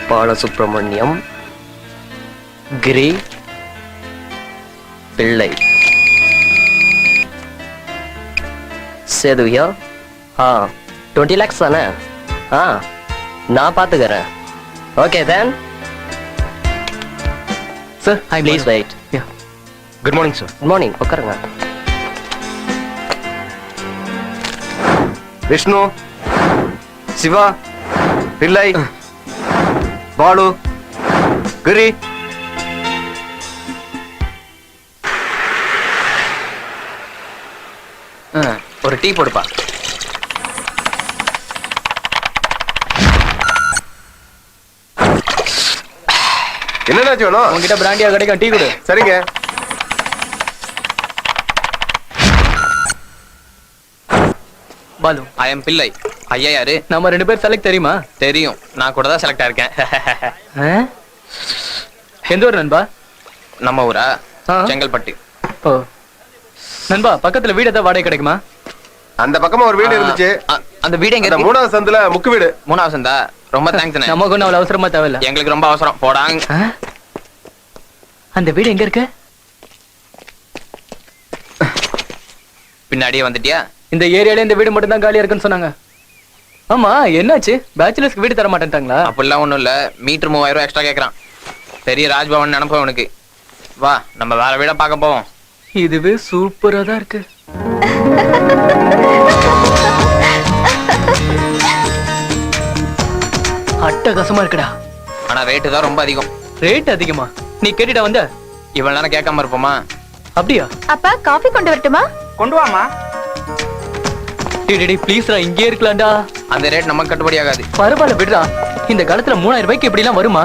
பாலசுப்ரமணியம் கிரி பிள்ளை. சேதுவியா? 20 lakhs தானே? நான் பார்த்துக்கிறேன். Okay then. Sir Please wait. Good morning sir. Good morning. உட்காருங்க. விஷ்ணு, சிவா, பிள்ளை, பாலு, கிரி. ஒரு டீ போடுப்பா. என்னடாச்சு வேணும்? உங்ககிட்ட பிராண்டியா கிடைக்கும், டீ கொடு. சரிங்க. பாலு, ஐ எம் பிள்ளை. ஐயா யாரு? நம்ம 2 பேர் செலக்ட் தெரியுமா? தெரியும், நான் கூட தான் செலக்ட் ஆயிருக்கேன். எந்த ஊர் நண்பா? நம்ம ஊரா? ஆ. செங்கல்பட்டு. ஓ நண்பா, பக்கத்துல வீடு ஏதாவது வாடகை கிடைக்குமா? அந்த பக்கமா ஒரு வீடு இருந்துச்சு. அந்த வீடு எங்க அந்த இருக்கு? 3வது சந்துல முக்கு வீடு. 3வது சந்தா? ரொம்ப தேங்க்ஸ். நமக்கு ஒன்றும் அவ்வளவு அவசரமா தேவையில்ல. எங்களுக்கு ரொம்ப அவசரம், போடாங்க. அந்த வீடு எங்க இருக்கு? பின்னாடியே வந்துட்டியா? இந்த ஏரியால இந்த வீடு மட்டும் தான் காலியா இருக்குன்னு சொன்னாங்க. ஆமா, என்னாச்சு? பேச்சுலர்ஸ்க்கு வீடு தர மாட்டேன்ட்டாங்களா? அப்படிலாம் ஒண்ணும் இல்ல, மீட்டர் 3000 ரூபாய் எக்ஸ்ட்ரா கேக்குறான். பெரிய ராஜ்பவன் நினைப்போம் உனக்கு. வா, நம்ம வேற வீட பார்க்க போவோம். இதுவே சூப்பரா தான் இருக்கு. அட்டகாசமா இருக்குடா. ஆனா ரேட்டு தான் ரொம்ப அதிகம். ரேட் அதிகமா? நீ கேட்டுட்ட வந்த? இவ்வளவு நேரம் கேட்காம இருப்போமா? அப்படியா? அப்பா காஃபி கொண்டு வரட்டுமா? கொண்டு வாமா. டேய் ப்ளீஸ்ரா, இங்கே இருக்கலாம்டா. அந்த ரேட் நமக்கு கட்டுப்படி ஆகாது. பரவாயில்ல விடுடா. இந்த காலத்துல 3000 ரூபாய்க்கு இப்படி எல்லாம் வருமா?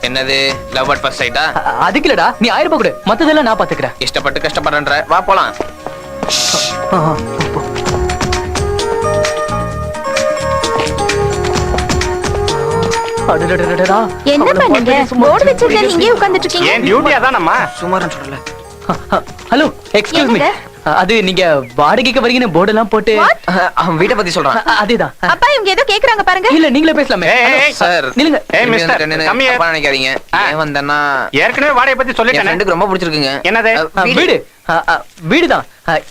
என்னது, லவ் அட் ஃபர்ஸ்ட் சைட்டா? அதுக்கு இல்லடா, நீ 1000 ரூபாய் கொடு, மத்ததெல்லாம் நான் பாத்துக்கிறேன். இஷ்டப்பட்டு கஷ்டப்படுறேன்ற, வா போலாம். என்ன பண்ணீங்க? போர்டு வச்சிருந்தா நீங்க உட்கார்ந்துட்டு இருக்கீங்க. ஏன் டியூட்டியா தான் நம்ம சுமாரன் சொல்லல. Hello, excuse me. அது நீங்க வாடகைக்கு வரீங்கன்னு போர்டு எல்லாம் போட்டு. அவன் வீட்டை பத்தி சொல்றான். அதேதான். அப்பா இவங்க ஏதோ கேக்குறாங்க பாருங்க. இல்ல நீங்களே பேசலாமே. சார் நில்லுங்க. தப்பா நினைக்காதீங்க. ஏன் வந்தேன்னா ஏற்கனவே வாடகை பத்தி சொல்லிட்டேன். ஃப்ரெண்டுக்கு ரொம்ப பிடிச்சிருக்குங்க. என்னது? வீடு வீடுதான்.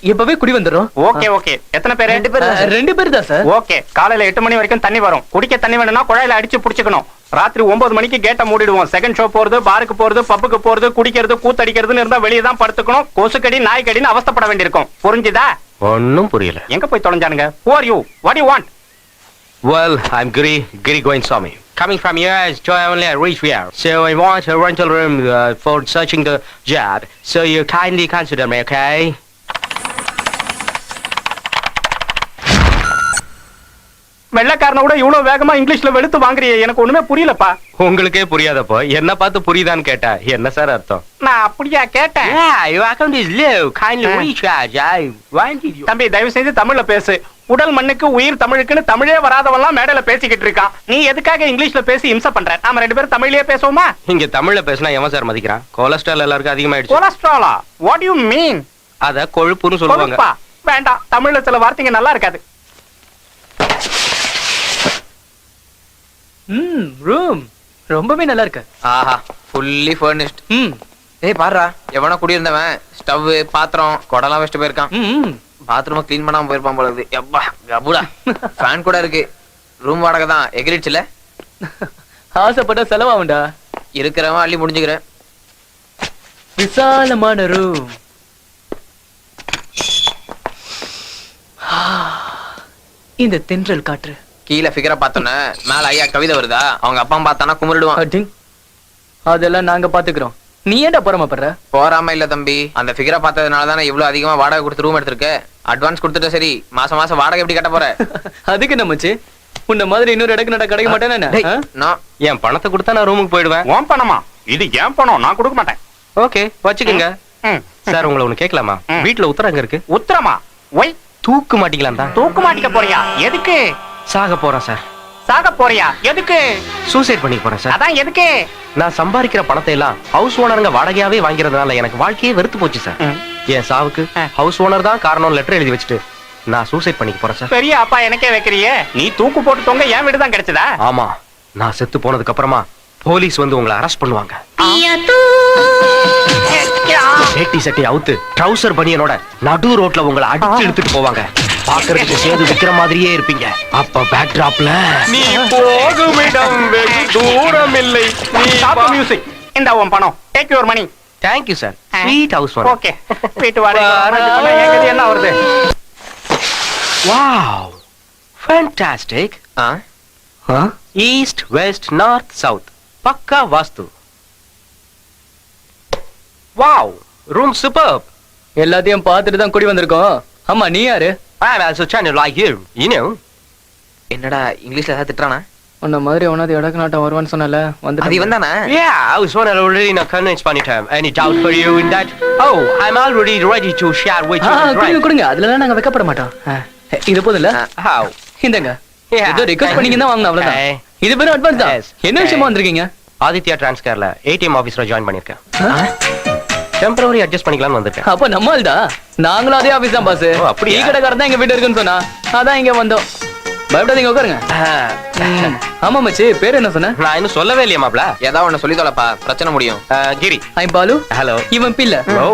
இப்பவே குடி வந்துரும். Okay okay. எத்தனை பேர்? 2 பேர் தான் சார். ஓகே. காலையில 8 மணி வரைக்கும் தண்ணி வரும். குடிக்க தண்ணி வேணும்னா குழாயில அடிச்சு புடிச்சுக்கணும். ராத்திரி 9 மணிக்கு கேட்ட மூடிடுவோம். செகண்ட் ஷோ போறது, பாருக்கு போறது, பப்புக்கு போறது, குடிக்கிறது, கூத்தடிக்கிறதுன்னு இருந்தா வெளியே தான் படுத்துக்கணும். கொசுக்கடி நாய்க்கடின்னு அவஸ்தைப்பட வேண்டியிருக்கும். புரிஞ்சுதா? ஒன்னும் புரியல. எங்க போய் தொலைஞ்சானுங்க? Who are you? What do you want? Well, I'm Giri Govinsamy. Coming from US to only reach here. So I want a rental room for searching the job. So you kindly consider me, okay? வெள்ளக்காரனை கூட இவ்வளவு வேகமா இங்கிலீஷ்ல வெளுத்து வாங்குறியே, எனக்கு ஒண்ணுமே புரியலப்பா. உங்களுக்கே புரியாதப்போ என்ன பார்த்து புரியுதான்னு கேட்டா என்ன சார் அர்த்தம்? நான் அப்படியா கேட்டேன்? Yeah, your account is low. Kindly recharge. I wanted you. தம்பி தயவு செய்து தமிழ்ல பேசு. உடல் மண்ணுக்கு உயிர் தமிழுக்குன்னு தமிழே வராதவெல்லாம் மேடையில பேசிக்கிட்டு இருக்கான். நீ எதுக்காக இங்கிலீஷ்ல பேசி இம்சை பண்ற? நாம 2 பேரும் தமிழ்லயே பேசுவோமா? இங்க தமிழ்ல பேசினா எவன் சார் மதிக்கிறான்? கொலஸ்ட்ரால் எல்லாருக்கும் அதிகமாயிடுச்சு. கொலஸ்ட்ராலா? What you mean? அத கொழுப்புன்னு சொல்லுவாங்க. கொழுப்பா? வேண்டாம், தமிழ்ல சில வார்த்தைங்க நல்லா இருக்காது. ரூம் ரொம்பவே நல்லா இருக்கு. ஆஹா, ஃபுல்லி ஃபர்னிஷ்ட். ஏய் பாருடா, எவனா குடியிருந்தவன் ஸ்டவ், பாத்திரம், குடலாம் வச்சுட்டு போயிருக்கான். பாத்ரூம் க்ளீன் பண்ணாம போயிருப்பான் போல இருக்கு. எப்பா கபுடா. ஃபேன் கூட இருக்கு. ரூம் வாடகை தான் எகிரிச்சுல. ஆசைப்பட்ட செலவாகும்டா. இருக்கிறவன் அள்ளி முடிஞ்சுக்கிறேன். விசாலமான ரூம். இந்த தென்றல் காற்று. கீழே ஃபிகரை பார்த்தோன்னே மேல ஐயா கவிதை வருதா, அவங்க அப்பா பார்த்தானா கும்பிடுவான். அதெல்லாம் நாங்க பாத்துக்கிறோம். நீ ஏன்டா பொறாமப்படுற? போறாம இல்ல தம்பி, அந்த ஃபிகரை பார்த்ததுனால தானே இவ்வளவு அதிகமா வாடகை கொடுத்து ரூம் எடுத்திருக்க. அட்வான்ஸ் கொடுத்துட்ட சரி, மாசம் மாசம் வாடகை எப்படி கட்ட போற? அதுக்கு என்ன மச்சி, உன்ன மாதிரி இன்னொரு இடக்கு நட கிடைக்க மாட்டேன்னு. என் பணத்தை கொடுத்தா நான் ரூமுக்கு போயிடுவேன். உன் பணமா? இது ஏன் பணம், நான் கொடுக்க மாட்டேன். ஓகே, வச்சுக்கோங்க. சார் உங்களை ஒண்ணு கேட்கலாமா? வீட்டுல உத்தரம் எங்க இருக்கு? உத்தரமா? ஒய் தூக்கு மாட்டிக்கலாம் தான். தூக்கு மாட்டிக்க போறியா? எதுக்கு? சாக போறேன் சார். சாக போறியா? எதுக்கு? சூசைட் பண்ணி போறேன் சார். அதான் எதுக்கு? நான் சம்பாதிக்கிற பணத்தை எல்லாம் ஹவுஸ் ஓனருங்க வாடகையாவே வாங்கிறதுனால எனக்கு வாழ்க்கையே வெறுத்து போச்சு சார். என் சாவுக்கு ஹவுஸ் ஓனர் தான் காரணம் லெட்டர் எழுதி வச்சுட்டு நான் சூசைட் பண்ணிக்க போறேன் சார். பெரிய அப்பா எனக்கே வைக்கிறியே, நீ தூக்கு போட்டு தொங்க என் வீடு தான் கிடைச்சதா? ஆமா, நான் செத்து போனதுக்கு அப்புறமா போலீஸ் வந்து உங்களை அரெஸ்ட் பண்ணுவாங்க. வேட்டி சட்டை அவுத்து ட்ரவுசர் பனியனோட நடு ரோட்ல உங்களை அடிச்சு எடுத்துட்டு போவாங்க. பாக்குறதுக்கு சேது விக்கிற மாதிரியே இருப்பீங்க. அப்ப பேக் டிராப்ல நீ போகும் இடம் வெகு தூரம் இல்லை. நீ மியூசிக் இந்த உன் பணம். Take your money. Thank you sir. Sweet house one. Okay வீட்டு வாடகை என்ன வருது? Wow fantastic. East west north south பக்கா வாஸ்து. Wow room superb. எல்லாத்தையும் பார்த்துட்டு தான் குடி வந்திருக்கோம். ஆமா நீ யாரு? I am also trying to like you, you know. என்னடா இங்கிலீஷ்ல ஏதாவது திட்டுறானா? உன்ன மாதிரி உனது இடக்கு நாட்டம் வருவான்னு சொன்னல வந்து அது இவன் தானே? Yeah, I was one already in a convince பண்ணிட்டேன். Any doubt for you in that? Oh, I'm already ready to share with you. கொடுங்க கொடுங்க, அதுலலாம் நாங்க வெக்கப்பட மாட்டோம். இது போதும் இல்ல? How? இந்தங்க. Yeah. ஏதோ ரிக்வெஸ்ட் பண்ணீங்க தான் வாங்கணும் அவ்வளவுதான். Hey. இது வெறும் அட்வான்ஸ் தான். Yes. என்ன விஷயமா வந்திருக்கீங்க? ஆதித்யா டிரான்ஸ்கேர்ல ATM ஆபீஸ்ல ஜாயின் பண்ணிருக்கேன். டெம்பரரி அட்ஜஸ்ட் பண்ணிக்கலாம்னு வந்திருக்கேன். அப்ப நம்மால் தான். நாங்களும் அதே ஆபீஸ் தான் பாஸ். ஓ, அப்படியா? டீ கடைக்காரன் தான் எங்க வீட்டு இருக்குன்னு சொன்னா அதான் இங்க வந்தோம். பயப்படாதீங்க உட்காருங்க. ஆமா மச்சி, பேர் என்ன சொன்ன? நான் இன்னும் சொல்லவே இல்லையா மாப்ள. ஏதாவது ஒண்ணு சொல்லி தொலைப்பா, பிரச்சனை முடியும். கிரி. ஐம் பாலு. ஹலோ. இவன் பிள்ளை. ஓ.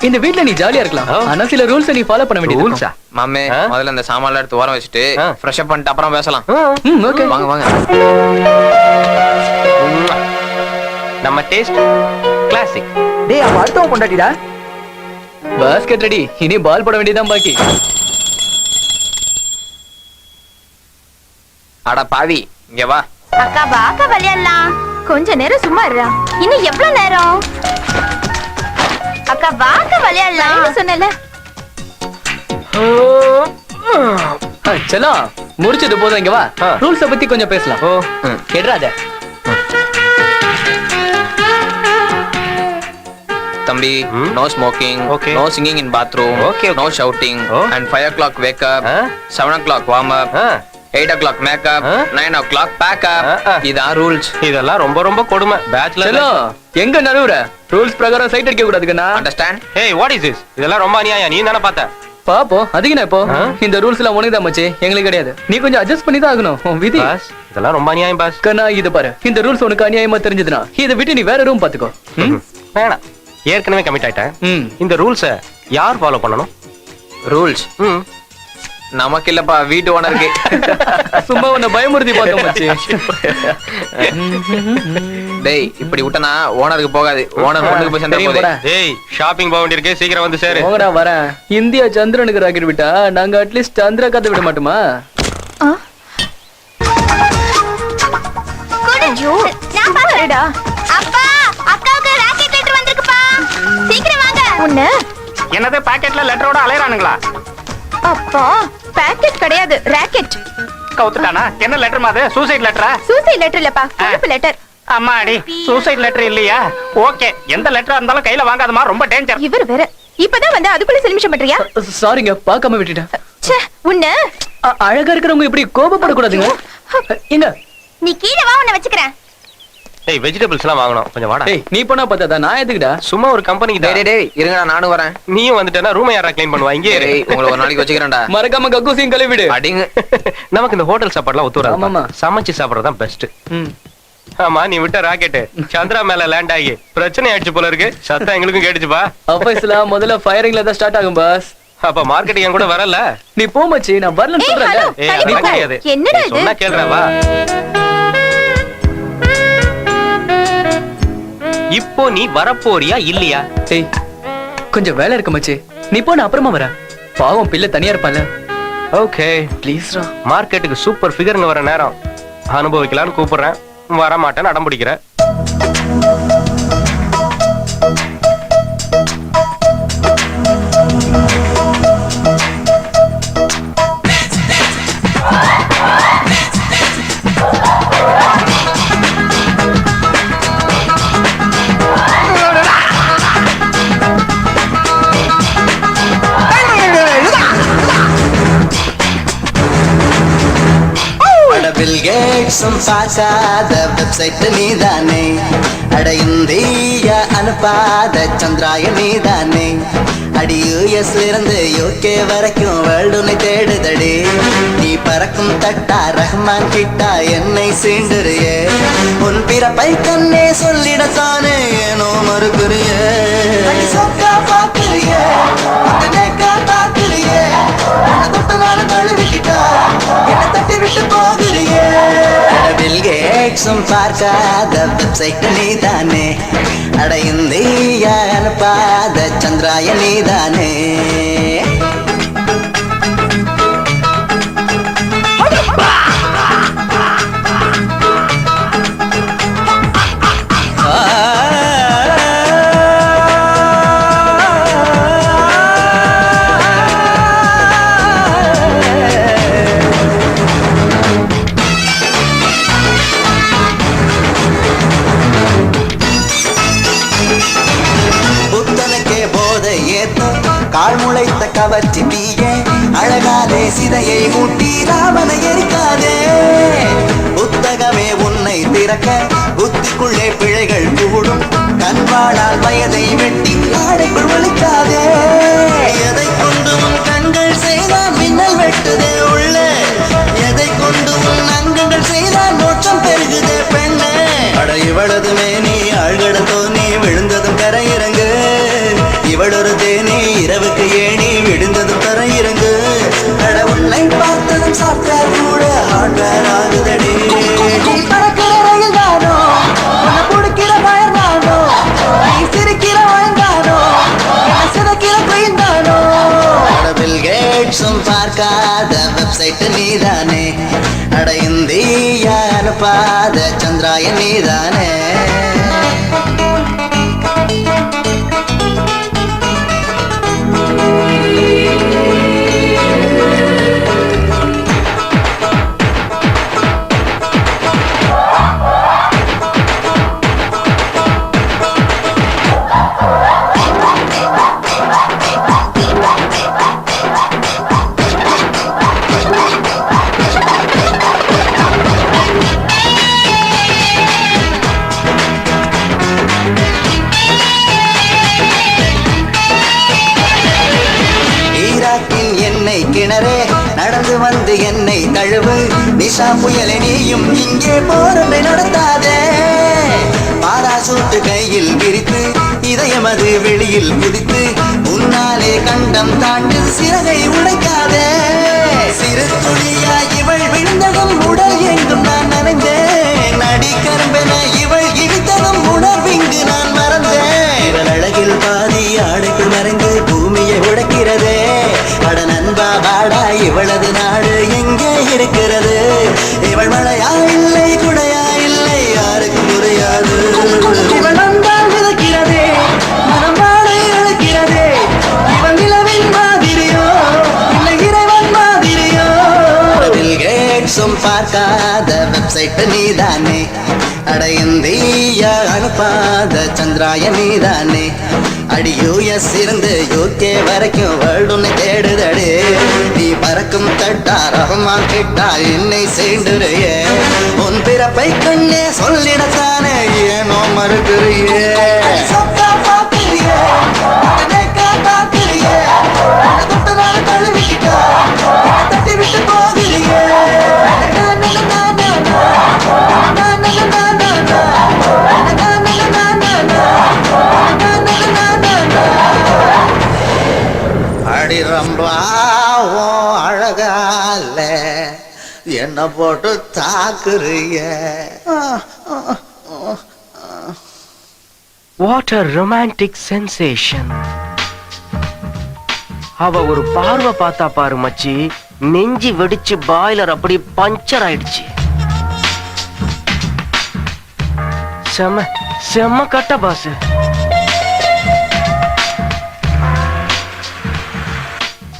இந்த வீட்ல நீ ஜாலியா இருக்கலாம். ஓ. ஆனா சில ரூல்ஸ் நீ ஃபாலோ பண்ண வேண்டியது ரூல்ஸா? இருக்கும். மாமே முதல்ல இந்த சாமான்லாம் எடுத்து ஓரம் வச்சுட்டு ஃப்ரெஷ் அப் பண்ணிட்டு அப்புறம் பேசலாம். ஓகே. வாங்க வாங்க. நம்ம டேஸ்ட் கிளாசிக். டேய் அவ அடுத்தவன் கொண்டாடிடா. Basket ready. இனி பால் போட வேண்டியதான் பாக்கி. அட பாவி, இங்க வா. அக்கா வாக்க விளையாடலாம். கொஞ்ச நேரம் சும்மா இருடா. இன்னும் எவ்வளவு நேரம்? அக்கா வாக்க விளையாடலாம் சொன்னல. செல்லம் முடிச்சது போதும், இங்க வா. ரூல்ஸ பத்தி கொஞ்சம் பேசலாம். ஓ கேட்றாத. தம்பி, no smoking, Okay. No singing in bathroom, Okay, okay. No shouting, Oh. and 5 o'clock wake up, 7 o'clock warm up, 8 o'clock make up, 9 o'clock pack up. இதான் ரூல்ஸ். இதெல்லாம் ரொம்ப ரொம்ப கொடுமை. பேச்சுலர். செல்லம் எங்க நடுவுற? ரூல்ஸ் பிரகாரம் சைட் அடிக்க கூடாதுக்கண்ணா. Understand? Hey, what is this? இதெல்லாம் ரொம்ப அநியாயம். நீ தானே பார்த்த? பாப்போம். அதுக்கு நான் இப்போ இந்த ரூல்ஸ் எல்லாம் உனக்கு தான் மச்சி, எங்களுக்கு கிடையாது. நீ கொஞ்சம் அட்ஜஸ்ட் பண்ணி தான் ஆகணும். உன் விதி. பாஸ், இதெல்லாம் ரொம்ப அநியாயம் பாஸ். கண்ணா இது பாரு, இந்த ரூல்ஸ் உனக்கு அநியாயமா தெரிஞ்சதுன்னா இதை விட்டு நீ வேற ரூம் பாத்துக்கோ. வேணாம், ஏற்கனவே கமிட் ஆயிட்டேன். ம். இந்த ரூல்ஸ யார் ஃபாலோ பண்ணணும்? ரூல்ஸ் நமக்கு இல்லப்பா, வீட்டு ஓனருக்கு. சும்மா உன்னை பயமுறுத்தி பார்த்தோம் மச்சி. டேய் இப்படி விட்டனா ஓனருக்கு போகாது. ஓனர் பொண்ணுக்கு போய் சேர்ந்தா தெரியும் போதே. போடா. ஏய், ஷாப்பிங் போக வேண்டியிருக்கு, சீக்கிரம் வந்து சேரு. போங்கடா வரேன். இந்தியா சந்திரனுக்கு ராக்கெட் விட்டா நாங்க அட்லீஸ்ட் சந்திர கதை விட மாட்டோமா? ஐயோ நான் பாக்குறேடா. அப்பா அக்காவுக்கு ராக்கெட் லெட்டர் வந்திருக்குப்பா. சீக்கிரம் வாங்க. உன்ன என்னது பாக்கெட்ல லெட்டரோட அலையறானுங்களா? அப்பா பாக்கெட் கிடையாது, ராக்கெட். கவுத்துட்டானா? என்ன லெட்டர் மாது? சூசைட் லெட்டரா? சூசைட் லெட்டர் இல்லப்பா, கொழுப்பு லெட்டர். அம்மாடி, சூசைட் லெட்டர் இல்லையா? ஓகே, எந்த லெட்டரா இருந்தாலும் கையில வாங்காதமா, ரொம்ப டேஞ்சர். இவர் வேற இப்பதான் வந்து அதுக்குள்ள செலிமிஷம் பண்றியா? சாரிங்க, பார்க்காம விட்டுட்டேன். ச்சே உன்ன. அழகா இருக்கிறவங்க இப்படி கோபப்படக்கூடாதுங்க. எங்க நீ கீழே வா, உன்னை வச்சுக்கிறேன். ஏய், வெஜிடபிள்ஸ் எல்லாம் வாங்கணும், கொஞ்சம் வாடா. ஏய் நீ போனா பார்த்தா நான் எதுக்குடா? சும்மா ஒரு கம்பெனிக்கு டேய் டேய் டேய் இருங்கடா, நானும் வரேன். நீயும் வந்துட்டேனா ரூம் யாரா க்ளீன் பண்ணுவா? இங்கே இரு. டேய் உங்களை ஒரு நாளைக்கு வச்சுக்கிறேன்டா. மறக்காம கக்கூசியும் கழுவிடு. அடிங்க. நமக்கு இந்த ஹோட்டல் சாப்பாடுலாம் ஒத்து ஆமாமா. வராது. சமைச்சு சாப்பிடுறது தான் பெஸ்ட். ம். ஆமா, நீ விட்ட ராக்கெட் சந்திரா மேல லேண்ட் ஆகி பிரச்சனை ஆயிடுச்சு போல இருக்கு. சத்தம் எங்களுக்கும் கேட்டுச்சுப்பா. ஆபீஸ்லாம் முதல்ல ஃபயரிங்ல தான் ஸ்டார்ட் ஆகும் பாஸ். அப்ப மார்க்கெட்டிங் என் கூட வரல? நீ போ மச்சி, நான் வரலன்னு ஏய், சொல்றேன்ல. ஹலோ. ஏய், தள்ளி அதெல்லாம் போ. கிடையாது. என்னடா நீ இது? சொன்னா கேளுடா, வா. இப்போ நீ வரப்போறியா இல்லையா? ஏய் கொஞ்சம் வேலை இருக்கு மச்சி, நீ போ, நான் அப்புறமா வரேன். பாவம் பிள்ளை தனியா இருப்பான்ல. ஓகே, ப்ளீஸ்ரா. மார்க்கெட்டுக்கு சூப்பர் ஃபிகர்னு வர நேரம் அனுபவிக்கலாம்னு கூப்பிடுறேன். வர மாட்டேன்னு அடம் பிடிக்கிற. பில்கேட்ஸும் பார்க்காத வெப்சைட் நீதானே, அட இந்தியா அனுப்பாத சந்திராயன் நீதானே, அடி US இருந்து UK வரைக்கும் வேர்ல்டு நீ தேடுதடி, நீ பறக்கும் தட்டா ரஹ்மான் கிட்டா என்னை சீண்டுறியே உன் பிறப்பை கண்ணே சொல்லிடத்தானே ஏனோ மறுக்கிறியே சொக்கா பாக்குறியே தாக்குறியே தொட்ட நாள தழுவிக்கிட்டா என்ன தட்டி விட்டு போகிறியே பில் கேட்ஸும் பார்க்காத வெப்சைட் நீதானே அட இந்தியா அனுப்பாத சந்திராய நீதானே கால் முளைத்த கவர்ச்சி தீய அழகாலே சிதையை மூட்டி ராமனை எரிக்காதே புத்தகமே உன்னை திறக்க புத்திக்குள்ளே பிழைகள் கூடும் கண்வாளால் வயதை வெட்டி நாடைக்குள் ஒழிக்காதே எதை கொண்டு உன் கண்கள் செய்தால் மின்னல் வெட்டுதே உள்ள எதை கொண்டு உன் அங்கங்கள் செய்தால் மோட்சம் பெருகுதே பெண்ணே அட இவளதுமே நீ ஆழ்கடத்தோ நீ விழுந்ததும் கரையிறங்கு இவளொரு தேனி இரவுக்கு ஏணி விழுந்ததும் தரையிறங்கு அட உன்னை பார்த்ததும் சாப்பிட்டார் கூட ஹார்ட்வேர் ஆகுதடி பறக்கிற ரயில் தானோ உன்னை குடிக்கிற பயன் தானோ நீ சிரிக்கிற வயன் தானோ சிறக்கிற குயின் தானோ பில் கேட்ஸும் பார்க்காத வெப்சைட் நீதானே அட இந்தியா அனுப்பாத சந்திராய நீதானே கிணறே நடந்து வந்து என்னை தழுவு நிஷா புயலே நீயும் இங்கே போரமை நடத்தாதே பாராசூட்டு கையில் விரித்து இதயமது வெளியில் குதித்து உன்னாலே கண்டம் தாண்டு சிறகை உடைக்காதே சிறு துளியா இவள் விழுந்ததும் உடல் எங்கும் நான் நனைந்தேன் நடிக்கரும்பென இவள் இடித்ததும் உணர்விங்கு நான் மறந்தேன் இவள் அழகில் பாதி ஆடைக்குள் மறைந்து பூமியை உடைக்கிறதே அட நண்பா வாடா இவளது நாடு எங்கே இருக்கிறது இவள் மழையா இல்லை குடையா இல்லை யாருக்கு புரியாது இவள் வந்தால் விதைக்கிறதே மனம் வாழை அழைக்கிறதே இவள் நிலவின் மாதிரியோ இல்லை இறைவன் மாதிரியோ பில் கேட்ஸும் பார்க்காத வெப்சைட் நீதானே அட இந்தியா அனுப்பாத சந்திராய நீதானே அடி யூஎஸ் இருந்து யூகே வரைக்கும் வேர்ல்டு உன்னை தேடுதடே நீ பறக்கும் தட்டா ரஹ்மான் கிட்டா என்னை சீண்டுறியே உன் பிறப்பை கண்ணே சொல்லிடத்தானே ஏனோ மறுக்கிறியே தட்டி விட்டு போகிறியே அடி ரொம்ப அழகால என்ன போட்டு தாக்குறிய வாட் a romantic sensation. அவ ஒரு பார்வை பார்த்தா பாரு மச்சி, நெஞ்சி வெடிச்சு பாய்லர் அப்படி பஞ்சர் ஆயிடுச்சு. செம்ம செம்ம கட்ட பாஸ்.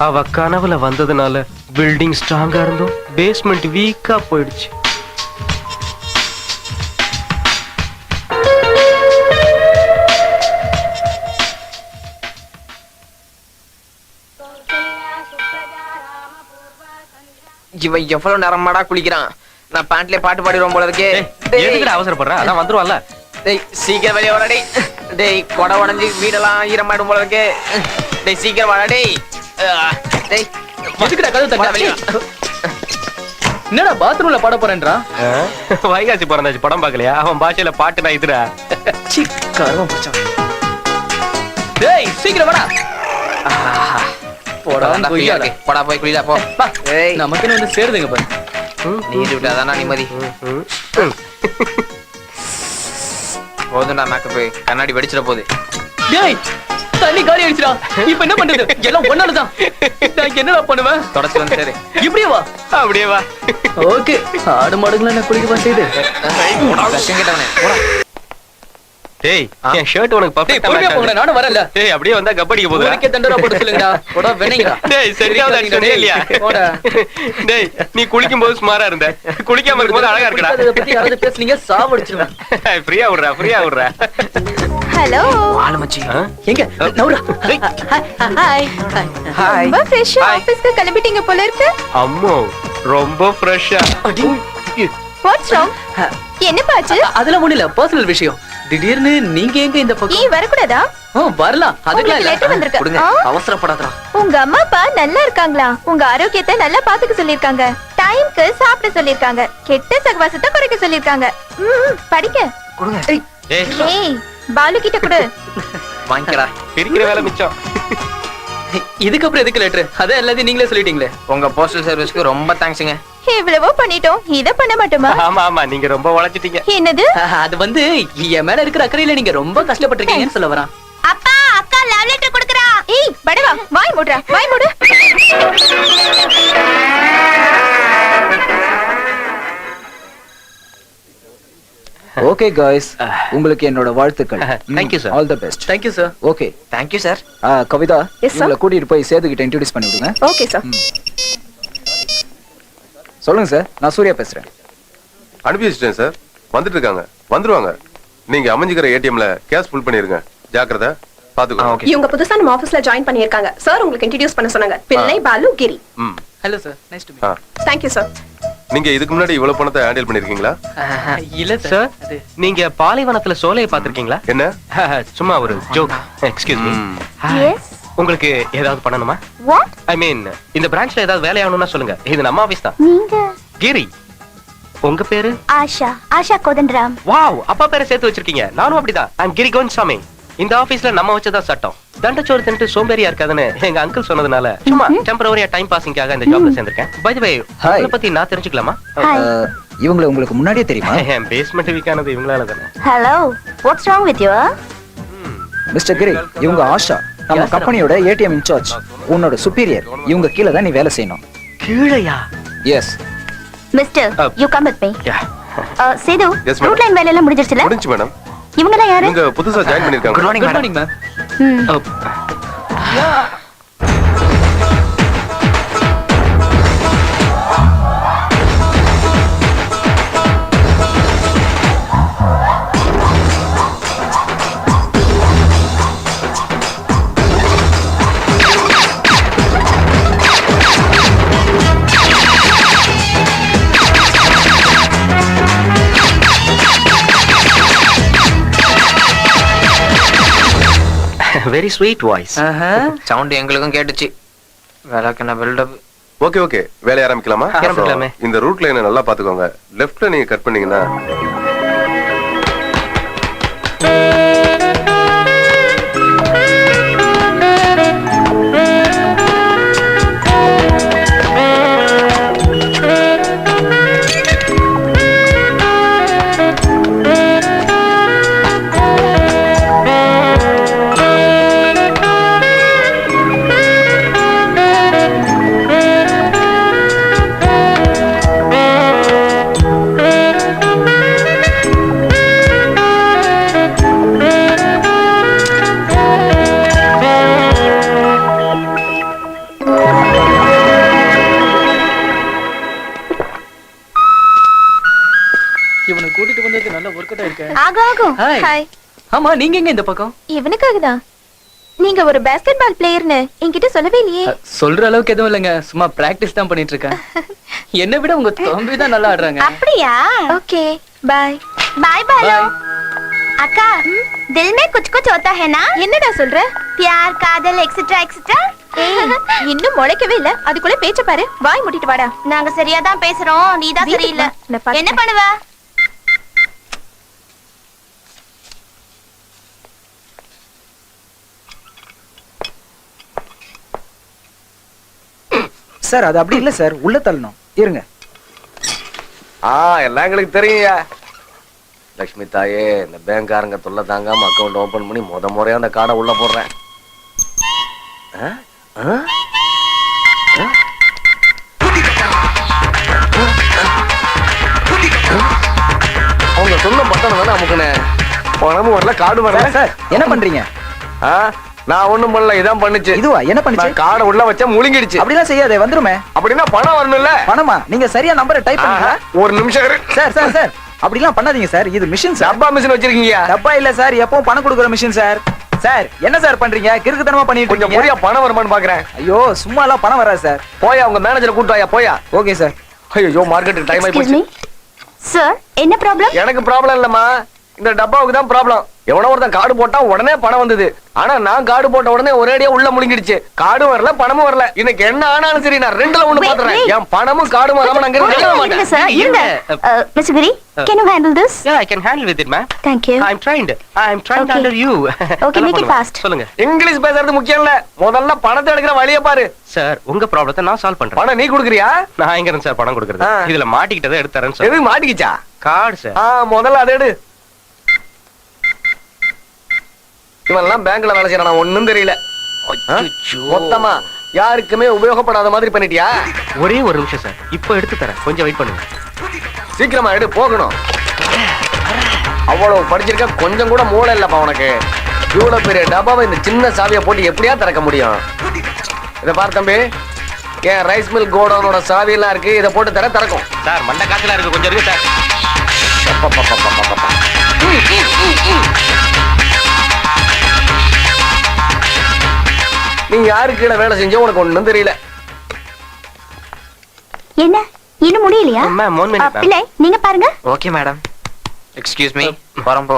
அவ கனவுல வந்ததுனால பில்டிங் ஸ்ட்ராங்கா இருந்தும் பேஸ்மெண்ட் வீக்கா போயிடுச்சு. இவன் எவ்வளவு நேரமாடா குளிக்கிறான். நான் பேண்ட்ல பாட்டு பாடிடுவோம் போல இருக்கே. எதுக்குடா அவசரப்படுற? அதான் வந்துருவான்ல. டேய் சீக்கிரம் வெளியே வாடா டேய். டேய் கொடை உடைஞ்சு வீடெல்லாம் ஈரமாயிடும் போல இருக்கே. டேய் சீக்கிரம் வாடா டேய். டேய் எதுக்குடா கதவு தட்டற? என்னடா பாத்ரூம்ல பாட போறேன்றா? வைகாசி பிறந்தாச்சு படம் பார்க்கலையா? அவன் பாஷையில பாட்டு நான் இதுடா. சி கர்மம் பிடிச்சா. டேய் சீக்கிரம் வாடா. போடா கொய்யாடா. போடா போய் குளிடா போ. ஏய் நமக்கு வந்து சேருதுங்க பாரு. நீர் விட்டாதானா நிம்மதி. போதும்டா மேக்கப், கண்ணாடி வெடிச்சிட போகுது. டேய் தண்ணி காலி ஆயிடுச்சுடா. இப்போ என்ன பண்றது? எல்லாம் ஒன்னால தான். நான் என்னடா பண்ணுவேன்? தொடச்சு வந்து சரி. இப்படியே வா. அப்படியே வா. ஓகே. ஆடு மாடுங்கள நான் குளிக்க செய்து. விஷம் கேட்டவனே போடா. டேய் என் ஷர்ட் உனக்கு டேய் பர்ஃபெக்ட்டா பொறுமையா மேட்ச் போங்கடா. ஆகுது. நானும் வரல. டேய் அப்படியே வந்தா கபடிக்கு போகுது. ஊருக்கே தண்டரா போட்டு சொல்லுங்கடா. போடா வெண்ணீங்கடா. டேய் சரியாவது அடிச்சதே இல்லையா? போடா. டேய் நீ குளிக்கும் போது சுமாரா இருந்த, குளிக்காம இருக்கும்போது அழகா இருக்கடா. இத பத்தி யாராவது பேசுனீங்க சாவடிச்சிடுவேன். ஃப்ரீயா விடுறா. ஹலோ. ஆளு மச்சி. எங்க நவுரா. ஹாய். ஹாய். ரொம்ப ஃப்ரெஷ்ஷா ஆபீஸ்க்கு கிளம்பிட்டீங்க போல இருக்கு. அம்மோ ரொம்ப ஃப்ரெஷ்ஷா. What's wrong? என்ன பாச்சு? அதெல்லாம் ஒண்ணு இல்ல, பர்சனல் விஷயம். திடீர்னு நீங்க எங்க இந்த பக்கம்? நீ வரக்கூடாதா? வரலாம். அதுக்கெல்லாம் இல்ல. லெட்டர் வந்திருக்கு. கொடுங்க. ஆ? அவசரப்படாதடா. உங்க அம்மா அப்பா நல்லா இருக்காங்களா? உங்க ஆரோக்கியத்தை நல்லா பாத்துக்க சொல்லிருக்காங்க. டைம்க்கு சாப்பிட சொல்லிருக்காங்க. கெட்ட சகவாசத்தை குறைக்க சொல்லிருக்காங்க. படிக்க. கொடுங்க. ஏய் ஏய் பாலு கிட்ட கொடு. வாங்கிக்கடா. பிரிக்கிற வேலை மிச்சம். இதுக்கு அப்புறம் எதுக்கு லெட்டர்? அத எல்லாத்தையும் நீங்களே சொல்லிட்டீங்களே. உங்க போஸ்டல் சர்வீஸ்க்கு ரொம்ப தேங்க்ஸ்ங்க. இவ்வளவோ பண்ணிட்டோம், இத பண்ண மாட்டோமா? ஆமா நீங்க ரொம்ப உழைச்சிட்டீங்க. என்னது? அது வந்து என் மேல இருக்கிற அக்கறையில நீங்க ரொம்ப கஷ்டப்பட்டிருக்கீங்கன்னு சொல்ல வரேன். அப்பா அக்கா லவ் லெட்டர் கொடுக்கறா. ஏய் படவா வாய் மூடுடா, வாய் மூடு. ஓகே गाइस, உங்களுக்கு என்னோட வாழ்த்துக்கள். Thank you, sir. All the best. Thank you sir. Okay. Thank you sir. Kavitha, Yes, sir. உங்களை கூட்டிட்டு போய் சேது கிட்ட இன்ட்ரோ듀ce பண்ணி விடுங்க. Okay sir. சொல்லுங்க சார், நான் சூர்யா பேசுறேன். அனுப்பி வச்சிட்டேன் சார். வந்துட்டு இருக்காங்க, வந்துருவாங்க. நீங்க அமைஞ்சிக்கிற ஏடிஎம்ல கேஷ் ஃபுல் பண்ணிருங்க. ஜாக்கிரதை, பாத்துக்கோ. இவங்க புதுசா நம்ம ஆபீஸ்ல ஜாயின் பண்ணிருக்காங்க. சார் உங்களுக்கு இன்ட்ரோ듀ce பண்ண சொன்னாங்க. பிள்ளை பாலு கிரி. ம். Hello sir, nice to ah. Meet. Thank you sir. நீங்க இதுக்கு முன்னாடி இவ்வளவு பணத்தை ஹேண்டில் பண்ணிருக்கீங்களா? இல்ல சார் சார். அது நீங்க பாலைவனத்துல சோலையை பாத்திருக்கீங்களா? என்ன? சும்மா ஒரு ஜோக். Excuse me. எஸ். உங்களுக்கு ஏதாவது பண்ணணுமா? வாட்? ஐ மீன் இந்த பிரான்ச்ல ஏதாவது வேலை ஆகணும்னா சொல்லுங்க. இது நம்ம ஆபீஸ் தான். நீங்க? கிரி. உங்க பேரு? ஆஷா கோதண்டராம். வாவ், அப்பா பேரை சேர்த்து வச்சிருக்கீங்க. நானும் அப்படிதான். ஐம் கிரி கோவிந்தசாமி. இந்த ஆபீஸ்ல நம்ம வச்சதான் சட்டம். தண்டச்சோறு தின்ட்டு சோம்பேறியா இருக்காதுன்னு எங்க அங்கிள் சொன்னதுனால சும்மா டெம்பரரியா டைம் பாசிங்காக இந்த ஜாப்ல சேர்ந்திருக்கேன். By the way, Hi. உங்களை பத்தி நான் தெரிஞ்சுக்கலாமா? இவங்களை உங்களுக்கு முன்னாடியே தெரியுமா? என் பேஸ்மெண்ட் வீக்கானது இவங்களால தானே. Hello, what's wrong with you? Mister Giri, இவங்க ஆஷா, நம்ம Yes, sir. கம்பெனியோட ஏடிஎம் இன்சார்ஜ். உன்னோட சுப்பீரியர். இவங்க கீழ தான் நீ வேலை செய்யணும். கீழையா? Yes. Mister, you come with me. Yeah. Sethu, Yes, madam. Route line வேலை எல்லாம் முடிஞ்சிருச்சுல? முடிஞ்சு மேடம். இவங்கலாம் யாரு? இவங்க புதுசா ஜாயின் பண்ணிருக்காங்க. Good morning good madam. Morning ma'am. Very sweet voice. Sound எங்களுக்கும் கேட்டுச்சு. வேலைக்கு என்ன பில்டப். ஓகே ஓகே, வேலைய ஆரம்பிக்கலாமா? ஆரம்பிக்கலாமே. இந்த ரூட் லைனை நல்லா பாத்துக்கோங்க. லெஃப்ட்ல நீங்க கட் பண்ணீங்கன்னா இவனை கூட்டிட்டு வந்தது நல்ல ஒர்க் அவுட் இருக்கு. ஆகும். Hi. ஹாய். ஆமா நீங்க எங்க இந்த பக்கம்? இவனுக்காக தான். நீங்க ஒரு பாஸ்கெட்பால் பிளேயர்னு என்கிட்ட சொல்லவே இல்லையே. சொல்ற அளவுக்கு எதுவும் இல்லைங்க, சும்மா பிராக்டிஸ் தான் பண்ணிட்டு இருக்கேன். என்னை விட உங்க தம்பி தான் நல்லா ஆடுறாங்க. அப்படியா? ஓகே, बाय बाय बालो। अक्का दिल में कुछ कुछ होता है ना? என்னடா சொல்ற? प्यार कादल एक्सेट्रा एक्सेट्रा இன்னும் முளைக்கவே இல்ல அதுக்குள்ள பேச்ச பாரு. வாய் மூடிட்டு வாடா. நாங்க சரியா தான் பேசுறோம், நீ தான் சரியில்லை. என்ன பண்ணுவ? சார் அது அப்படி இல்ல சார், உள்ள தள்ளணும். இருங்க. எல்லாம் எங்களுக்கு தெரியுங்க. லட்சுமி தாயே, இந்த பேங்க்காரங்க தொல்லை தாங்காம அக்கௌண்ட் ஓபன் பண்ணி முறையா அந்த கார்டை உள்ள போடுறேன். அவங்க சொன்ன பட்டன் தானே அமுக்குனே. பணமும் வரல, கார்டு வரல. சார் என்ன பண்றீங்க? நான் ஒண்ணும் பண்ணல, இதான் பண்ணுச்சு. இதுவா என்ன பண்ணுச்சு? கார்டை உள்ள வச்சா முழுங்கிடுச்சு. அப்படிலாம் செய்யாதே, வந்துருமே. அப்படின்னா பணம் வரணும்ல. பணமா? நீங்க சரியா நம்பரை டைப் பண்ணுங்க. ஒரு நிமிஷம் இரு. சார் சார் சார் அப்படிலாம் பண்ணாதீங்க சார், இது மிஷின் சார். டப்பா மிஷின் வச்சிருக்கீங்க? டப்பா இல்ல சார், எப்பவும் பணம் கொடுக்குற மிஷின் சார். சார் என்ன சார் பண்றீங்க? கிறுக்குத்தனமா பண்ணிட்டு கொஞ்சம் இருக்கீங்க. முறையா பணம் வருமான்னு பாக்குறேன். ஐயோ சும்மா எல்லாம் பணம் வராது சார். போயா உங்க மேனேஜரை கூட்டு வாயா, போயா. Okay sir. ஐயோ மார்க்கெட்டுக்கு டைம் ஆயி போச்சு. சார் என்ன ப்ராப்ளம்? எனக்கு ப்ராப்ளம் இல்லம்மா, இந்த டப்பாவுக்கு தான் ப்ராப்ளம். எவனோ ஒருத்தன் கார்டு போட்டா உடனே பணம் வந்தது. ஆனா நான் கார்டு போட்ட உடனே ஒரேடியா உள்ள முழுங்கிடுச்சு. கார்டும் வரல, பணமும் வரல. இன்னைக்கு என்ன ஆனாலும் சரி, நான் ரெண்டுல ஒண்ணு பாத்துறேன். என் பணமும் கார்டும் வராம நான் இருங்க மாட்டேன். சார், இருங்க. Mister Giri, can you handle this? Yeah, I can handle with it, ma'am. Thank you. I'm trained Okay. under you. Okay, make it fast. சொல்லுங்க இங்கிலீஷ் பேசுறது முக்கியம் இல்ல, முதல்ல பணத்தை எடுக்கிற வழிய பாரு. சார், உங்க ப்ராப்ளத்தை நான் சால்வ் பண்றேன். பணம் நீ குடுக்குறியா? நான் எங்க இருந்து சார் பணம் கொடுக்கறது? இதுல மாட்டிக்கிட்டதை எடுத்து தரேன் சார். எது மாட்டிக்கிச்சா? Card sir. முதல்ல அதை எடு. இவெல்லாம் பேங்க்ல வேலை செய்யறான், ஒண்ணும் தெரியல. மொத்தமா யாருக்குமே உபயோகப்படாத மாதிரி பண்ணிட்டியா? ஒரே ஒரு நிமிஷம் சார், இப்போ எடுத்து தரேன், கொஞ்சம் வெயிட் பண்ணுங்க. சீக்கிரமா எடு, போகணும். அவ்வளவு படிச்சிருக்க, கொஞ்சம் கூட மூளை இல்லப்பா உனக்கு. இவ்வளவு பெரிய டப்பாவை இந்த சின்ன சாவியை போட்டு எப்படியா திறக்க முடியும்? இதை பாரு தம்பி, என் ரைஸ் மில் கோடவுனோட சாவி எல்லாம் இருக்கு, இதை போட்டு திறக்கும். சார் மண்ட காத்துல இருக்கு, கொஞ்சம் இருக்கு சார். நீ யாரு கீழே வேலை செஞ்சோ உனக்கு ஒண்ணும் தெரியல. என்ன இன்னும் முடியலையா? Ma'am 1 minute. பிள்ளை நீங்க பாருங்க. Okay madam. எக்ஸ்கியூஸ் மீ, வரோம் போ.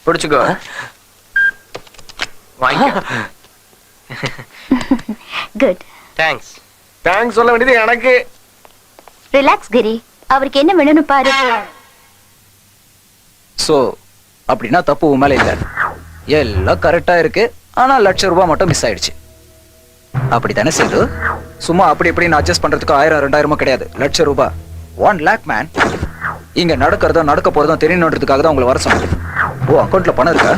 பிடிச்சுக்கோ, வாங்கிக்கோ. குட். தேங்க்ஸ். தேங்க்ஸ் சொல்ல வேண்டியது எனக்கு. ரிலாக்ஸ் கிரி, அவருக்கு என்ன வேணும்னு பாரு. சோ அப்படின்னா தப்பு உன் மேல இல்ல, எல்லாம் கரெக்டா இருக்கு. ஆனா ₹1,00,000 மட்டும் மிஸ் ஆயிடுச்சு. அப்படித்தானே சேது? சும்மா அப்படி இப்படின்னு அட்ஜஸ்ட் பண்றதுக்கு 1000 2000 கிடையாது, ₹1,00,000. 1 lakh மேன். இங்க நடக்கிறதும் நடக்க போறதும் தெரியணுன்றதுக்காக தான் உங்களை வர சொன்னேன். ஓ அக்கௌண்ட்ல பணம் இருக்கா?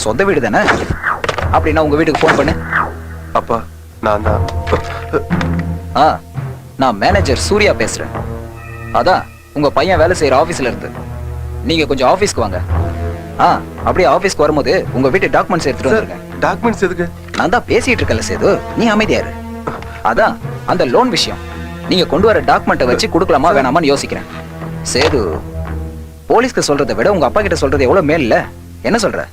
சொந்த வீடு தானே? அப்படின்னா உங்க வீட்டுக்கு போன் பண்ணு. அப்பா நான் தான். நான் மேனேஜர் சூர்யா பேசுறேன். அதான் உங்க பையன் வேலை செய்யற ஆபீஸ்ல இருந்து. நீங்க கொஞ்சம் ஆபீஸ்க்கு வாங்க. அப்படியே ஆபீஸ்க்கு வரும்போது உங்க வீட்டு டாக்குமெண்ட்ஸ் எடுத்துட்டு வந்துருங்க. டாக்குமெண்ட்ஸ் எதுக்கு? நான் தான் பேசிட்டு இருக்கல சேது, நீ அமைதியா இரு. அதான் அந்த லோன் விஷயம். நீங்க கொண்டு வர டாக்குமெண்ட்டை வச்சு கொடுக்கலாமா வேணாமான்னு யோசிக்கிறேன். சேது, போலீஸ்க்கு சொல்றதை விட உங்க அப்பா கிட்ட சொல்றது எவ்வளவு மேல் இல்ல? என்ன சொல்ற?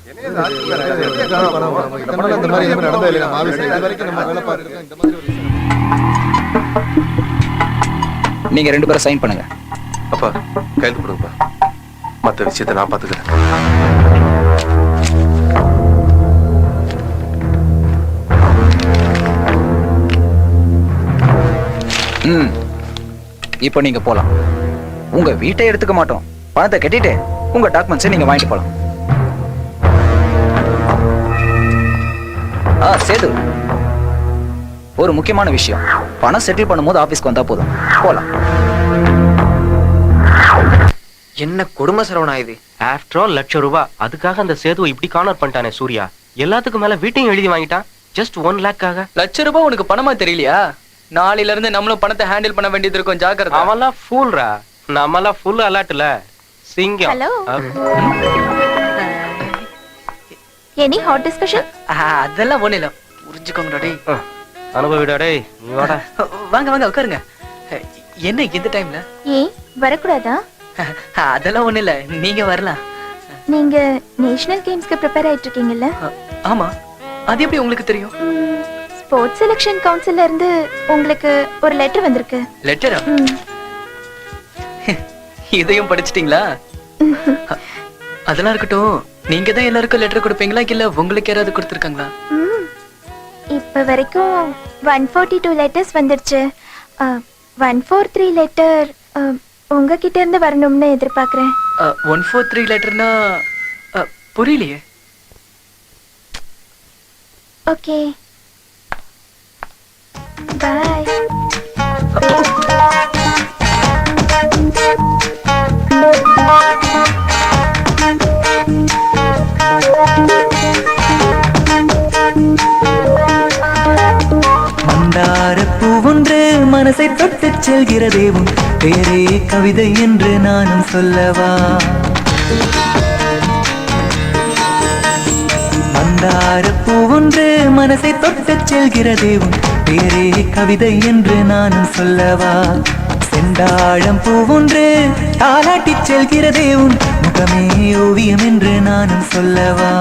நீங்க 2 பேரும் சைன் பண்ணுங்க. அப்பா கையெழுத்து போடுங்கப்பா, மத்த விஷயத்தை நான் பாத்துக்கிறேன். இப்போ நீங்க போலாம். உங்க வீட்டை எடுத்துக்க மாட்டோம், பணத்தை கட்டிட்டு உங்க டாக்குமெண்ட்ஸை நீங்க வாங்கிட்டு போலாம். சேது, ஒரு முக்கியமான விஷயம். பணம் செட்டில் பண்ணும்போது ஆபீஸ்க்கு வந்தா போதும். போலாம். என்ன கொடுமை சரவணா இது. After all ₹1,00,000. அதுக்காக அந்த சேதுவை இப்படி கார்னர் பண்ணிட்டானே சூர்யா. எல்லாத்துக்கும் மேல வீட்டையும் எழுதி வாங்கிட்டான். ஜஸ்ட் 1 lakhக்காக. ₹1,00,000 உனக்கு பணமா தெரியலையா? நாளையில இருந்து நம்மளும் பணத்தை ஹேண்டில் பண்ண வேண்டியது இருக்கும், ஜாக்கிரதை. அவன்லாம் ஃபூல்ரா, நம்மலாம் ஃபுல் அலர்ட்ல. சிங்கம். ஹலோ. Any hot discussion? அதெல்லாம் ஒண்ணு இல்ல, புரிஞ்சுக்கோங்கடா டேய். அனுபவிடா டேய், நீ வாடா. வாங்க வாங்க உட்காருங்க. என்ன இந்த டைம்ல? ஏன் வரக்கூடாதா? அதெல்லாம் ஒண்ணு இல்ல, நீங்க வரலாம். நீங்க நேஷனல் கேம்ஸ்க்கு ப்ரிப்பேர் ஆயிட்டு இருக்கீங்கல்ல? ஆமா, அது எப்படி உங்களுக்கு தெரியும்? ஸ்போர்ட்ஸ் செலக்ஷன் கவுன்சில்ல இருந்து உங்களுக்கு ஒரு லெட்டர் வந்திருக்கு. லெட்டரா? இதையும் படிச்சிட்டீங்களா? அதெல்லாம் இருக்கட்டும், நீங்க தான் எல்லாருக்கும் லெட்டர் கொடுப்பீங்களா இல்ல உங்களுக்கு யாராவது கொடுத்துருக்காங்களா? இப்ப வரைக்கும் 142 லெட்டர்ஸ் வந்துருச்சு. 143 லெட்டர் உங்ககிட்ட இருந்து வரணும்னு எதிர்பார்க்கிறேன். 143 லெட்டர்னா புரியலையே. Okay bye. மந்தார பூவொன்று மனசை தொட்டு செல்கிறதே உன் பேரே கவிதை என்று நானும் சொல்லவா? மந்தார பூவொன்று மனசை தொட்டு செல்கிறதே உன் பேரே கவிதை என்று நானும் சொல்லவா? செந்தாழம் பூவொன்று தாலாட்டி செல்கிறதே உன் முகமே ஓவியம் என்று நானும் சொல்லவா?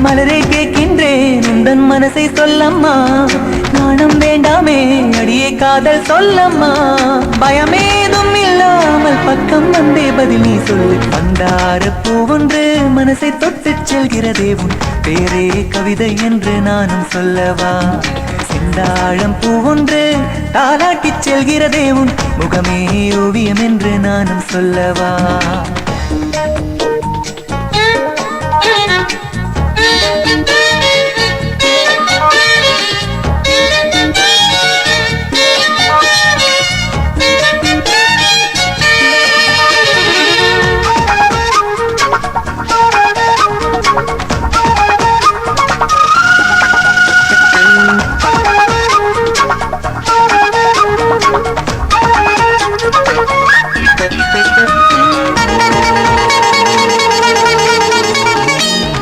மலரை கேட்கின்றேன் உந்தன் மனசை சொல்லம்மா, நாணம் வேண்டாமே அடியே காதல் சொல்லம்மா, பயமேதும் இல்லாமல் பக்கம் வந்தே பதில் நீ சொல்லு. மந்தார பூவொன்று மனசை தொட்டு செல்கிறதே உன் பேரே கவிதை என்று நானும் சொல்லவா? செந்தாழம் பூவொன்று தாலாட்டி செல்கிறதே உன் முகமே ஓவியம் என்று நானும் சொல்லவா?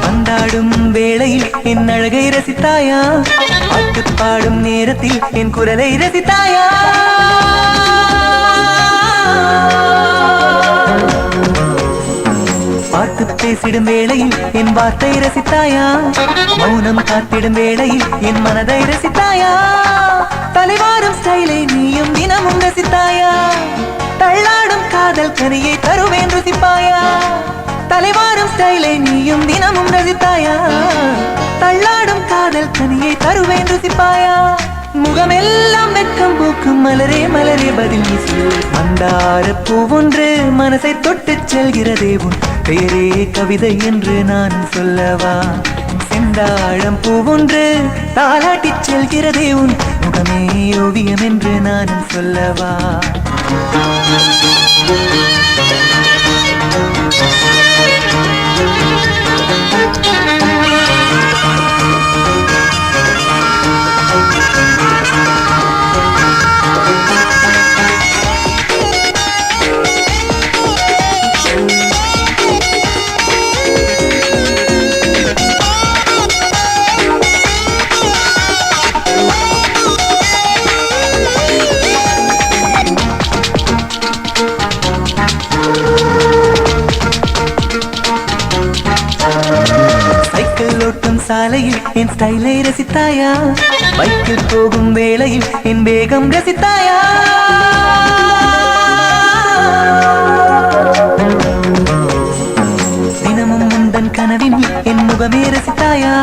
பந்தாடும் வேளையில் என் அழகை ரசித்தாயா? பாட்டு பாடும் நேரத்தில் என் குரலை ரசித்தாயா? பாட்டு பேசிடும் வேளையில் என் வார்த்தை ரசித்தாயா? மௌனம் காத்திடும் வேளையில் என் மனதை ரசித்தாயா? தலைவாரும் ஸ்டைலை நீயும் தினமும் ரசித்தாயா? தள்ளாடும் காதல் கனியை தருவேன் ருசிப்பாயா? தலைவாரும் ஸ்டைலை நீயும் தினமும் ரசித்தாயா? தள்ளாடும் காதல் கனியை தருவேன் ருசிப்பாயா? முகமெல்லாம் வெட்கம் பூக்கும் மலரே மலரே பதில் நீ சொல்லு. மந்தார பூவொன்று மனசை தொட்டு செல்கிறதே உன் பேரே கவிதை என்று நான் சொல்லவா? செந்தாழம் பூவொன்று தாலாட்டி செல்கிறதே உன் முகமே ஓவியம் என்று நான் சொல்லவா? சாலையில் என் ஸ்டைலை ரசித்தாயா? பைக்கில் போகும் வேளையில் என் வேகம் ரசித்தாயா? தினமும் முந்தன் கனவின் என் முகமே ரசித்தாயா?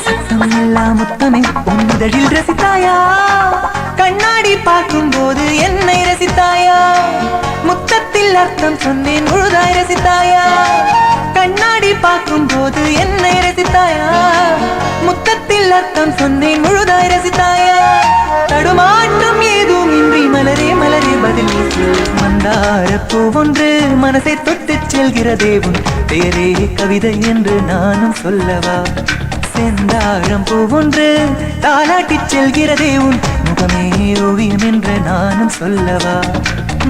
சத்தம் இல்லா முத்தமே உன்னிதழில் ரசித்தாயா? கண்ணாடி பார்க்கும் போது என்னை ரசித்தாயா? முத்தத்தில் அர்த்தம் சொன்னேன் முழுதாய் ரசித்தாயா? கண்ணாடி பார்க்கும் போது என்னை ரசித்தாயா? முத்தத்தில் அர்த்தம் சொன்னேன் முழுதாய் ரசித்தாயா? தடுமாற்றம் ஏதும் இன்றி மலரே மலரே பதில் நீ சொல். மந்தார பூவொன்று மனசை தொட்டு செல்கிறதே உன் பேரே கவிதை என்று நானும் சொல்லவா? செந்தாழம் பூவொன்று தாலாட்டி செல்கிறதே உன் முகமே ஓவியம் என்று நானும் சொல்லவா?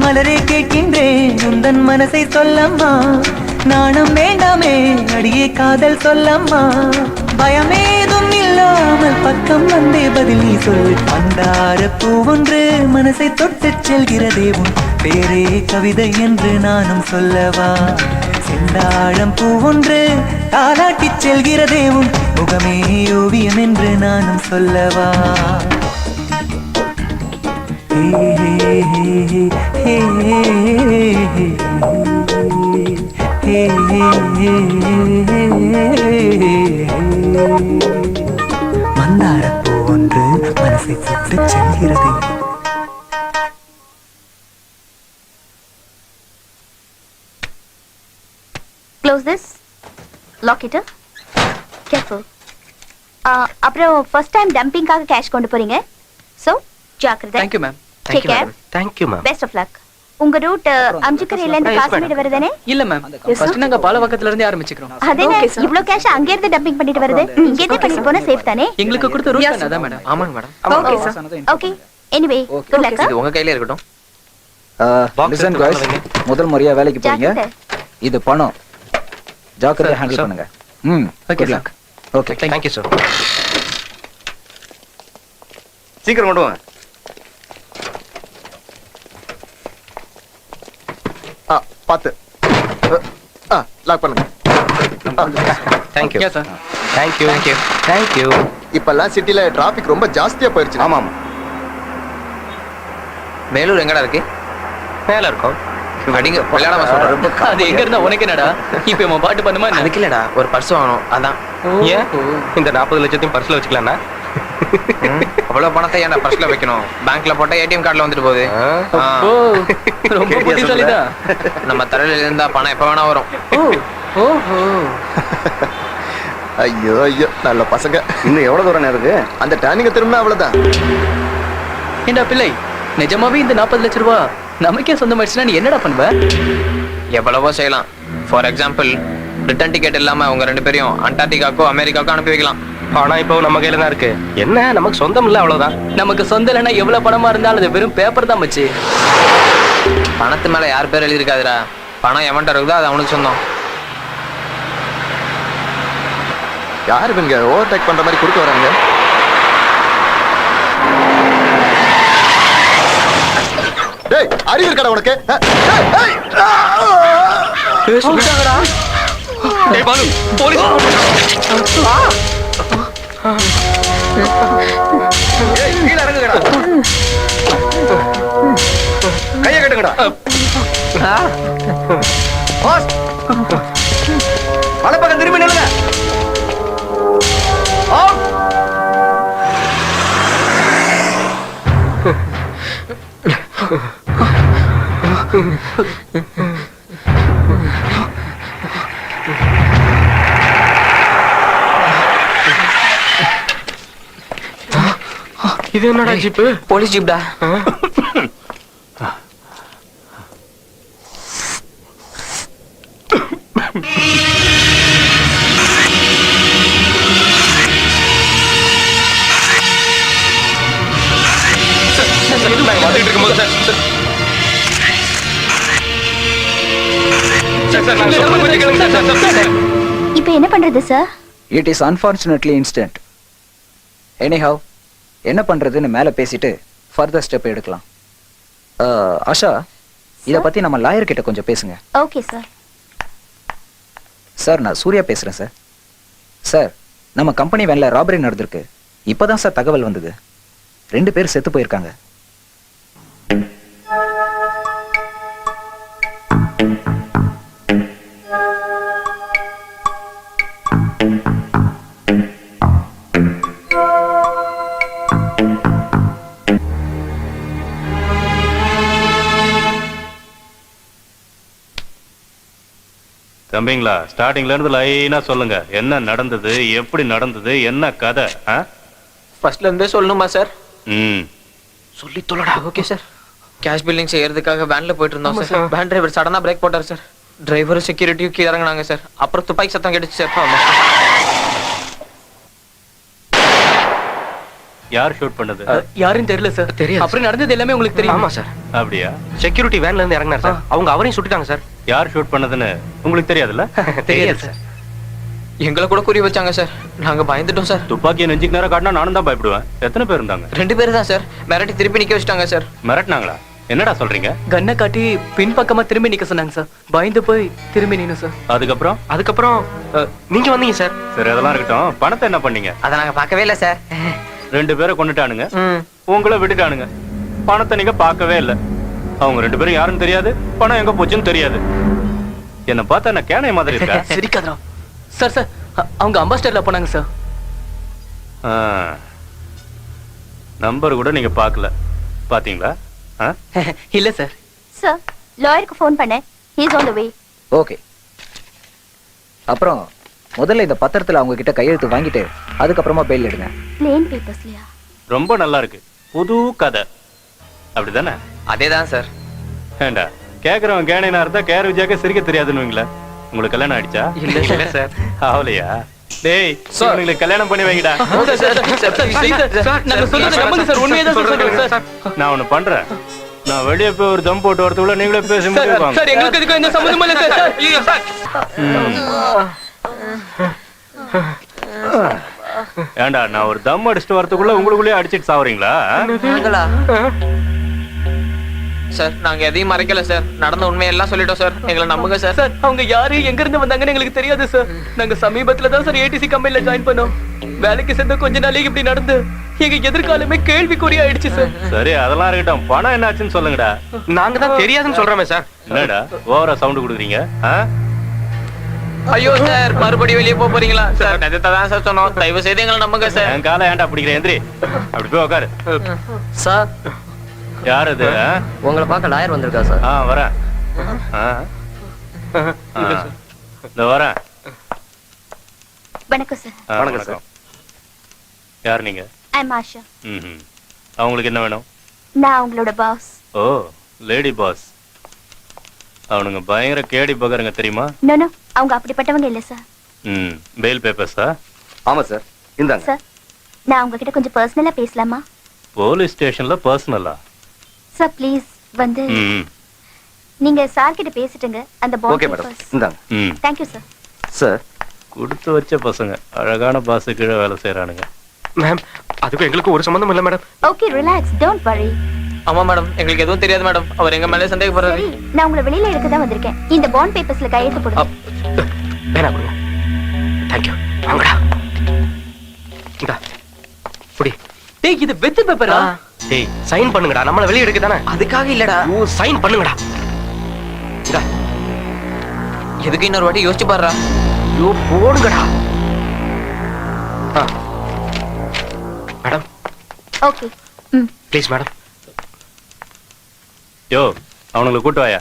மலரே கேட்கின்றேன் உந்தன் மனசை சொல்லம்மா, நாணம் வேண்டாமே அடியே காதல் சொல்லம்மா, பயமேதும் இல்லாமல் பக்கம் வந்தே பதில் நீ சொல். மந்தார பூவொன்று மனசை தொட்டு செல்கிறதே உன் பேரே கவிதை என்று நானும் சொல்லவா? செந்தாழம் பூவொன்று தாலாட்டி செல்கிறதே உன் முகமே ஓவியம் என்று நானும் சொல்லவா? ஹே ஹே ஹே ஹே ஹே மந்தாரப்பூ ஒன்று மனசை சுட்டு செல்கிறது. Close this, lock it. Careful. அப்புறம் ஃபர்ஸ்ட் டைம் டம்பிங்காக கேஷ் கொண்டு போறீங்க, சோ ஜாக்கிரதை. Thank you ma'am. Take care. Thank you ma'am. Best of luck. உங்க ரூட் அம்ஜிக்கரையில இருந்து காஷ்மீர் வருதுனே? இல்ல மேம், ஃபர்ஸ்ட் நாங்க பாலவக்கத்துல இருந்து ஆரம்பிச்சுக்கிறோம். அதேனே, இவ்ளோ கேஷ் அங்க இருந்து டம்பிங் பண்ணிட்டு வருது. இங்க இருந்து பண்ணிட்டு போனா சேஃப் தானே? எங்களுக்கு கொடுத்த ரூட் அதான் மேடம். ஆமாங்க madam. Okay sir. Okay, anyway good luck. இது உங்க கையில இருக்கட்டும். லிசன் गाइस, முதல் முறையா வேலைக்கு போறீங்க. இது பணம், ஜாக்கிரதையா ஹேண்டில் பண்ணுங்க. Okay good sir. Luck. Okay, thank you sir. சீக்கிரம் கொண்டு வாங்க. பாத்து லாக் பண்ணுங்க. Thank you Yes, sir. Thank you thank you thank you. இப்பெல்லாம் சிட்டில டிராபிக் ரொம்ப ஜாஸ்தியா போயிருச்சு. ஆமா ஆமா. மேலூர் எங்கடா இருக்கு? மேல இருக்கோம். அடிங்க விளையாடாம சொல்றேன். அது எங்க இருந்தா உனக்கு என்னடா? இப்போ நம்ம பாட்டு பண்ணுமா? அதுக்கு இல்லடா, ஒரு பர்ஸ் வாங்கணும் அதான். ஏன் இந்த 40 லட்சத்தையும் பர்ஸ்ல வச்சுக்கலாம்னா? அவ்வளவு பணத்தை ஏன்டா பர்ஸ்ல வைக்கணும்? பேங்க்ல போட்டா ஏடிஎம் கார்டுல வந்துட்டு போகுது. ஓ, ரொம்ப புத்திசாலிதான். நம்ம தலையில இருந்தா பணம் எப்ப வேணா வரும். ஓஹோ. ஐயோ ஐயோ, நல்ல பசங்க. இன்னும் எவ்வளவு தூரம் இருக்கு? அந்த டர்னிங்க திரும்பினா அவ்வளவுதான். ஏண்டா பிள்ளை, நிஜமாவே இந்த 40 லட்சம் ரூபாய் நமக்கே சொந்தமாயிடுச்சுன்னா நீ என்னடா பண்ணுவ? எவ்வளவோ செய்யலாம். ஃபார் எக்ஸாம்பிள், ரிட்டர்ன் டிக்கெட் இல்லாம அவங்க 2 பேரையும் அண்டார்டிகாக்கோ அமெரிக்காக்கோ அனுப்பி வைக்கலாம். ஆனா இப்போ நம்ம கையில தான் இருக்கு. என்ன, நமக்கு சொந்தம் இல்ல, அவ்வளவுதான். நமக்கு சொந்தம் இல்லைன்னா எவ்வளவு பணமா இருந்தாலும் அது வெறும் பேப்பர் தான் மச்சி. பணத்து மேல யார் பேர் எழுதியிருக்காதுடா. பணம் எவன்ட்ட இருக்குதோ அது அவனுக்கு சொந்தம். யாரு இவங்க ஓவர்டேக் பண்ற மாதிரி குறுக்க வராங்க? டேய், அறிவு இருக்கடா உனக்கு? டேய் பாலு, போலீஸ். ஏய், கீழ இறங்குங்கடா. கைய கட்டுங்கடா. பாஸ், மலை பக்கம் திரும்பி நில்லுங்க. ஆம். இது என்னடா ஜீப்பு? போலீஸ் ஜீப்டா. வந்துட்டு இருக்கும்போது சார் நான் சொல்றது கொஞ்சம் கேளுங்க சார். இப்போ என்ன பண்றது sir? It is unfortunately instant. Anyhow, என்ன பண்றதுன்னு மேல பேசிட்டு ஃபர்தர் ஸ்டெப் எடுக்கலாம். ஆஷா, இத பத்தி நம்ம லாயர் கிட்ட கொஞ்சம் பேசுங்க. Okay sir. சார், நான் சூர்யா பேசுறேன் சார். சார், நம்ம கம்பெனி வேன்ல ராபரி நடந்திருக்கு. இப்பதான் சார் தகவல் வந்தது. 2 பேர் செத்து போயிருக்காங்க. தம்பிங்களா, ஸ்டார்டிங்ல இருந்து லைனா சொல்லுங்க. என்ன நடந்தது, எப்படி நடந்தது, என்ன கதை? ஃபர்ஸ்ட்ல இருந்தே சொல்லணுமா சார்? சொல்லி தொலைடா. Okay sir. கேஷ் பில்லிங் செய்யறதுக்காக வேன்ல போயிட்டு இருந்தோம் சார். வேன் டிரைவர் சடனா பிரேக் போட்டார் சார். டிரைவரும் செக்யூரிட்டியும் கீழே இறங்குனாங்க சார். அப்புறம் துப்பாக்கி சத்தம் கேட்டுச்சு சார். ஆமா. யார் ஷூட் பண்ணது? யாரும் தெரியல சார். தெரியாது. அப்புறம் நடந்தது எல்லாமே உங்களுக்கு தெரியும்? ஆமா சார். அப்படியா? செக்யூரிட்டி வேன்ல இருந்து இறங்கினார் சார். அவங்க அவரையும் சுட்டுட்டாங்க சார். யார் ஷூட் பண்ணதுன்னு உங்களுக்கு தெரியாதுல்ல? தெரியாது சார். எங்களை கூட குறி வச்சாங்க சார். நாங்க பயந்துட்டோம் சார். துப்பாக்கியை நெஞ்சுக்கு நேரம் காட்டினா நானும் தான் பயப்படுவேன். எத்தனை பேர் இருந்தாங்க? 2 பேர் தான் சார். மிரட்டி திருப்பி நிக்க வச்சிட்டாங்க சார். மிரட்டினாங்களா? என்னடா சொல்றீங்க? கண்ணை காட்டி பின்பக்கமா திரும்பி நிக்க சொன்னாங்க சார். பயந்து போய் திரும்பி நின்னு சார். அதுக்கப்புறம் நீங்க வந்தீங்க சார். சரி, அதெல்லாம் இருக்கட்டும். பணத்தை என்ன பண்ணீங்க? அதை நாங்க பார்க்கவே இல்லை சார். 2 பேரை கொண்டுட்டானுங்க, உங்களை விட்டுட்டானுங்க. பணத்தை நீங்க பார்க்கவே இல்லை. அவங்க 2 பேரும் யாருன்னு தெரியாது, பணம் எங்க போச்சுன்னு தெரியாது. என்ன பார்த்தா என்ன கேனை மாதிரி இருக்கா? சிரிக்காதடா. சார் சார் அவங்க அம்பாஸ்டர்ல போனாங்க சார். நம்பர் கூட நீங்க பார்க்கல, பாத்தீங்களா? இல்ல சார். சார் லாயருக்கு ஃபோன் பண்ணேன். He is on the way. Okay. அப்புறம் முதல்ல இந்த பத்திரத்துல அவங்க கிட்ட கையெழுத்து வாங்கிட்டு அதுக்கப்புறமா பெயில் எடுங்க. பிளேன் பேப்பர்ஸ்லயா? ரொம்ப நல்லா இருக்கு, புது கதை. அப்படிதானே? அதேதான் சார். ஏண்டா கேக்குறவன் கேனைனா இருந்தா கேர் விஜயாக்க சிரிக்க தெரியாதுன்னு உங்களுக்கு கல்யாணம் ஆயிடுச்சா? இல்ல சார். ஆவலையா? டேய் உங்களுக்கு கல்யாணம் பண்ணி வைங்கடா. நான் ஒண்ணு பண்றேன், நான் வெளியே போய் ஒரு தம் போட்டு வரதுக்குள்ள நீங்களே பேசி முடிவாங்க. சார் எங்களுக்கு இதுக்கு எந்த சம்பந்தமும் இல்ல சார். ஏண்டா நான் ஒரு தம் அடிச்சுட்டு வரதுக்குள்ள உங்களுக்குள்ளேயே அடிச்சிட்டு சாவறீங்களா? சார் நாங்க எதையும் மறைக்கல சார், நடந்த உண்மையெல்லாம் சொல்லிட்டோம் சார், எங்களை நம்புங்க சார். சார் அவங்க யாரு எங்க இருந்து வந்தாங்கன்னு எங்களுக்கு தெரியாது சார். நாங்க சமீபத்துல தான் சார் ஏடிசி கம்பெனில ஜாயின் பண்ணோம். வேலைக்கு சேர்ந்த கொஞ்ச நாளைக்கு இப்படி நடந்து எங்க எதிர்காலமே கேள்விக்குறி ஆயிடுச்சு சார். சரி அதெல்லாம் இருக்கட்டும், பணம் என்னாச்சுன்னு சொல்லுங்கடா. நாங்க தான் தெரியாதுன்னு சொல்றோமே சார். என்னடா ஓவரா சவுண்ட் கொடுக்குறீங்க? ஐயோ சார், மறுபடியும் வெளியே போக போறீங்களா சார்? நிஜத்தை தான் சார் சொன்னோம், தயவு செய்து எங்களை நம்புங்க சார். என் காலை ஏன்டா பிடிக்கிறேன்? எந்திரி, அப்படி போய் உட்காரு. சார் யார் அது? உங்களை பார்க்க லாயர் வந்திருக்கா சார்? வரேன். இந்த வரேன். வணக்கம் சார். வணக்கம். யார் நீங்க? ஐ அம் ஆஷா. அவங்களுக்கு என்ன வேணும்? நான் உங்களோட பாஸ். ஓ லேடி பாஸ். அவனுங்க பயங்கர கேடி பகருங்க தெரியுமா? நோ நோ, அவங்க அப்படிப்பட்டவங்க இல்ல சார். பெயில் பேப்பர்ஸா? ஆமா சார், இந்தாங்க. சார் நான் உங்ககிட்ட கொஞ்சம் பர்சனலா பேசலாமா? போலீஸ் ஸ்டேஷன்ல பர்சனலா? சார் ப்ளீஸ் வந்து நீங்க சார் கிட்ட பேசிட்டுங்க. அந்த பாஸ். ஓகே மேடம், இந்தாங்க. Thank you sir. சார் கொடுத்து வச்ச பசங்க அழகான பாஸ் கீழே வேலை செய்யறானுங்க. மேம் அதுக்கு எங்களுக்கு ஒரு சம்பந்தம் இல்ல madam. Okay relax, don't worry. ஆமா மேடம், எங்களுக்கு எதுவும் தெரியாது மேடம். அவர் எங்க மேலே சந்தேகப்படுறாரு. சரி, நான் உங்களை வெளியில எடுக்க தான் வந்திருக்கேன். இந்த பாண்ட் பேப்பர்ஸ்ல கையெழுத்து போடுங்க. வேணா கொடுங்க. Thank you. வாங்கடா. இந்தா புடி. டேய் இது வெத்து பேப்பரா? டேய் சைன் பண்ணுங்கடா, நம்மள வெளிய எடுக்க தானே. அதுக்காக இல்லடா. ஓ சைன் பண்ணுங்கடா. இந்தா. எதுக்கு இன்னொரு வாட்டி யோசிச்சு பாருடா. யோ போடுங்கடா. மேடம். ஓகே. Please madam. யோ அவனுங்களை கூட்டு வாயா.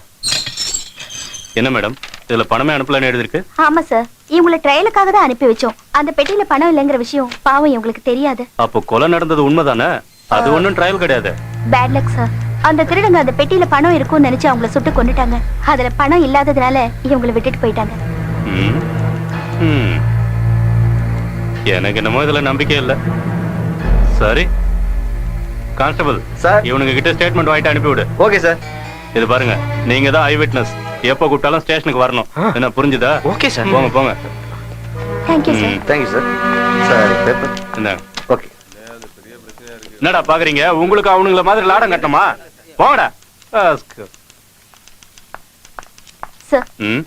என்ன மேடம் இதுல பணமே அனுப்பலன்னு எழுதிருக்கு? ஆமா சார், இவங்களை ட்ரையலுக்காக தான் அனுப்பி வச்சோம். அந்த பெட்டியில பணம் இல்லைங்கிற விஷயம் பாவம் இவங்களுக்கு தெரியாது. அப்போ கொலை நடந்தது உண்மைதானே? அது ஒண்ணும் ட்ரையல் கிடையாது. Bad luck sir. அந்த திருடங்க அந்த பெட்டியில பணம் இருக்கும்னு நினைச்சு அவங்கள சுட்டு கொன்னுட்டாங்க. அதுல பணம் இல்லாததுனால இவங்களை விட்டுட்டு போயிட்டாங்க. எனக்கு என்னமோ இதுல நம்பிக்கை இல்ல. சரி கான்ஸ்டபிள் சார், இவனுங்க கிட்ட ஸ்டேட்மெண்ட் வாங்கிட்டு அனுப்பி விடு. Okay sir. இது பாருங்க, நீங்க தான் ஐ விட்னஸ். எப்ப கூப்பிட்டாலும் ஸ்டேஷனுக்கு வரணும். என்ன புரிஞ்சுதா? Okay sir. போங்க போங்க. Thank you sir. Thank you sir. Sir paper இந்தாங்க. ஓகே. என்னடா பாக்குறீங்க? உங்களுக்கு அவனுங்கள மாதிரி லாடம் கட்டணுமா? போங்கடா. Sir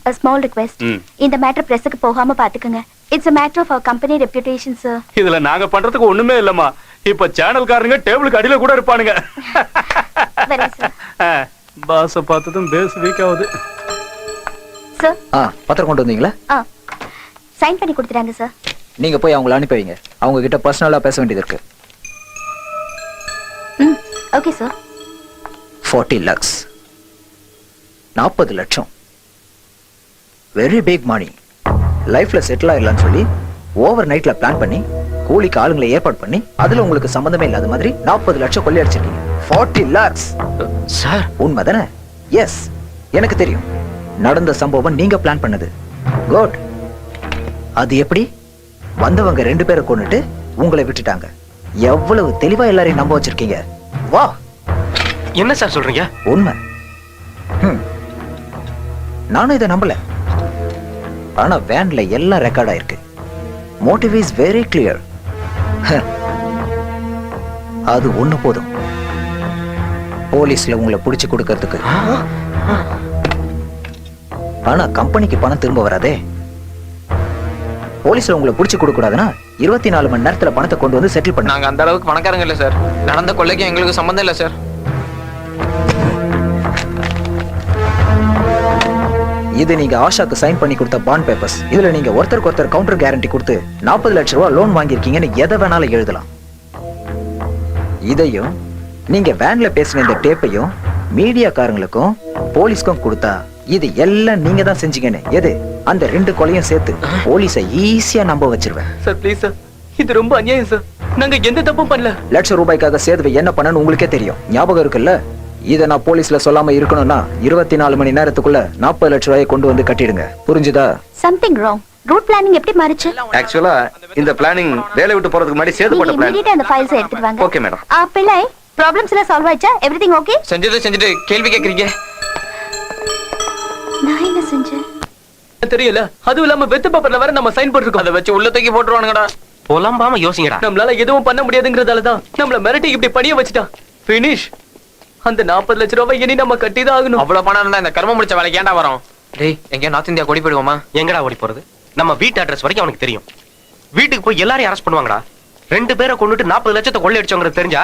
a small request. இந்த மேட்டர் பிரஸ்க்கு போகாம பாத்துக்கங்க. It's a matter of our company reputation sir. இதுல நாங்க பண்றதுக்கு ஒண்ணுமே இல்லம்மா. இப்ப சேனல்காரங்க டேபிளுக்கு அடியில கூட இருப்பானுங்க. வரேன் சார். பாஸ பார்த்ததும் பேஸ் வீக் ஆகுது. சார் பத்திரம் கொண்டு வந்தீங்களா? சைன் பண்ணி கொடுத்துறாங்க சார். நீங்க போய் அவங்கள அனுப்பி வைங்க. அவங்க கிட்ட பர்சனலா பேச வேண்டியது இருக்கு. Okay sir. 40 lakhs 40 லட்சம். Very big money. லைஃப்ல செட்டில் ஆயிடலாம்னு சொல்லி ஓவர் நைட்ல பிளான் பண்ணி கூலிக்கு ஆளுங்களை ஏற்பாடு பண்ணி அதுல உங்களுக்கு சம்பந்தமே இல்லாத மாதிரி 40 லட்சம் கொள்ளையடிச்சிருக்கீங்க. 40 lakhs சார் உண்மைதானே? எஸ், எனக்கு தெரியும். நடந்த சம்பவம் நீங்க பிளான் பண்ணது. குட். அது எப்படி? வந்தவங்க 2 பேரை கொன்னுட்டு உங்களை விட்டுட்டாங்க. எவ்வளவு தெளிவா எல்லாரையும் நம்ப வச்சிருக்கீங்க. வா. என்ன சார் சொல்றீங்க? உண்மை. நானும் இதை நம்பல. ஆனா வேன்ல எல்லாம் ரெக்கார்ட் ஆயிருக்கு. Motive is very clear. அது ஒண்ணு போதும் போலீஸ்ல உங்களை புடிச்சு கொடுக்கிறதுக்கு. ஆனா கம்பெனிக்கு பணம் திரும்ப வராதே. போலீஸ்ல உங்களை புடிச்சு கொடுக்க கூடாதுன்னா 24 மணி நேரத்துல பணத்தை கொண்டு வந்து செட்டில் பண்ண. நாங்க அந்த அளவுக்கு பணக்காரங்க இல்ல சார். நடந்த கொள்ளைக்கு எங்களுக்கு சம்பந்தம் இல்ல சார். இது நீங்க ஆஷாக்கு சைன் பண்ணி கொடுத்த பாண்ட் பேப்பர்ஸ். இதுல நீங்க ஒருத்தருக்கு ஒருத்தர் கவுண்டர் கேரண்டி கொடுத்து 40 லட்சம் ரூபாய் லோன் வாங்கியிருக்கீங்கன்னு எதை வேணாலும் எழுதலாம். இதையும் நீங்க வேன்ல பேசின இந்த டேப்பையும் மீடியாக்காரங்களுக்கும் போலீஸ்க்கும் கொடுத்தா இது எல்லாம் நீங்க தான் செஞ்சீங்கன்னு எது அந்த 2 கொலையும் சேர்த்து போலீஸை ஈஸியா நம்ப வச்சிருவேன். சார் ப்ளீஸ் சார், இது ரொம்ப அநியாயம் சார். நாங்க எந்த தப்பும் பண்ணல. லட்சம் ரூபாய்க்காக சேதுவை என்ன பண்ணன்னு உங்களுக்கே தெரியும், ஞாபகம் இருக்குல்ல? இதை நான் போலீஸ்ல சொல்லாம இருக்கணும்னா 24 மணி நேரத்துக்குள்ள 40 லட்சம் ரூபாயை கொண்டு வந்து கட்டிடுங்க. புரிஞ்சுதா? Something wrong. ரூட் பிளானிங் எப்படி மாறிச்சு? ஆக்சுவலா இந்த பிளானிங் வேலை விட்டு போறதுக்கு முன்னாடி சேது போட்ட நீங்க பிளான். இமிடியேட்டா அந்த ஃபைல்ஸ் எடுத்துட்டு வாங்க. Okay madam. பிள்ளை, ப்ராப்ளம்ஸ் எல்லாம் சால்வ் ஆயிச்சா? Everything okay? செஞ்சுட்டு கேள்வி கேக்குறீங்க. நான் என்ன செஞ்சேன் தெரியல. அதுவும் இல்லாம வெத்து பேப்பர்ல வேற நம்ம சைன் போட்டுருக்கோம். அதை வச்சு உள்ள தூக்கி போட்டுருவானுங்கடா. புலம்பாம யோசிங்கடா. நம்மளால எதுவும் பண்ண முடியாதுங்கிறதால தான் நம்மள மிரட்டி இப்படி பணிய வச்சுட்டான். பினிஷ். அந்த 40 லட்சம் ரூபாய் இனி நம்ம கட்டி தான் ஆகணும். அவ்வளவு பணம் இருந்தா இந்த கர்மம் முடிச்ச வேலைக்கு ஏன்டா வரோம்? டேய், எங்க நார்த் இந்தியா கொடி போயிடுவோமா? எங்கடா ஓடி போறது? நம்ம வீட்டு அட்ரஸ் வரைக்கும் அவனுக்கு தெரியும். வீட்டுக்கு போய் எல்லாரையும் அரெஸ்ட் பண்ணுவாங்கடா. 2 பேரை கொண்டுட்டு 40 லட்சத்தை கொள்ளையடிச்சவங்கிறது தெரிஞ்சா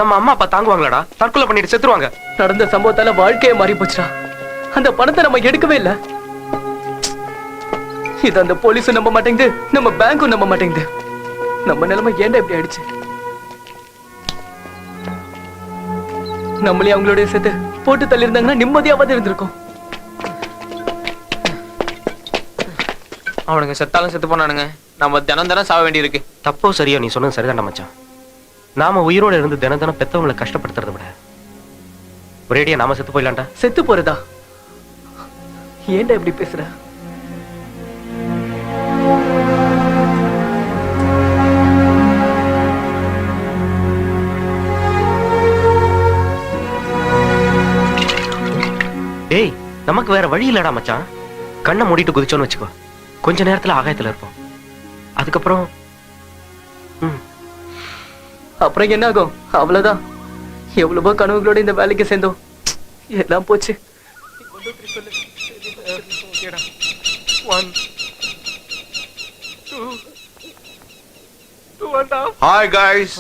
நம்ம அம்மா அப்பா தாங்குவாங்களாடா? தற்கொலை பண்ணிட்டு செத்துருவாங்க. நடந்த சம்பவத்தால வாழ்க்கையே மாறி போச்சுடா. அந்த பணத்தை நம்ம எடுக்கவே இல்ல. இது அந்த போலீஸும் நம்ப மாட்டேங்குது, நம்ம பேங்க்கும் நம்ப மாட்டேங்குது. நம்ம நிலைமை ஏன்டா இப்படி ஆயிடுச்சு? நம்மளே அவங்களோட சேர்த்து போட்டு தள்ளி இருந்தாங்கன்னா நிம்மதியாவது இருந்திருக்கும். அவனுங்க செத்தாலும் செத்து போனானுங்க. நம்ம தினம் சாக வேண்டி இருக்கு. தப்போ சரியோ நீ சொன்னது சரிதான் மச்சான். நாம உயிரோட இருந்து தினம் பெத்தவங்களை கஷ்டப்படுத்துறத விட ஒரேடியா நாம செத்து போயிடலாம்டா. செத்து போறதா? ஏன்டா இப்படி பேசுற? டேய், நமக்கு வேற வழி இல்லடா மச்சான். கண்ணை மூடிட்டு குதிச்சோன்னு வச்சுக்கோ, கொஞ்ச நேரத்துல ஆகாயத்துல இருப்போம். அதுக்கப்புறம் அப்புறம் என்ன ஆகும்? அவ்வளவுதான். எவ்வளவோ கனவுகளோட இந்த வேலைக்கு சேர்ந்தோம், எல்லாம் போச்சு. Hi guys.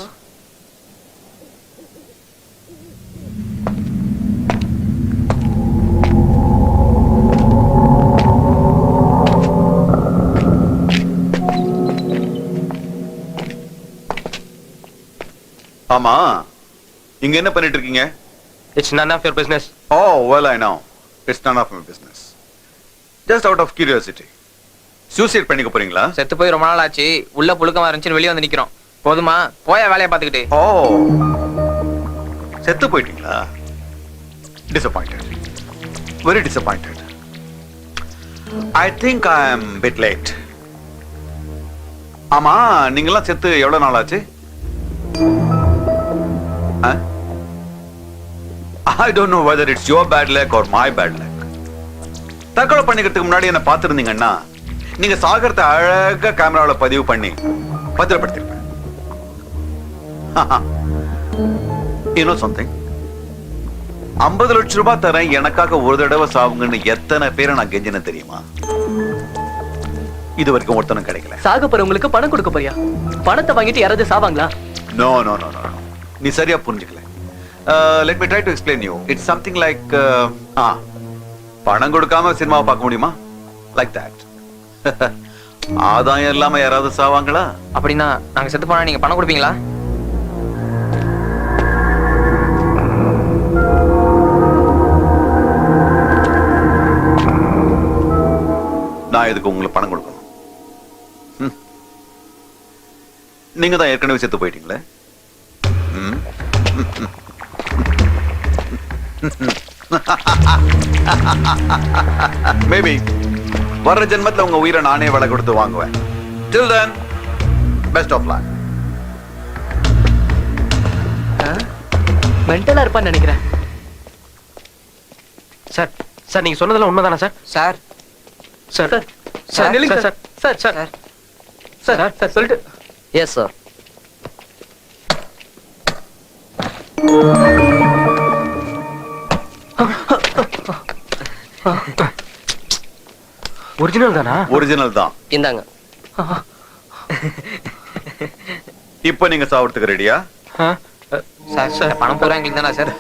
ஆமா, இங்க என்ன பண்ணிட்டு இருக்கீங்க? It's none of your business. Oh, well I know. It's none of my business. Just out of curiosity. Suicide பண்ணிக்க போறீங்களா? செத்து போய் ரொம்ப நாள் ஆச்சு. உள்ள புழுக்கமா இருந்துச்சுன்னு வெளியே வந்து நிக்கிறோம். போதுமா? போயா வேலையை பார்த்துக்கிட்டு. ஓ, செத்து போயிட்டீங்களா? Disappointed. Very disappointed. I think I am a bit late. ஆமா, நீங்கெல்லாம் செத்து எவ்வளவு நாள் ஆச்சு? I don't know whether it's your bad luck or my bad luck. தற்கொலை பண்ணிக்கிறதுக்கு முன்னாடி என்ன பார்த்திருந்தீங்கன்னா நீங்க சாகரத்தை அழகா கேமராவில் பதிவு பண்ணி பத்திரப்படுத்திருப்பேன். You know something? 50 லட்சம் ரூபாய் தரேன் எனக்காக ஒரு தடவை சாவுங்கன்னு எத்தனை பேரை நான் கெஞ்சின தெரியுமா? இது வரைக்கும் ஒருத்தனும் கிடைக்கல. சாக போறவங்களுக்கு பணம் கொடுக்க போறியா? பணத்தை வாங்கிட்டு யாராவது சாவாங்களா? No, no, no, no. நீ சரியா புரிஞ்சுக்கல. Let me try to explain you. It's something like பணம் கொடுக்காம சினிமாவை பார்க்க முடியுமா? Like that. ஆதாயம் இல்லாம யாராவது சாவாங்களா? அப்படின்னா நாங்க செத்து போனா நீங்க பணம் கொடுப்பீங்களா? நான் எதுக்கு உங்களுக்கு பணம் கொடுக்கணும்? நீங்க தான் ஏற்கனவே செத்து போயிட்டீங்களே. மேபி வர்ற ஜென்மத்துல உங்க உயிரை நானே விலை கொடுத்து வாங்குவேன். Till then, best of luck. மென்டலா இருப்பான்னு நினைக்கிறேன். சார், சார் நீங்க சொன்னதெல்லாம் உண்மைதானா sir? Sir sir, sir, sir நில்லுங்க sir, sir. Sir, sir, sir, sir சொல்லிட்டு. Yes sir. ஒரிஜினல் தானா? ஒரிஜினல் தான். இந்தாங்க. இப்போ நீங்க சாவறதுக்கு ரெடியா? சார், பணம் பூரா எங்களுக்கு தானா சார்?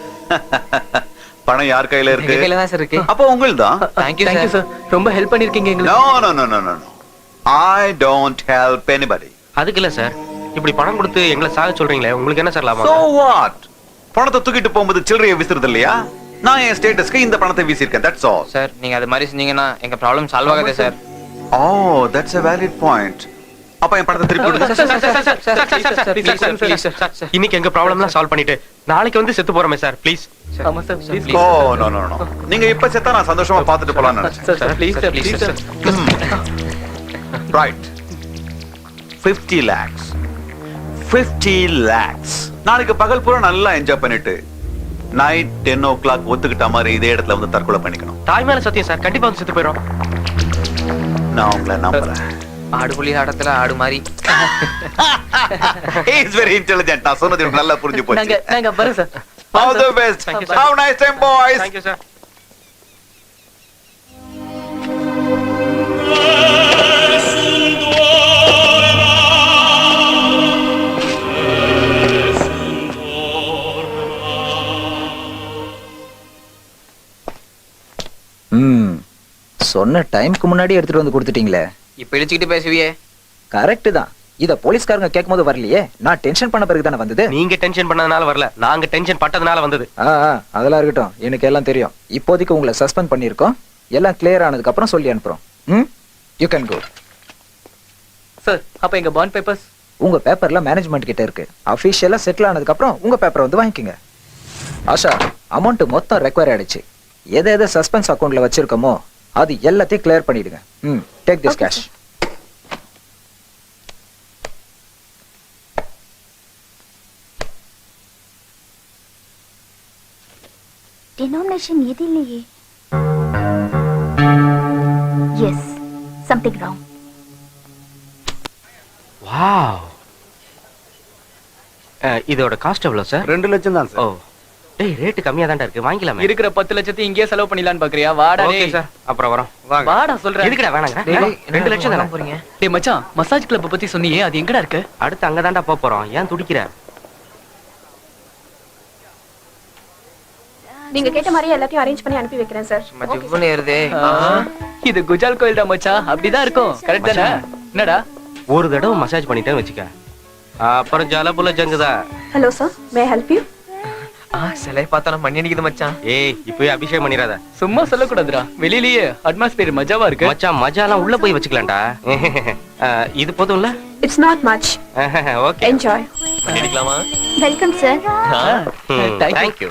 பணம் யார் கையில எங்க இருக்கு? கையில தான் சார் இருக்கு. அப்போ உங்கள்தான். Thank you thank you sir. சார், ரொம்ப ஹெல்ப் பண்ணிருக்கீங்க No, எங்களுக்கு. no, no, no, no, no. I don't help anybody. அதுக்கு இல்ல சார், இப்படி பணம் கொடுத்து எங்களை சாக சொல்றீங்களே, உங்களுக்கு என்ன சார் லாபம்? So what? பணத்தை தூக்கிட்டு போகும்போது சில்லறையை விசிறது இல்லையா? நான் என் ஸ்டேட்டஸ்க்கு இந்த பணத்தை வீசியிருக்கேன். That's all. சார் நீங்க அது மாதிரி செஞ்சீங்கன்னா எங்க problem solve Aagathey sir. Oh, that's a valid point. அப்ப என் பணத்தை திருப்பி கொடுங்க. இன்னைக்கு எங்க ப்ராப்ளம்லாம் சால்வ் பண்ணிட்டு நாளைக்கு வந்து செத்து போறோமே சார், ப்ளீஸ். ஆமா sir, please. Oh, no, no, no. நீங்க இப்ப செத்தா நான் சந்தோஷமா பார்த்துட்டு போலாம்னு நினைச்சேன். Sir please sir, please sir. Right. 50 lakhs. 50 lakhs. நாளைக்கு பகல் பூரா நல்லா என்ஜாய் பண்ணிட்டு நைட் 10 o'clock ஒத்துக்கிட்ட மாதிரி இதே இடத்துல வந்து தற்கொலை பண்ணிக்கணும். தாய் மேல சத்தியம் சார், கண்டிப்பா வந்து செத்து போயிடும். நான் உங்களை நம்புறேன். ஆடு புலி ஆட்டத்துல ஆடு மாதிரி. He is very intelligent. நான் சொன்னது உங்களுக்கு நல்லா புரிஞ்சு போச்சு. நாங்க வரேன் sir. All the best. Thank you, sir. Have a nice time, boys. Thank you, sir. சொன்ன டைம்க்கு முன்னாடி எடுத்துட்டு வந்து கொடுத்துட்டீங்களே. இப்ப இடிச்சுக்கிட்டு பேசுவியே. கரெக்ட் தான். இத போலீஸ்காரங்க கேட்கும்போது வரலையே, நான் டென்ஷன் பண்ண பிறகு தானே வந்தது. நீங்க டென்ஷன் பண்ணதுனால வரல, நாங்க டென்ஷன் பட்டதுனால வந்தது. அதெல்லாம் இருக்கட்டும், எனக்கு எல்லாம் தெரியும். இப்போதைக்கு உங்களை சஸ்பெண்ட் பண்ணிருக்கோம். எல்லாம் கிளியர் ஆனதுக்கு அப்புறம் சொல்லி அனுப்புறோம். You can go. சார், அப்ப எங்க பாண்ட் பேப்பர்ஸ்? உங்க பேப்பர்ல மேனேஜ்மெண்ட் கிட்ட இருக்கு. அபிஷியலா செட்டில் ஆனதுக்கு அப்புறம் உங்க பேப்பரை வந்து வாங்கிக்கோங்க. ஆஷா, அமௌண்ட் மொத்தம் ரெக்வயர் ஆயிடுச்சு. எதை சஸ்பென்ஸ் அக்கவுண்ட்ல வச்சிருக்கோமோ அது எல்லாத்தையும் கிளியர் பண்ணிடுங்க. Take this cash. Denomination இது இல்லையே. Yes, something wrong. வாவ். இதோட காஸ்ட் எவ்வளவு சார்? 2 லட்சம் தான் ஓ, சார். டேய் ரேட் கம்மியா தான்டா இருக்கு, வாங்கிக்கலாமே. இருக்கிற 10 லட்சத்தை இங்கேயே செலவு பண்ணிடலான்னு பாக்குறியா? வாடா ஓகே டேய். சார், அப்புறம் வரோம். வாங்க. வாடா சொல்றேன். எதுக்குடா வேணாங்க? 2 லட்சம் தானே போறீங்க. டேய் மச்சான், மசாஜ் கிளப் பத்தி சொன்னியே, அது எங்கடா இருக்கு? அடுத்து அங்க தான்டா போறோம். ஏன் துடிக்கிற? நீங்க கேட்ட மாதிரி எல்லாத்தையும் அரேஞ்ச் பண்ணி அனுப்பி வைக்கிறேன் சார். சும்மா ஜிவ்வுன்னு ஏறுதே. இது குஜால் கோயில்டா மச்சான், அப்படிதான் இருக்கும். கரெக்ட் தானே? என்னடா? ஒரு தடவை மசாஜ் பண்ணிட்டேன்னு வச்சுக்க, அப்புறம் ஜலபுல ஜங்குதா. Hello sir, may help you? சிலை பார்த்தாலும் மண்ணி அடிக்குது மச்சான். ஏய், இப்பவே அபிஷேகம் பண்ணிராத. சும்மா சொல்லக்கூடாதுடா. வெளியிலேயே அட்மாஸ்பியர் மஜாவா இருக்கு. மச்சான், மஜாலாம் உள்ள போய் வச்சுக்கலாம்டா. இது போதும்ல? It's not much. Okay, enjoy. பண்ணிக்கலாமா? Welcome sir. Thank you.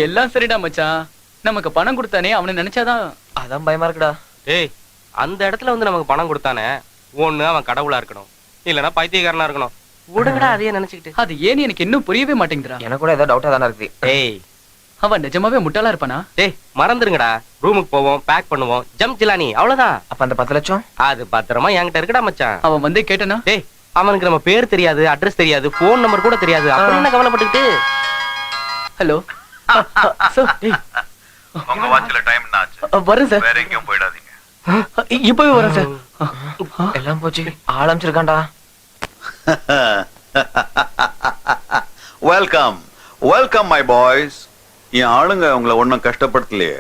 எல்லாம் சரிடா மச்சான். நமக்கு பணம் கொடுத்தானே அவனை நினைச்சாதான். அதான் பயமா இருக்குடா. ஏய், அந்த இடத்துல வந்து நமக்கு பணம் கொடுத்தானே, ஒண்ணு அவன் கடவுளா இருக்கணும், இல்லனா பைத்தியக்காரனா இருக்கணும். விடுங்கடா அதையே நினைச்சுக்கிட்டு. அது ஏன்னு எனக்கு இன்னும் புரியவே மாட்டேங்குதுடா. எனக்கு கூட ஏதோ டவுட்டா தானே இருக்கு. ஏய், அவன் நிஜமாவே முட்டாளா இருப்பானா? டேய் மறந்துருங்கடா. ரூமுக்கு போவோம், பேக் பண்ணுவோம், ஜம்ப் ஜிலானி, அவ்வளவுதான். அப்ப அந்த 10 லட்சம் அது பத்திரமா என்கிட்ட இருக்குடா மச்சான். அவன் வந்து கேட்டனா? டேய், அவனுக்கு நம்ம பேர் தெரியாது, அட்ரஸ் தெரியாது, போன் நம்பர் கூட தெரியாது. அப்புறம் என்ன கவலைப்பட்டுக்கிட்டு? Hello sir. உங்க வாட்ச்ல டைம் என்ன ஆச்சு? வரேன் சார். வேற எங்கேயும் போயிடாதீங்க. இப்பவே வரேன் சார். எல்லாம் போச்சு. ஆரம்பிச்சிருக்கான்டா. Welcome welcome my boys. என் ஆளுங்க உங்களை ஒன்னும் கஷ்டப்படுத்தலையே.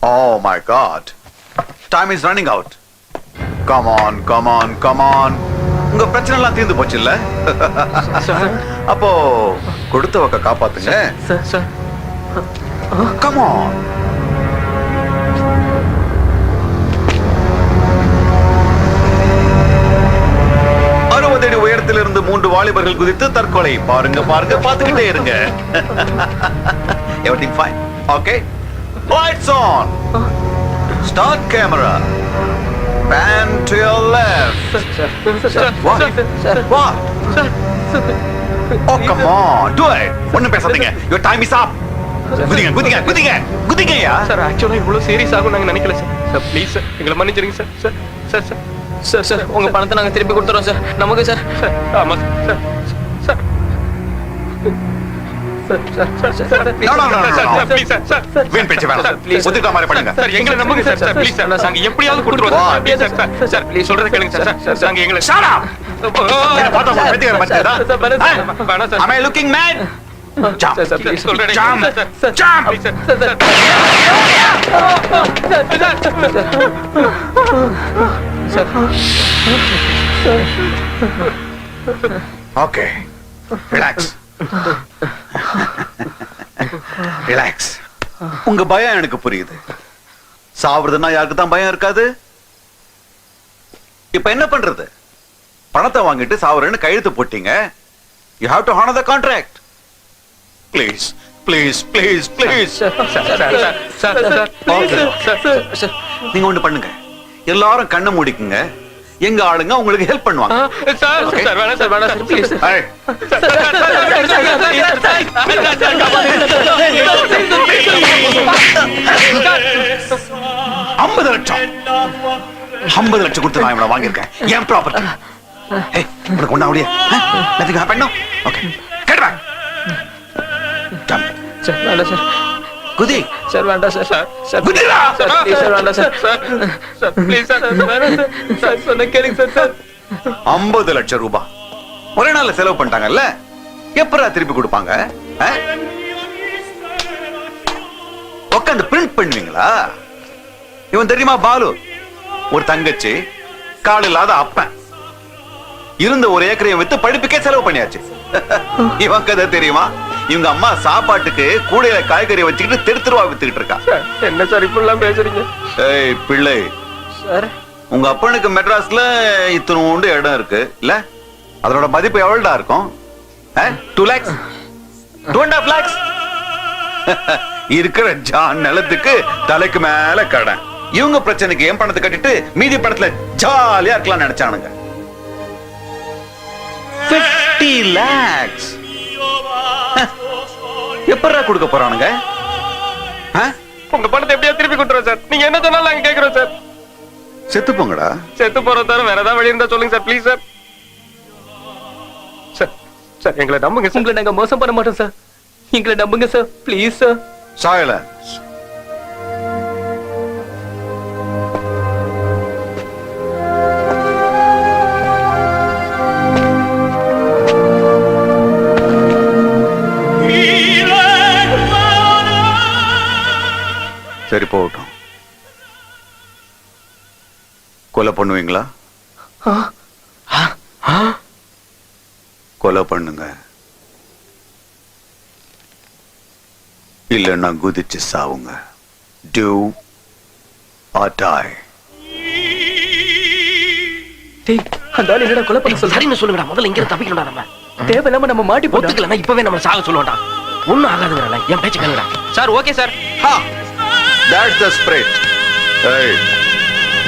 Oh my God. Time is running out. Come on, come on, come on. உங்க பிரச்சனை எல்லாம் தீர்ந்து போச்சு இல்ல? அப்போ கொடுத்த வக்க காப்பாத்துங்க. சார். Come on. அடி உயரத்திலிருந்து 3 வாலிபர்கள் குதித்து தற்கொலை. பாருங்க பாருங்க, பார்த்துக்கிட்டே இருங்க. Everything fine. Okay. Lights on. Start camera. Pan to your left. What? Oh, come on. Do it. ஒண்ணும் பேசாதீங்க. Your time is up. குதிங்க குதிங்க குதிங்க குதிங்கயா. சார் ஆக்சுவலா இவ்வளவு சீரியஸ் ஆகும் நாங்க நினைக்கல சார். சார் ப்ளீஸ் சார் எங்களை மன்னிச்சிடுங்க sir. Sir sir sir sir sir உங்க பணத்தை நாங்க திருப்பி கொடுத்துறோம் சார். நமக்கு சார். சார் ஆமா சார். சார் வீண் பேச்சு வேணாம். ஒதுக்க மாதிரி பண்ணுங்க. சார் எங்களை நம்புங்க சார். சார் ப்ளீஸ் சார் நாங்க எப்படியாவது கொடுத்துருவோம். Please sir. சார் ப்ளீஸ் சொல்றத கேளுங்க சார். சார் நாங்க எங்களை Shut up. பாத்தா பைத்தியக்கார மச்சாடா. வேணாம் sir. Am I looking mad? Jump. Sir please சொல்றத Jump. Jump. Okay. Relax. Relax. உங்க பயம் எனக்கு புரியுது. சாவறதுன்னா யாருக்கு தான் பயம் இருக்காது? இப்ப என்ன பண்றது? பணத்தை வாங்கிட்டு சாவறேன்னு கையெழுத்து போட்டீங்க. You have to honor the contract. Please, please, please, please. நீங்க ஒண்ணு பண்ணுங்க. எல்லாரும் கண்ணை மூடிக்குங்க. எங்க ஆளுங்க உங்களுக்கு ஹெல்ப் பண்ணுவாங்க. சார் சார் வேணாம் சார். வேணாம் சார் ப்ளீஸ். Hey. 50 லட்சம் 50 லட்சம் கொடுத்து நான் இவனை வாங்கியிருக்கேன். என் ப்ராப்பர்ட்டி. உனக்கு ஒண்ணா அப்படியே நதிக்கு happen no. Okay get back. Jump. Sir வேண்டாம் சார். குதி. சார் வேண்டாம் சார். சார் குதிடா. சார் ப்ளீஸ் சார் வேண்டாம் சார். சார் ப்ளீஸ் சார் வேணாம் சார். சார் சொன்ன கேளுங்க சார். 50 லட்சம் ரூபாய் ஒரே நாள்ல செலவு பண்ணிட்டாங்கல்ல, எப்பரா திருப்பி கொடுப்பாங்க? உட்காந்து பிரிண்ட் பண்ணுவீங்களா? இவன் தெரியுமா பாலு? ஒரு தங்கச்சி, கால் இல்லாத அப்பன், இருந்த ஒரு ஏக்கரையும் வித்து படிப்புக்கே செலவு பண்ணியாச்சு. இவன் கதை தெரியுமா? இவங்க அம்மா சாப்பாட்டுக்கு கூடையில காய்கறி வச்சுக்கிட்டு தெருவா வித்துக்கிட்டு இருக்கா. என்ன சார் இப்படிலாம் பேசுறீங்க? ஏய் பிள்ளை, சார் உங்க அப்பனுக்கு மெட்ராஸ்ல இத்தனோண்டு இடம் இருக்கு இல்ல? அதனோட மதிப்பு எவ்வளவுடா இருக்கும்? 2 lakhs 2.5 lakhs இருக்கிற ஜான் நிலத்துக்கு தலைக்கு மேல கடன். இவங்க பிரச்சனைக்கு என் பணத்தை கட்டிட்டு மீதி பணத்துல ஜாலியா இருக்கலாம் நினைச்சானுங்க. 50 lakhs எப்படா கொடுக்க போறானுங்க? உங்க பணத்தை எப்படியா திருப்பி கொடுத்துறோம் சார். நீங்க என்ன சொன்னாலும் நாங்க கேக்குறோம் சார். செத்து போங்கடா. செத்து போறத தவிர வேற ஏதாவது வழி இருந்தா சொல்லுங்க sir please sir. Sir sir எங்களை நம்புங்க சார். உங்களை நாங்க மோசம் பண்ண மாட்டோம் சார். எங்களை நம்புங்க சார் ப்ளீஸ் சார். Silence. சரி போகட்டும். கொலை பண்ணுவீங்களா? கொலை பண்ணுங்க, இல்லைன்னா குதிச்சு சாவுங்க. Do or die. டேய் அந்த ஆளு என்னடா கொலை பண்ண சொல்ற? சரின்னு சொல்லுங்கடா, முதல்ல இங்க இருந்து தப்பிக்கணும்டா நம்ம. தேவையில்லாம நம்ம மாட்டி போட்டோம். ஒத்துக்கலன்னா இப்பவே நம்ம சாக சொல்லுவான்டா. ஒண்ணும் ஆகாதுங்கறல என் பேச்சு கேளுடா. Sir okay sir. That's the spirit. ஏய்,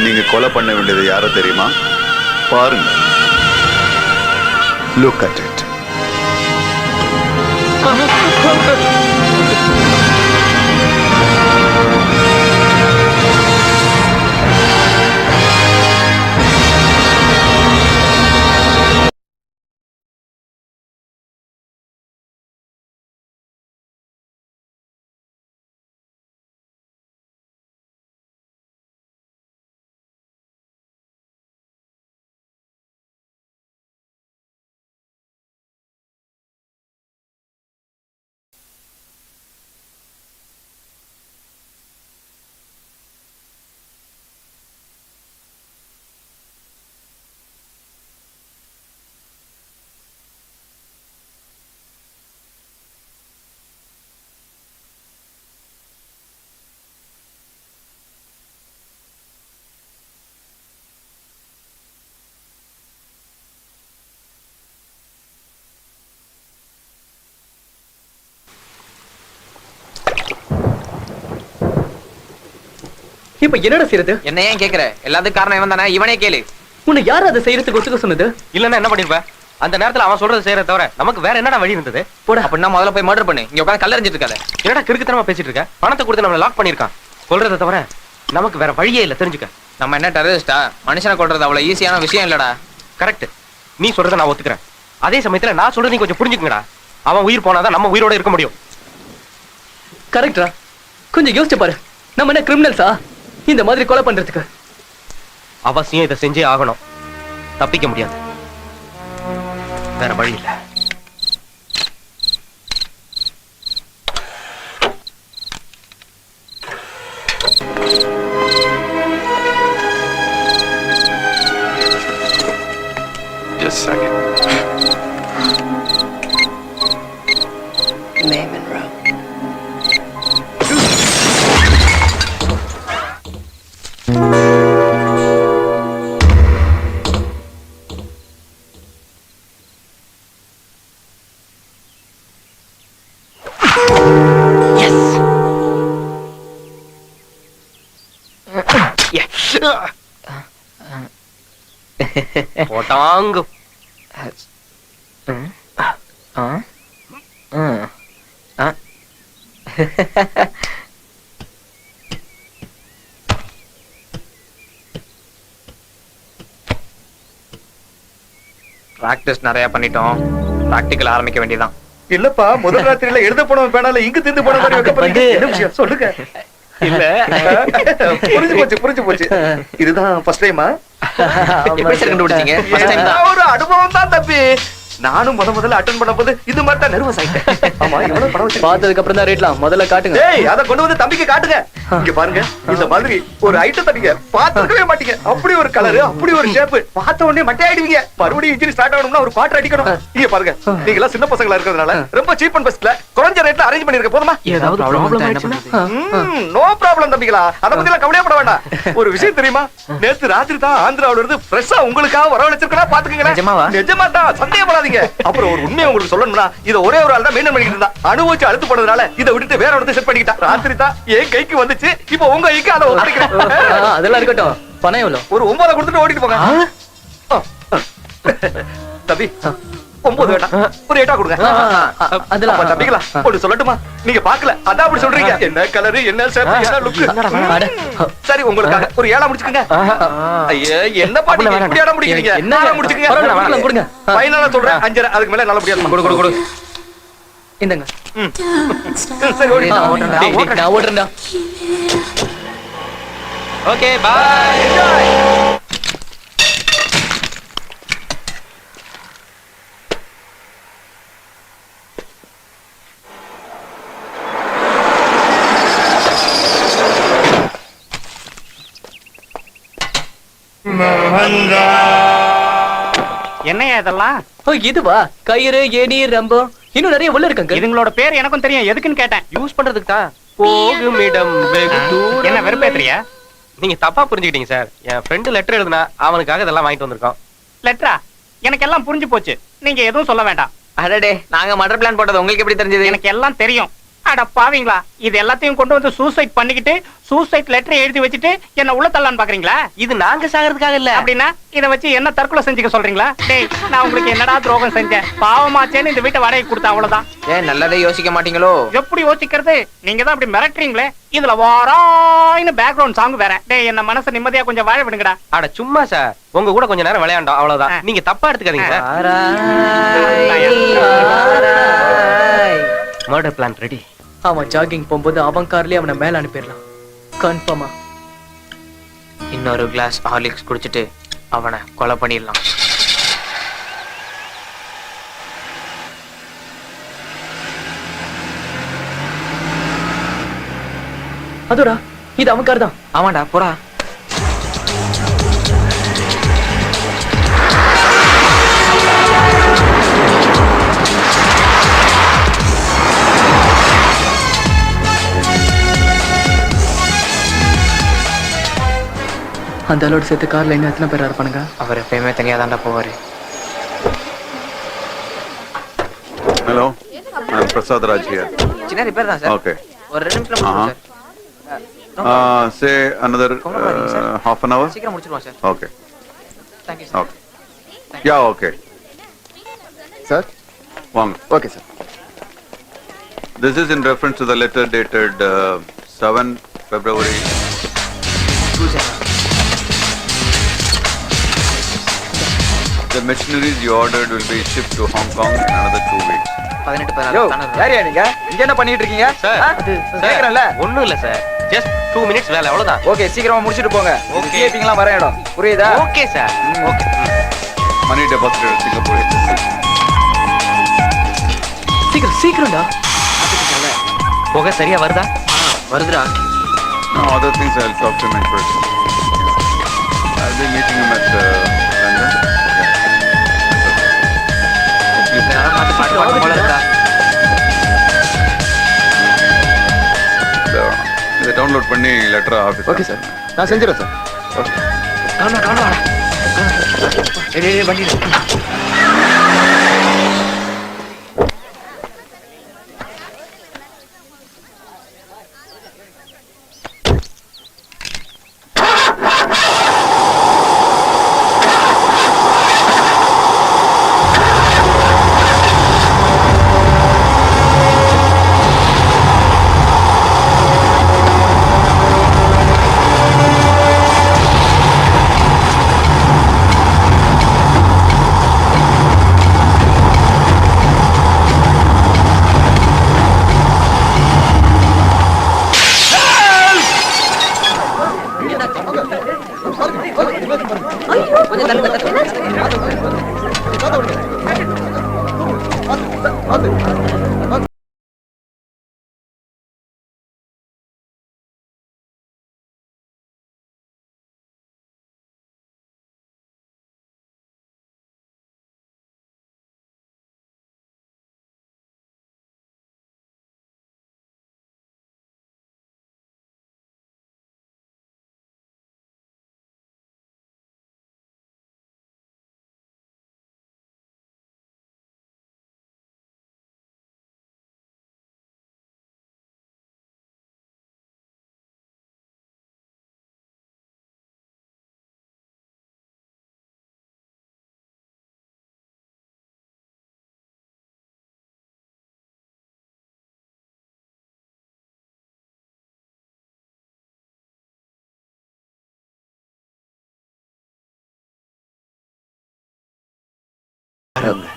நீங்க கொலை பண்ண வேண்டியது யாரை தெரியுமா? பாருங்க. Look at it. இப்ப என்னடா செய்யறது? என்ன ஏன் கேக்குற? எல்லாத்துக்கும் காரணம் இவன் தானே, இவனே கேளு. உன்னை யாரு அதை செய்யறதுக்கு ஒத்துக்க சொன்னது? இல்லன்னா என்ன பண்ணிருப்ப? அந்த நேரத்துல அவன் சொல்றது செய்யறத தவிர நமக்கு வேற என்னடா வழி இருந்தது? போடா. அப்படின்னா முதல்ல போய் மர்டர் பண்ணு. இங்க உட்கார்ந்து கல்லறிஞ்சிட்டு இருக்காத. என்னடா கிறுக்குத்தனமா பேசிட்டு இருக்க? பணத்தை கொடுத்து நம்மள லாக் பண்ணிருக்கான். சொல்றத தவிர நமக்கு வேற வழியே இல்ல, தெரிஞ்சுக்க. நம்ம என்ன டெரரிஸ்டா? மனுஷனை கொல்றது அவ்வளவு ஈஸியான விஷயம் இல்லடா. கரெக்ட். நீ சொல்றத நான் ஒத்துக்கிறேன். அதே சமயத்துல நான் சொல்றது நீ கொஞ்சம் புரிஞ்சுக்கங்கடா. அவன் உயிர் போனாதான் நம்ம உயிரோட இருக்க முடியும். கரெக்டா? கொஞ்சம் யோசிச்சு பாரு. நம்ம என்ன கிரிமினல்ஸா இந்த மாதிரி கொலை பண்றதுக்கு? அவசியம் இதை செஞ்சே ஆகணும். தப்பிக்க முடியாது, வேற வழி இல்ல. Just a second. Name and row. போட்டாங்கு. பிராக்டிஸ் நிறைய பண்ணிட்டோம். பிராக்டிகல் ஆரம்பிக்க வேண்டியதான். இல்லப்பா, முதல் ராத்திரியில எழுத போன பேனால இங்கு திந்து போன மாதிரி வைக்க போறீங்க. என்ன விஷயம் சொல்லுங்க. இல்ல புரிஞ்சு போச்சு. இதுதான் ஃபர்ஸ்ட் டைமா? எப்படி சார் கண்டுபிடிச்சீங்க? First time தான். ஒரு அனுபவம் தான் தம்பி. நானும் முதல்ல அட்டெண்ட் பண்ணும்போது இது மாதிரி தான் நர்வஸ் ஆயிட்டேன். ஆமா, எவ்வளவு பணம் வச்சிருக்கீங்க? பார்த்ததுக்கு அப்புறம் தான் ரேட்லாம் முதல்ல காட்டுங்க. ஏய், அத கொண்டு வந்து தம்பிக்கு காட்டுங்க. இங்க பாருங்க, இந்த மாதிரி ஒரு ஐட்டம் தம்பிங்க பாத்துக்கவே மாட்டீங்க. அப்படி ஒரு கலர், அப்படி ஒரு ஷேப், பார்த்த உடனே மட்டை ஆயிடுவீங்க. மறுபடியும் இன்ஜின் ஸ்டார்ட் ஆகணும்னா ஒரு குவார்டர் அடிக்கணும். இங்க பாருங்க, நீங்க எல்லாம் சின்ன பசங்களா இருக்கிறதுனால ரொம்ப சீப் அண்ட் பெஸ்ட்ல குறைஞ்ச ரேட்ல அரேஞ்ச் பண்ணிருக்க. போதுமா? ஏதாவது ப்ராப்ளம் ஆயிடுச்சுன்னா நோ ப்ராப்ளம் தம்பிகளா, அத பத்தி எல்லாம் கவலைப்பட வேண்டாம். ஒரு விஷயம் தெரியுமா? நேத்து ராத்திரி தான் ஆந்திராவுல இருந்து ஃப்ரெஷ்ஷா உங்களுக்காக வரவழைச்சிருக்கா. பாத்துக்கங்க. நிஜமாவா? நிஜமா தான், சந்தேகப்படாதீங்க. அப்புறம் ஒரு உண்மையை உங்களுக்கு சொல்லணும்னா, இத ஒரே ஒரு ஆள் தான் மெயின்டைன் பண்ணிட்டு இருந்தா. அனுபவிச்சு அழுத்து போனதுனால இதை விட்டுட்டு வேற ஒருத்தர் செட் பண்ணிக்கிட்டா. ராத்திரி தான் என் கைக்கு வந்துச்சு. இப்போ உங்க கைக்கு அதை ஒப்படைக்கிறேன். அதெல்லாம் இருக்கட்டும். பணம் எவ்வளவு? ஒரு 9 கொடுத்துட்டு ஓடிட்டு போங்க. தம்பி 9 வேண்டாம், ஒரு 8 கொடுங்க. அதெல்லாம் அப்ப தம்பிகளா, ஒன்று சொல்லட்டுமா? நீங்க பாக்கல, அதான் அப்படி சொல்றீங்க. என்ன கலரு, என்ன ஷேப், என்ன லுக். சரி, உங்களுக்காக ஒரு 7 முடிச்சுக்கங்க. ஐயே, என்ன பாட்டி இப்படி ஏடா முடிக்கிறீங்க? என்ன முடிச்சுக்கங்க. கொடுங்க. ஃபைனலா சொல்றேன் 5.5. அதுக்கு மேல நல்ல முடியாது. கொடு. இந்தங்க. சரி, ஓடி. நான் ஓடுறேன்டா. Okay bye. என்னையா இதெல்லாம்? இதுவா? கயிறு, ஏணி, ரம்பம், இன்னும் நிறைய உள்ள இருக்காங்க. இதுங்களோட பேர் எனக்கும் தெரியும், எதுக்குன்னு கேட்டேன். யூஸ் பண்றதுக்கு தான். போகும் இடம் வெகு தூரம். என்ன வெறுப்பேத்துறியா? நீங்க தப்பா புரிஞ்சுக்கிட்டீங்க சார். என் ஃப்ரெண்டு லெட்டர் எழுதுனா அவனுக்காக இதெல்லாம் வாங்கிட்டு வந்திருக்கோம். லெட்டரா? எனக்கு எல்லாம் புரிஞ்சு போச்சு. நீங்க எதுவும் சொல்ல வேண்டாம். அடடே, நாங்க மர்டர் பிளான் போட்டது உங்களுக்கு எப்படி தெரிஞ்சது? எனக்கு எல்லாம் தெரியும். அட பாவீங்களா, இது எல்லாத்தையும் கொண்டு வந்து சூசைட் பண்ணிக்கிட்டு சூசைட் லெட்டர் எழுதி வச்சுட்டு என்ன உள்ள தள்ளலான்னு பாக்குறீங்களா? இது நாங்க சாகிறதுக்காக இல்ல. அப்படின்னா இத வச்சு என்ன தற்கொலை செஞ்சுக்க சொல்றீங்களா? டேய், நான் உங்களுக்கு என்னடா துரோகம் செஞ்சேன்? பாவமாச்சேன்னு இந்த வீட்டை வாடகை கொடுத்தா அவ்வளவுதான். ஏன் நல்லதே யோசிக்க மாட்டீங்களோ? எப்படி யோசிக்கிறது? நீங்க தான் அப்படி மிரட்டுறீங்களே. இதுல வாராயின்னு பேக்ரவுண்ட் சாங் வேற. டேய், என்ன மனசு நிம்மதியா கொஞ்சம் வாழ விடுங்கடா. அட சும்மா சார், உங்க கூட கொஞ்ச நேரம் விளையாண்டோம் அவ்வளவுதான். நீங்க தப்பா எடுத்துக்காதீங்க சார். Murder plan ready. அவன் ஜாகிங் போகும்போது அவன் கார்லயே அவனை மேல அனுப்பிடலாம். கன்ஃபார்மா. இன்னொரு கிளாஸ் ஹார்லிக்ஸ் குடிச்சிட்டு அவனை கொலை பண்ணிடலாம். அதோடா, இது அவன் கார் தான். ஆமாண்டா, போடா. அந்த ஆளோட சேர்த்து கார்ல இன்னும் எத்தனை பேரா இருப்பானுங்க? அவர் எப்பயுமே தனியா தாண்டா போவாரு. ஹலோ, நான் பிரசாத் ராஜ் ஹியர். சின்ன ரிப்பேர் தான் சார். ஓகே. ஒரு 2 நிமிஷம் sir. Say another half an hour. சீக்கிரம் முடிச்சிடுவோம் sir. Okay. Thank you sir. Okay. Yeah, okay. Sir? வாங்க. Okay, sir. This is in reference to the letter dated 7 February. The machineries you ordered will be shipped to Hong Kong in another 2 weeks. 18 யாரியா நீங்க? இங்க என்ன பண்ணிட்டு இருக்கீங்க? Sir, கேக்குறேன்ல. ஒண்ணும் இல்ல sir. Just 2 minutes வேலை அவ்வளவுதான். ஓகே, சீக்கிரமா முடிச்சிட்டு போங்க. Okay. கேப்பிங்லாம் வர இடம். புரியுதா? Okay sir. Okay. Money deposited at Singapore HSBC. சீக்கிரம் சீக்கிரம்டா. புகை சரியா வருதா? வருதுடா. No, other things I'll talk to him in person. I'll be meeting him at London. இதை டவுன்லோட் பண்ணி லெட்டர் ஆஃபீஸ். ஓகே சார், நான் செஞ்சிடறேன் சார். ஓகே.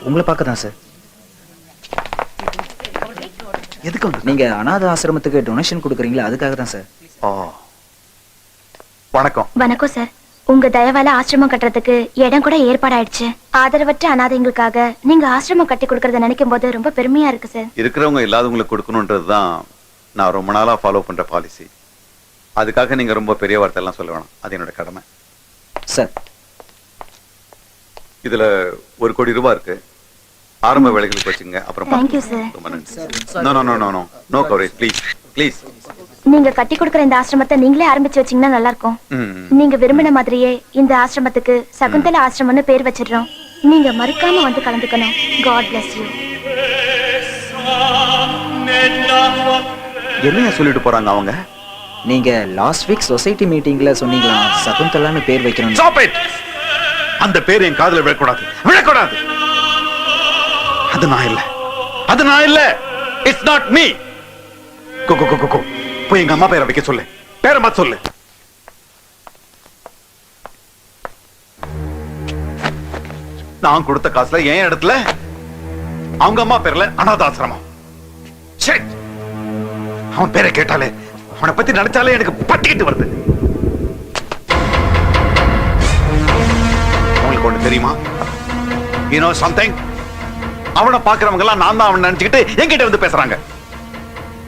உங்களை பார்க்க தான் சார். எதுக்கு வந்து? நீங்க அனாதை ஆசிரமத்துக்கு டொனேஷன் கொடுக்குறீங்களா, அதுக்காக தான் சார். ஓ, வணக்கம். வணக்கம் சார். உங்க தயவால ஆசிரமம் கட்டுறதுக்கு இடம் கூட ஏற்பாடாயிடுச்சு. ஆதரவற்ற அனாதைங்களுக்காக நீங்க ஆசிரமம் கட்டி கொடுக்கறத நினைக்கும் போது ரொம்ப பெருமையா இருக்கு சார். இருக்கிறவங்க இல்லாதவங்களுக்கு கொடுக்கணுன்றதுதான் நான் ரொம்ப நாளா ஃபாலோ பண்ற பாலிசி. அதுக்காக நீங்க ரொம்ப பெரிய வார்த்தை எல்லாம் சொல்ல வேணாம், அது என்னோட கடமை சார். இதுல 1 கோடி ரூபாய் இருக்கு. ஆரம்ப வேலைகளுக்கு வச்சுங்க. அப்புறம் Thank you, sir. No coverage please please. நீங்க கட்டி கொடுக்கற இந்த ஆசிரமத்தை நீங்களே ஆரம்பிச்சு வச்சீங்கன்னா நல்லா இருக்கும். நீங்க விரும்பின மாதிரியே இந்த ஆசிரமத்துக்கு சகுந்தலா ஆசிரமம்னு பேர் வச்சிடுறோம். நீங்க மறக்காம வந்து கலந்துக்கணும். God bless you. என்னைய சொல்லிட்டு போறாங்க அவங்க? நீங்க லாஸ்ட் வீக் சொசைட்டி மீட்டிங்ல சொன்னீங்களா சகுந்தலான்னு பேர் வைக்கணும். Stop it! அந்த பேர் என் காதுல விழக்கூடாது, விழக்கூடாது. அது நான் இல்ல, அது நான் இல்ல. It's not me. கோ கோ கோ கோ போய் எங்க அம்மா பேரை வைக்க சொல்லு. பேரை மாத்த சொல்லு. நான் கொடுத்த காசுல என் இடத்துல அவங்க அம்மா பேர்ல அனாதாசிரமம். Shit! அவன் பேரை கேட்டாலே அவனை பத்தி நினைச்சாலே எனக்கு பட்டிக்கிட்டு வருது. உங்களுக்கு ஒண்ணு தெரியுமா? You know something? அவனை பாக்குறவங்க எல்லாம் நான் தான் அவன் நினைச்சுக்கிட்டு என்கிட்ட வந்து பேசுறாங்க.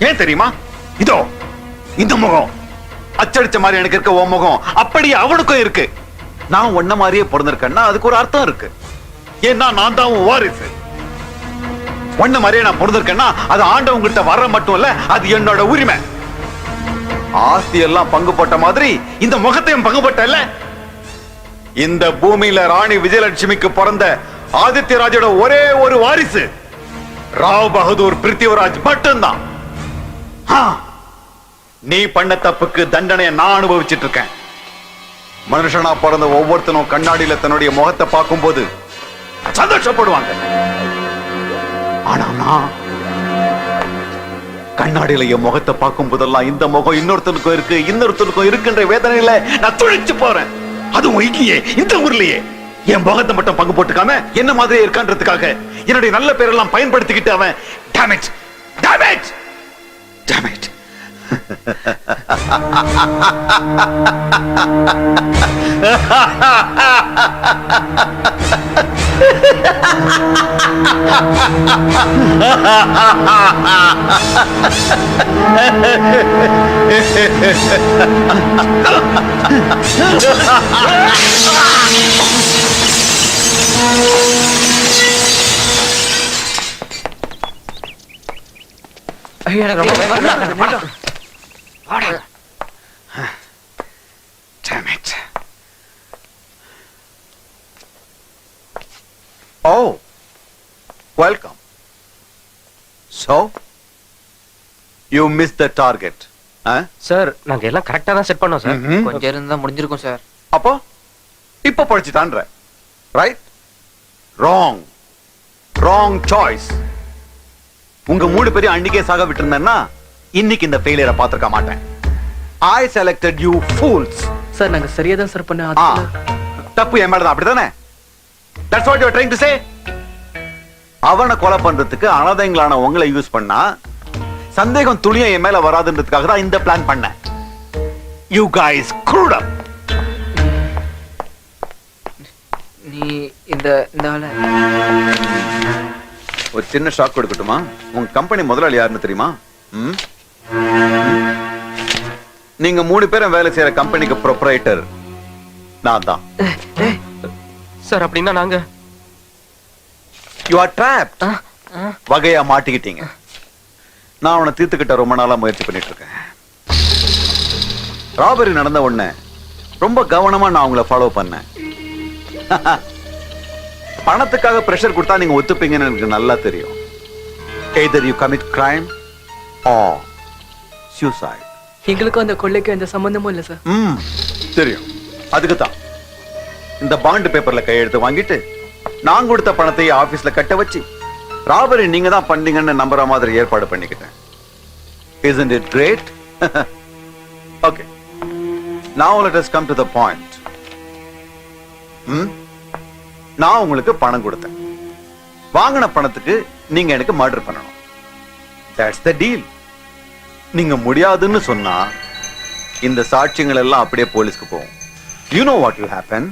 ஏன் தெரியுமா? இதோ இந்த முகம் அச்சடிச்ச மாதிரி எனக்கு இருக்க உன் முகம் அப்படியே அவனுக்கும் இருக்கு. நான் ஒன்ன மாதிரியே பிறந்திருக்கேன்னா அதுக்கு ஒரு அர்த்தம் இருக்கு. ஏன்னா நான் தான் உன் வாரிசு. ஒன்ன மாதிரியே நான் பிறந்திருக்கேன்னா அது ஆண்டவங்கிட்ட வர மட்டும் இல்ல, அது என்னோட உரிமை. ஆஸ்தி எல்லாம் பங்கு போட்ட மாதிரி இந்த முகத்தையும் பங்கு போட்டல. இந்த பூமியில ராணி விஜயலட்சுமிக்கு பிறந்த ஆதித்யராஜோட ஒரே ஒரு வாரிசு ராவ் பகதூர் பிருத்திவிராஜ் மட்டும்தான். நீ பண்ண தப்புக்கு தண்டனையை நான் அனுபவிச்சிட்டு இருக்கேன். மனுஷனா பிறந்த ஒவ்வொருத்தனும் கண்ணாடியில தன்னுடைய முகத்தை பார்க்கும் போது சந்தோஷப்படுவாங்க. ஆனா நான் கண்ணாடியில என் முகத்தை பார்க்கும் போதெல்லாம் இந்த முகம் இன்னொருத்தனுக்கும் இருக்கு, இன்னொருத்தனுக்கும் இருக்குன்ற வேதனையில நான் துழைச்சு போறேன். அதுவும் இங்கேயே இந்த ஊர்லயே என் முகத்தை மட்டும் பங்கு போட்டுக்காம என்ன மாதிரியே இருக்கான்றதுக்காக என்னுடைய நல்ல பேரெல்லாம் பயன்படுத்திக்கிட்டு அவன் damage, damage, damage. ஐயோ எனக்கு ரொம்ப பயமா இருக்கு. Damn it. Oh, welcome. So, you missed the target. Sir நாங்க எல்லாம் கரெக்டா தான் செட் பண்ணோம் சார். கொஞ்சம் இருந்தா முடிஞ்சிருக்கும் சார். அப்போ இப்ப படிச்சுட்டான்ற ரைட்? Wrong, wrong choice. உங்க 3 பேரையும் அன்னைக்கே சாக விட்டு இருந்தேன்னா இன்னைக்கு இந்த ஃபெயிலியரை பார்த்திருக்க மாட்டேன். I selected you fools. Sir நாங்க சரியா தான் சார் பண்ண. தப்பு என் மேலதான், அப்படிதானே? That's what you are trying to say? அவனை கொலை பண்றதுக்கு அனாதைங்களான உங்களை யூஸ் பண்ணா சந்தேகம் துளியும் என் மேல வராதுன்றதுக்காக தான் இந்த பிளான் பண்ணேன். You guys screwed up. நீ இந்த ஆள ஒரு சின்ன ஷாக் கொடுக்கட்டுமா? உங்க கம்பெனி முதலாளி யாருன்னு தெரியுமா? நீங்க 3 பேரும் வேலை செய்யற கம்பெனிக்கு ப்ரொப்ரைட்டர் நான் தான். சார் அப்படின்னா நாங்க You are trapped. வகையா மாட்டிக்கிட்டீங்க. நான் அவனை தீர்த்துக்கிட்ட ரொம்ப நாளா முயற்சி பண்ணிட்டு இருக்கேன். ராபரி நடந்த உடனே ரொம்ப கவனமா நான் உங்களை ஃபாலோ பண்ணேன். பணத்துக்காக பிரஷர் கொடுத்தா நீங்க ஒத்துப்பீங்கன்னு எனக்கு நல்லா தெரியும். Either you commit crime or suicide. எங்களுக்கும் அந்த கொள்ளைக்கும் எந்த சம்பந்தமும் இல்ல சார். தெரியும். அதுக்கு தான் இந்த பாண்ட் பேப்பர்ல கையெழுத்து வாங்கிட்டு நான் கொடுத்த பணத்தை ஆபீஸ்ல கட்ட வச்சு ராபரி நீங்க தான் பண்ணீங்கன்னு நம்புற மாதிரி ஏற்பாடு பண்ணிக்கிட்டேன். Isn't it great? Okay. Now let us come to the point. நான் உங்களுக்கு பணம் கொடுத்தேன். வாங்கின பணத்துக்கு நீங்க எனக்கு மர்டர் பண்ணணும். That's the deal. நீங்க முடியாதுன்னு சொன்னா இந்த சாட்சியங்கள் எல்லாம் அப்படியே போலீஸ்க்கு போகும். You know what will happen?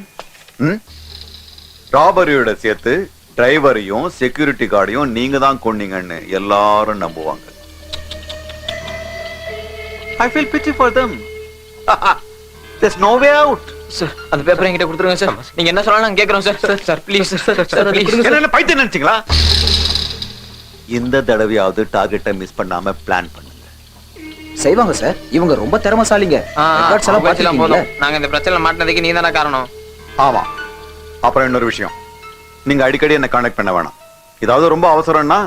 ராபரியோட சேர்த்து டிரைவரையும் செக்யூரிட்டி கார்டையும் நீங்க தான் கொன்னீங்கன்னு எல்லாரும் நம்புவாங்க. I feel pity for them. There's no way out. Sir அந்த பேப்பரை என்கிட்ட கொடுத்துருங்க சார். நீங்க என்ன சொன்னாலும் நான் கேக்குறோம் சார். Sir please sir. என்ன பைத்தியம் நினைச்சீங்களா? இந்த தடவையாவது டார்கெட்டை மிஸ் பண்ணாம பிளான் பண்ணுங்க. செய்வாங்க சார். இவங்க ரொம்ப திறமைசாலிங்க. ரெக்கார்ட்ஸ் எல்லாம் பாத்தீங்களா? நாங்க இந்த பிரச்சனை மாட்டினதுக்கு நீ தானே காரணம். ஆமா. அப்புறம் இன்னொரு விஷயம், நீங்க அடிக்கடி என்ன காண்டாக்ட் பண்ண வேணாம். ஏதாவது ரொம்ப அவசரம்னா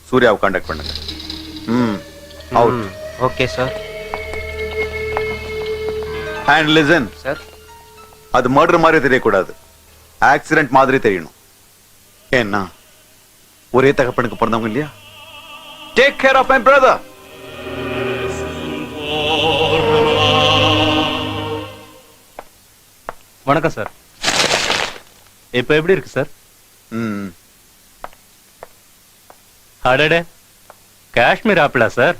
சூர்யாவை காண்டாக்ட் பண்ணுங்க. Out. Okay sir. And listen sir, அது மர்டர் மாதிரி தெரியக்கூடாது, ஆக்சிடென்ட் மாதிரி தெரியணும். ஏன்னா ஒரே தகப்பனுக்கு பிறந்தவங்க இல்லையா? Take care of my brother. வணக்கம் சார். இப்ப எப்படி இருக்கு சார்? அடடே, காஷ்மீர் ஆப்பிளா சார்?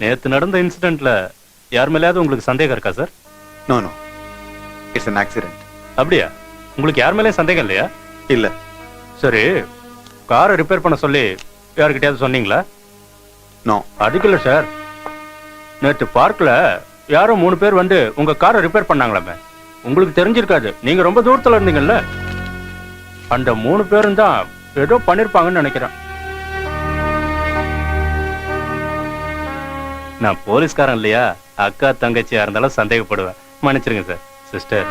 நேத்து நடந்த இன்சிடென்ட்ல யார் மேலேயாவது உங்களுக்கு சந்தேகம் இருக்கா sir? No no, it's an accident. அப்படியா? உங்களுக்கு யார் மேலேயும் சந்தேகம் இல்லையா? இல்ல. சரி, காரை ரிப்பேர் பண்ண சொல்லி யாருக்கிட்டயாவது சொன்னீங்களா? நோ. அதுக்கு இல்ல சார், நேற்று பார்க்ல யாரோ 3 பேர் வந்து உங்க காரை ரிப்பேர் பண்ணாங்களாமே. உங்களுக்கு தெரிஞ்சிருக்காது, நீங்க ரொம்ப தூரத்துல இருந்தீங்கல்ல. அந்த 3 பேரும் தான் ஏதோ பண்ணிருப்பாங்கன்னு நினைக்கிறேன். நான் போலீஸ்காரன் இல்லையா, அக்கா தங்கச்சியா இருந்தாலும் சந்தேகப்படுவேன். மன்னிச்சிருங்க சார். சிஸ்டர்,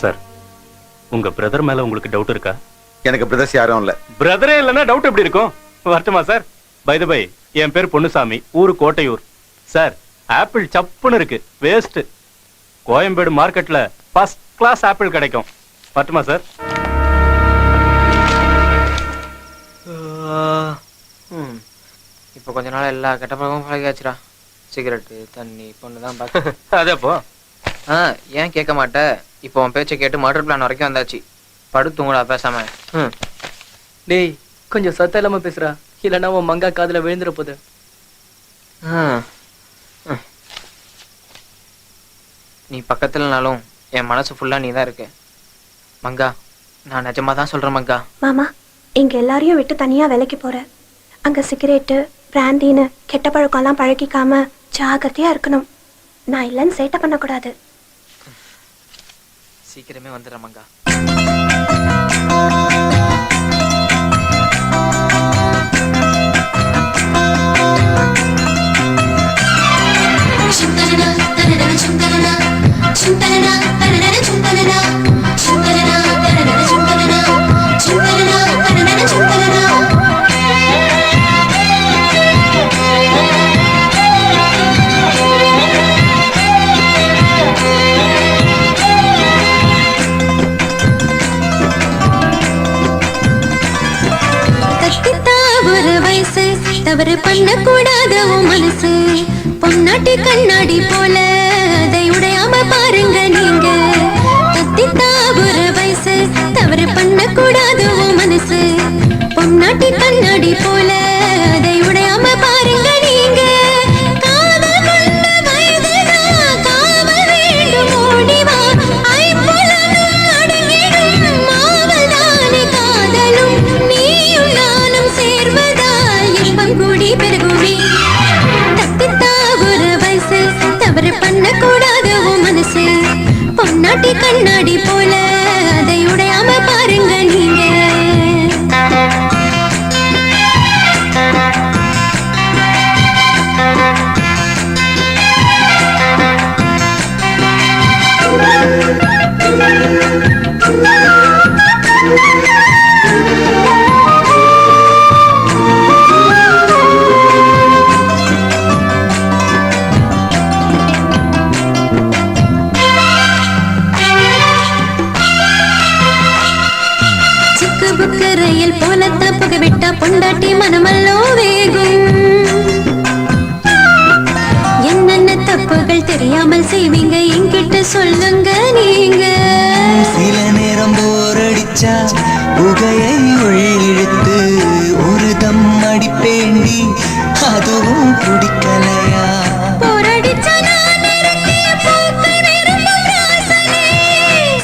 சார், உங்க பிரதர் மேல உங்களுக்கு டவுட் இருக்கா? எனக்கு பிரதர்ஸ் யாரும் இல்ல. பிரதரே இல்லைன்னா டவுட் எப்படி இருக்கும்? வரட்டுமா சார்? பை த பை, என் பேர் பொன்னுசாமி, ஊரு கோட்டையூர். சார், ஆப்பிள் சப்புன்னு இருக்கு, வேஸ்ட். கோயம்பேடு மார்க்கெட்ல ஃபர்ஸ்ட் கிளாஸ் ஆப்பிள் கிடைக்கும். வரட்டுமா சார்? இப்போ கொஞ்ச நாள் எல்லா கெட்ட பழக்கமும் பழகியாச்சுடா. சிகரெட்டு, தண்ணி, பொண்ணு தான் பார்த்து. அதேப்போ ஏன் கேட்க மாட்டேன்? இப்போ உன் பேச்சை கேட்டு மர்டர் பிளான் வரைக்கும் வந்தாச்சு. படுத்துங்கடா பேசாம. டேய், கொஞ்சம் சத்தம் இல்லாம பேசுறா, இல்லைன்னா உன் மங்கா காதுல விழுந்துற போகுது. நீ பக்கத்துலனாலும் என் மனசு ஃபுல்லா நீ தான் இருக்க மங்கா. நான் நிஜமா தான் சொல்றேன் மங்கா. மாமா, இங்க எல்லாரையும் விட்டு தனியா வேலைக்கு போற. அங்க சிகரெட்டு, பிராந்தின்னு கெட்ட பழக்கம்லாம் பழகிக்காம ஜாகிரதையா இருக்கணும். நான் இல்லைன்னு சேட்டை பண்ணக்கூடாது. சீக்கிரமே வந்துடுறேன் மங்கா. தவறு பண்ணக்கூடாத உன் மனசு பொன்னாட்டி கண்ணாடி போல அதை உடையாம பாருங்க நீங்க. கத்தித்தா ஒரு வயசு, தவறு பண்ணக்கூடாத உன் மனசு பொன்னாட்டி கண்ணாடி போல அதை உடையாம பாருங்க நீங்க. காதல் கொண்ட வயதுதான் காவல் வேண்டும், ஓடிவா ஐம்புலனும் அடங்கிடும் மாவல் தானே காதலும். நீயும் நானும் சேர்வதால் இன்பம் கூடி பெருகுமே. தத்தித்தா ஒரு வயசு, தவறு பண்ணக்கூடாத உன் மனசு பொன்னாட்டி கண்ணாடி போல அதை உடையாம பாருங்க நீங்க. ரயில் போலத்த புகவிட்டா பொண்டாட்டி மனமல்லோ வேகும். என்னென்ன தப்புகள் தெரியாமல் செய்வீங்க என்கிட்ட சொல்லுங்க நீங்க. சில நேரம் போரடிச்சா புகையை உள்ளிழுத்து ஒரு தம் அடிப்பேண்டி, அதுவும் குடிக்கலையா? போரடிச்சா நான் நிறுத்திய பூக்கள் விரும்பும் ராசனே.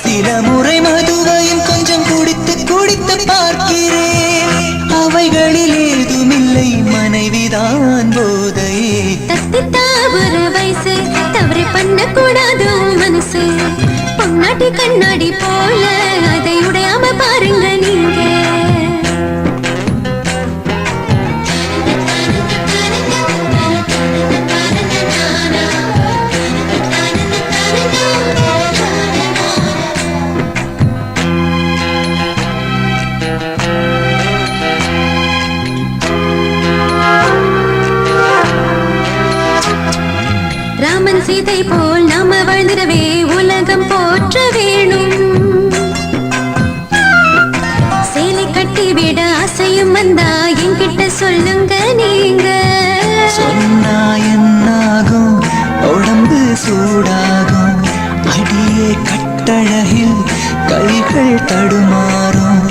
சில முறை மதுவையும் கொஞ்சம் குடித்து குடித்து பார்க்கிறேன், அவைகளில் ஏதுமில்லை, மனைவிதான் போதையே. தத்தித்தா ஒரு வயசு, தவறு பண்ணக்கூடாது மனசு பொன்னாட்டி கண்ணாடி போல அதை உடையாம பாருங்க நீங்க. ராமன் சீதை போல் நாம வாழ்ந்திடவே உலகம் போற்ற வேணும். சேலை கட்டி விட ஆசையும் வந்தா என்கிட்ட சொல்லுங்க நீங்க. சொன்னா என்னாகும், உடம்பு சூடாகும், அடியே கட்டழகில் கைகள் தடுமாறும்.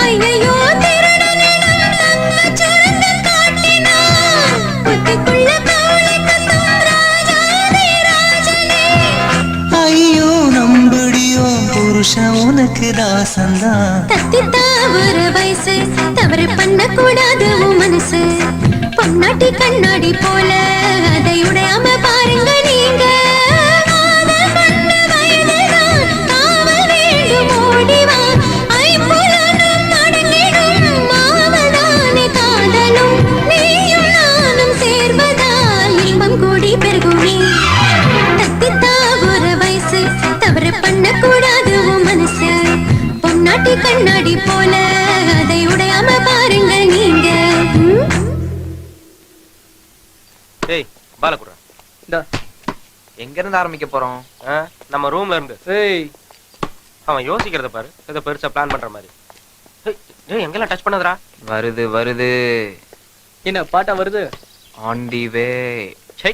ஐயையோ, திருடனிடம் தங்கச் சுரங்கம் காட்டினான். புத்திக்குள்ள கவலை கத்தும் ராஜாதி ராஜனே. ஐயோ நம்படியோ புருஷன் உனக்கு தாசந்தான். தத்தி தாவர வயசு தவறு பண்ண கூடாது உன் மனசு. பொன்னாட்டி கண்ணாடி போல அதை உடையாம பாருங்க நீங்க. காதல் பண்ண வயதுதான் காவல் வேண்டும் ஓடிவா. ஐம்புலனும் அடங்கிடும் மாவதானே காதலும். நீயும் நானும் சேர்வதால் இன்பம் கூடி பெருகுமே. தத்தி தாவர வயசு தவறு பண்ண கூடாது உன் மனசு. பொன்னாட்டி கண்ணாடி போல அதை உடையாம பாருங்க நீங்க. ஏய் பாலகுரா, இந்தா. எங்க இருந்து ஆரம்பிக்க போறோம்? நம்ம ரூம்ல இருந்து. ஏய், அவன் யோசிக்கிறத பாரு, ஏதோ பெருசா பிளான் பண்ற மாதிரி. ஏய் எங்கெல்லாம் டச் பண்ணதுடா? வருது வருது. என்ன பாட்டா வருது? ஆன் தி வே. சை,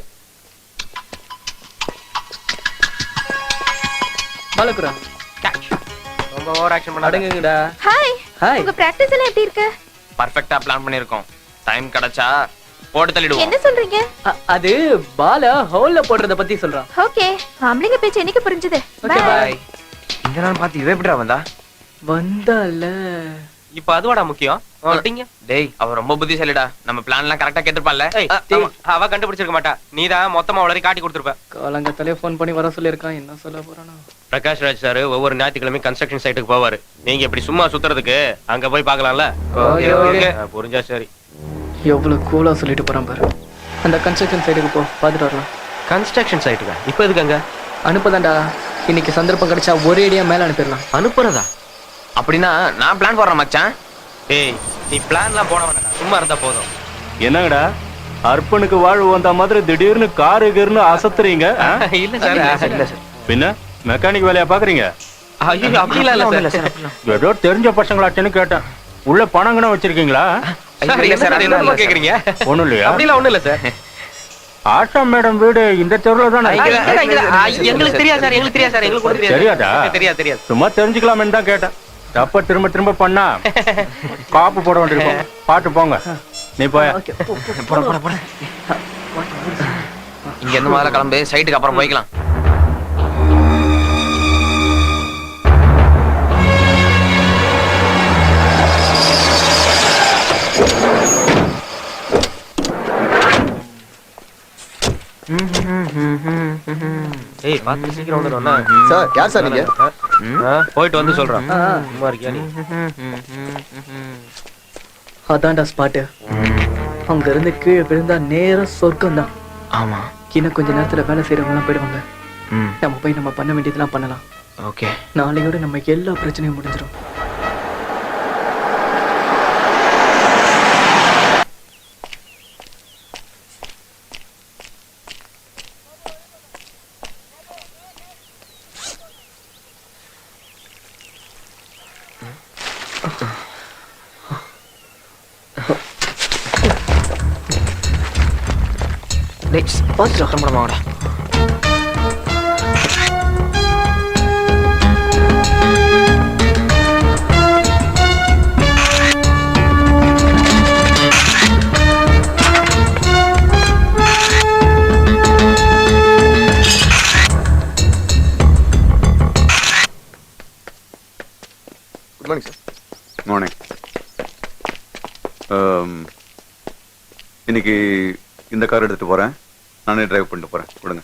பாலகுரா, ரொம்ப ஓவர் ஆக்ஷன் பண்ணாத. அடங்குங்கடா. ஹாய். ஹாய். உங்க பிராக்டிஸ் எல்லாம் எப்படி இருக்கு? பர்ஃபெக்ட்டா பிளான் பண்ணிருக்கோம். டைம் கிடைச்சா போட்டு தள்ளிடுவோம். என்ன சொல்றீங்க? அது பால ஹோல்ல போடுறத பத்தி சொல்றான். ஓகே, ஆம்பளைங்க பேச்சு எனக்கு புரிஞ்சுது. Okay Bye. பை. இந்த நாள் பார்த்து இவ எப்படிடா வந்தா? வந்தால இப்போ அதுவாடா முக்கியம். ஒட்டிங்க. டேய், அவ ரொம்ப புத்திசாலிடா. நம்ம பிளான் எல்லாம் கரெக்டா கேட்டிருப்பான்ல. ஏய், அவ கண்டுபிடிச்சிருக்க மாட்டா. நீதான் மொத்தமா அவளை காட்டி கொடுத்துருப்ப. காலங்கத்தாலே ஃபோன் பண்ணி வர சொல்லியிருக்கான். என்ன சொல்ல போறானோ? பிரகாஷ் ராஜ் சார் ஒவ்வொரு ஞாயிற்றுக்கிழமையும் கன்ஸ்ட்ரக்ஷன் சைட்டுக்கு போவாரு. நீங்க இப்படி சும்மா சுத்துறதுக்கு அங்க போய் பார்க்கலாம்ல. Okay, okay. புரிஞ்சா சரி. எவ்வளவு கூலா சொல்லிட்டு போறான் பாரு. அந்த கன்ஸ்ட்ரக்ஷன் சைடுக்கு போ, பாத்துட்டு வரலாம். கன்ஸ்ட்ரக்ஷன் சைட்டுக்கா? இப்போ எதுக்கு அங்க? அனுப்புதான்டா. இன்னைக்கு சந்தர்ப்பம் கிடைச்சா ஒரேடியா மேல அனுப்பிடலாம். அனுப்புறதா? அப்படின்னா நான் பிளான் போடுறேன் மச்சான். ஏய், நீ பிளான்லாம் போட வேண்டாம், சும்மா இருந்தா போதும். என்னங்கடா அர்ப்பனுக்கு வாழ்வு வந்த மாதிரி திடீர்னு காருன்னு அசத்துறீங்க? இல்ல சார், இல்ல சார். பின்ன மெக்கானிக் வேலையா பாக்குறீங்க? ஐயோ, அப்படிலாம் இல்ல சார். ஏதோ தெரிஞ்ச பசங்களாச்சுன்னு கேட்டேன். உள்ள பணங்கன்னு வச்சிருக்கீங்களா? சார், என்ன சார் என்ன கேக்குறீங்க? ஒண்ணும் இல்லையா? அப்படிலாம் ஒண்ணும் இல்ல சார். ஆஷா மேடம் வீடு இந்த தெருவுல தானே? எங்களுக்கு தெரியாது சார், எங்களுக்கு தெரியாது சார், எங்களுக்கு ஒண்ணும் தெரியாதா? தெரியாது தெரியாது. சும்மா தெரிஞ்சுக்கலாமே தான் கேட்டேன். தப்ப திரும்ப திரும்ப பண்ணா காப்பு போட வேண்டியிருக்கும். பாட்டு போங்க, நீ போய. போட போட போட. இங்க இருந்து முதல்ல கிளம்பு, சைட்டுக்கு அப்புறம் போய்க்கலாம். ஏய், பாத்து சீக்கிரம் வந்துடும்னா. சார், யார் சார் நீங்க? போயிட்டு வந்து சொல்றேன். சும்மா இருக்கியா நீ? அதான்டா ஸ்பாட்டு. அங்க இருந்து கீழே விழுந்தா நேரம் சொர்க்கம் தான். ஆமா, இன்னும் கொஞ்ச நேரத்துல வேலை செய்யறவங்க எல்லாம் போயிடுவாங்க. நம்ம போய் நம்ம பண்ண வேண்டியதெல்லாம் பண்ணலாம். ஓகே. நாளையோட நம்ம எல்லா பிரச்சனையும் முடிஞ்சிடும். சத்தம் போட மாடா. Good morning sir. மார்னிங். இன்னைக்கு இந்த கார் எடுத்துட்டு போறேன். நானே டிரைவ் பண்ணிட்டு போறேன். விடுங்க.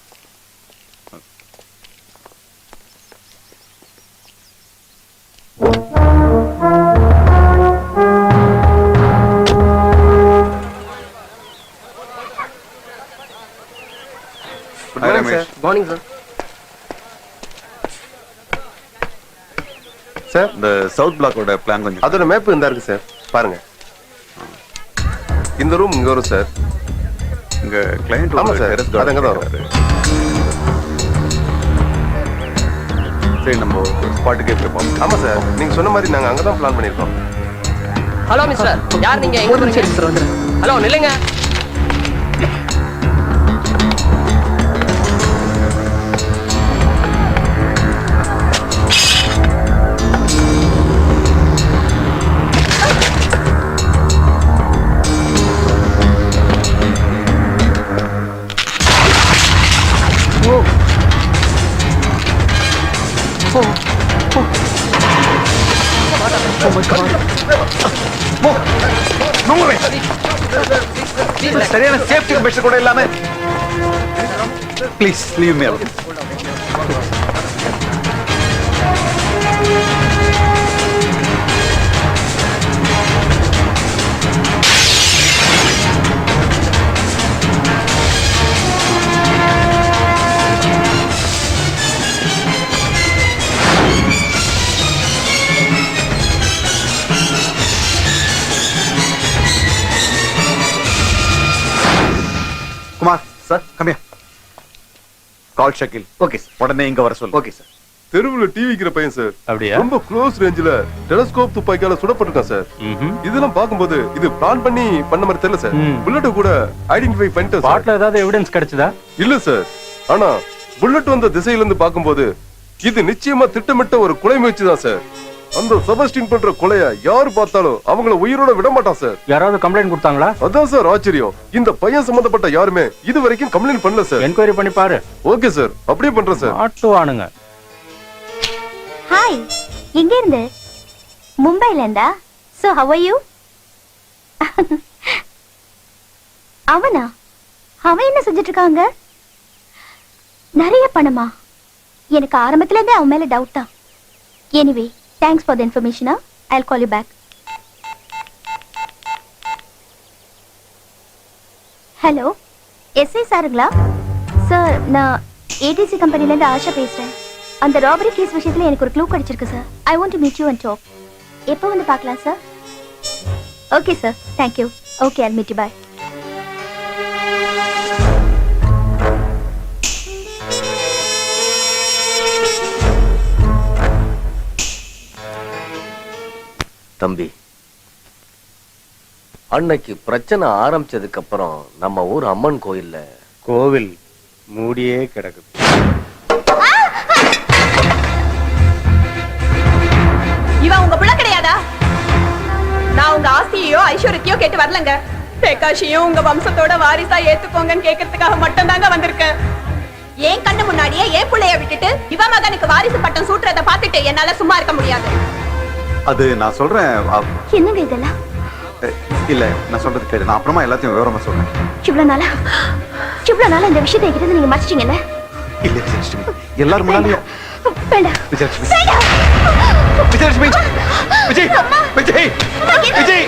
Morning sir. சார், இந்த சவுத் பிளாக்கோட பிளான் கொஞ்சம். அதோட மேப் இந்த இருக்கு சார், பாருங்க. இந்த ரூம் இங்க வரும் சார். இங்க கிளையண்ட் ஆமா சார், அது அங்க தான் வரும். சரி நம்ம ஸ்பாட்டுக்கே போய் பார்ப்போம். ஆமா சார், நீங்க சொன்ன மாதிரி நாங்க அங்கதான் பிளான் பண்ணிருக்கோம். ஹலோ மிஸ்டர், யார் நீங்க? எங்க போறீங்க? சார் வந்துறேன். ஹலோ நில்லுங்க. சரியான சேஃப்டி மெஷர் கூட இல்லாம please leave me alone. Kumar sir, கம்மியா கால் ஷக்கில். ஓகே சார், உடனே இங்க வர சொல்லு. Okay sir. தெருவுல டிவிக்கிற பையன் சார். அப்படியா? ரொம்ப க்ளோஸ் ரேஞ்சில டெலஸ்கோப் துப்பாக்கியால சுடப்பட்டிருக்கான் சார். இதெல்லாம் பாக்கும்போது இது பிளான் பண்ணி பண்ண மாதிரி தெரியல சார். புல்லட் கூட ஐடென்டிஃபை பண்ணிட்டோம் சார். ஸ்பாட்ல ஏதாவது எவிடன்ஸ் கிடைச்சதா? இல்ல சார், ஆனா புல்லட் வந்த திசையில இருந்து பாக்கும்போது இது நிச்சயமா திட்டமிட்ட ஒரு கொலை முயற்சி தான் சார். அந்த செபஸ்டின் பண்ற கொலைய யாரு பார்த்தாலும் அவங்கள உயிரோட விட மாட்டான் சார். யாராவது கம்ப்ளைண்ட் கொடுத்தாங்களா? அதான் சார் ஆச்சரியம். இந்த பையன் சம்பந்தப்பட்ட யாருமே இது வரைக்கும் கம்ப்ளைண்ட் பண்ணல சார். என்கொயரி பண்ணி பாரு. ஓகே சார், அப்படியே பண்றேன் சார். ஆட்டுவானுங்க. ஹாய், எங்க இருந்து? மும்பைல இருந்தா? So how are you? அவனா? அவன் என்ன செஞ்சுட்டு இருக்காங்க? நிறைய பணமா? எனக்கு ஆரம்பத்துல இருந்தே அவன் மேல டவுட் தான். Anyway thanks for the information. I'll call you back. ஹலோ, எஸ்ஐ சாருங்களா? சார், நான் ஏடிசி கம்பெனில இருந்து ஆஷா பேசுறேன். அந்த ராபரி கேஸ் விஷயத்துல எனக்கு ஒரு க்ளூ கிடைச்சிருக்கு sir. I want to meet you and talk. எப்போ வந்து பார்க்கலாம் sir? Okay sir, thank you. Okay, I'll meet you. Bye. தம்பி, அன்னைக்கு பிரச்சனை ஆரம்பிச்சதுக்கு அப்புறம் நம்ம ஊர் அம்மன் கோயில்ல கோவில் மூடியே கிடக்குது. இவன் உங்க பிள்ளை கிடையாதா? நான் உங்க ஆஸ்தியையோ ஐஸ்வர்யத்தையோ கேட்டு வரலங்க. பிரகாஷையும் உங்க வம்சத்தோட வாரிசா ஏத்துக்கோங்கன்னு கேட்கறதுக்காக மட்டும் தாங்க வந்திருக்கேன். ஏன் கண்ணு முன்னாடியே என் பிள்ளைய விட்டுட்டு இவ மகனுக்கு வாரிசு பட்டம் சூட்டுறத பார்த்துட்டு என்னால சும்மா இருக்க முடியாது. அது நான் சொல்றேன். என்னங்க இதெல்லாம்? இல்ல, நான் சொல்றது கேளு. நான் அப்புறமா எல்லாத்தையும் விவரமா சொல்றேன். இவ்வளவு நாளா இந்த விஷயத்தை என்கிட்ட நீங்க மறைச்சிட்டீங்கல்ல? இல்ல விஜயலட்சுமி, எல்லாரும் முன்னாடியும் வேண்டாம். விஜயலட்சுமி, விஜயலட்சுமி, விஜய், விஜய், விஜய், விஜய்,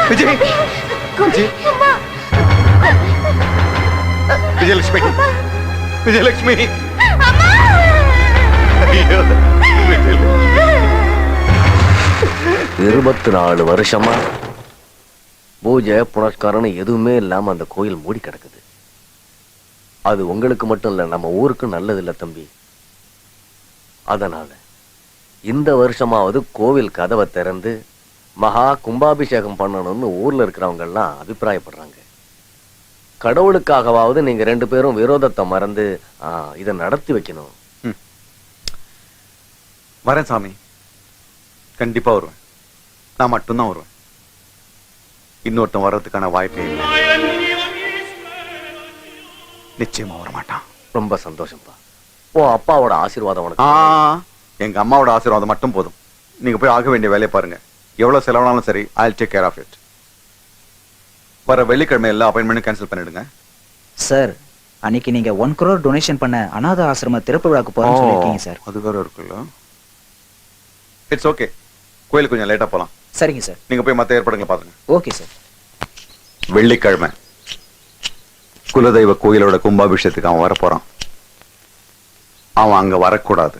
விஜய், விஜயலட்சுமி, விஜயலட்சுமி, ஐயோ, விஜயலட்சுமி. 24 வருஷமா பூஜை புனஸ்காரம் எதுவுமே இல்லாம அந்த கோயில் மூடி கிடக்குது. அது உங்களுக்கு மட்டும் இல்ல, நம்ம ஊருக்கு நல்லது இல்ல தம்பி. அதனால இந்த வருஷமாவது கோவில் கதவை திறந்து மகா கும்பாபிஷேகம் பண்ணணும்னு ஊர்ல இருக்கிறவங்க எல்லாம் அபிப்பிராயப்படுறாங்க. கடவுளுக்காகவாவது நீங்க 2 பேரும் விரோதத்தை மறந்து இதை நடத்தி வைக்கணும். வரேன் சாமி, கண்டிப்பா வருவேன். நான் மட்டும்தான் வருவேன். இன்னொருத்தன் வர்றதுக்கான வாய்ப்பே இல்லை. நிச்சயமா வர மாட்டான். ரொம்ப சந்தோஷம்ப்பா. ஓ அப்பாவோட ஆசீர்வாதம் உனக்கு. எங்க அம்மாவோட ஆசீர்வாதம் மட்டும் போதும். நீங்க போய் ஆக வேண்டிய வேலையை பாருங்க. எவ்வளவு செலவானாலும் சரி, I'll take care of it. வர வெள்ளிக்கிழமை எல்லா அப்பாயின்மெண்ட்டும் கேன்சல் பண்ணிடுங்க. சார், அன்னைக்கு நீங்க 1 crore டொனேஷன் பண்ண அநாத ஆசிரம திறப்பு விழாக்கு போறேன்னு சொல்லிருக்கீங்க சார். அது வேற இருக்குல்ல. It's okay. கோயிலுக்கு கொஞ்சம் லேட்டா போலாம். சரிங்க சார். நீங்க போய் மத்த ஏற்பாடுகளை பாருங்க. Okay sir. வெள்ளிக்கிழமை குலதெய்வ கோயிலோட கும்பாபிஷேகத்துக்கு அவன் வர போறான். அவன் அங்க வரக்கூடாது.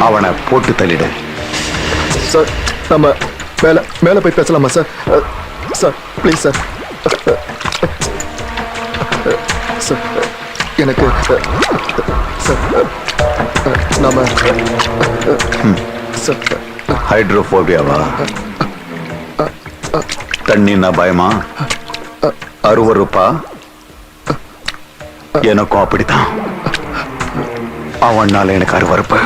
அவனை போட்டு தள்ளிடு. சார் நம்ம மேல போய் பேசலாமா sir? Sir please sir. Sir எனக்கு சார் நாம சார் ஹைட்ரோபோபியாவா? தண்ணின்னா பயமா? அருவருப்பா? எனக்கும் அப்படித்தான். அவனால எனக்கு அருவருப்பு.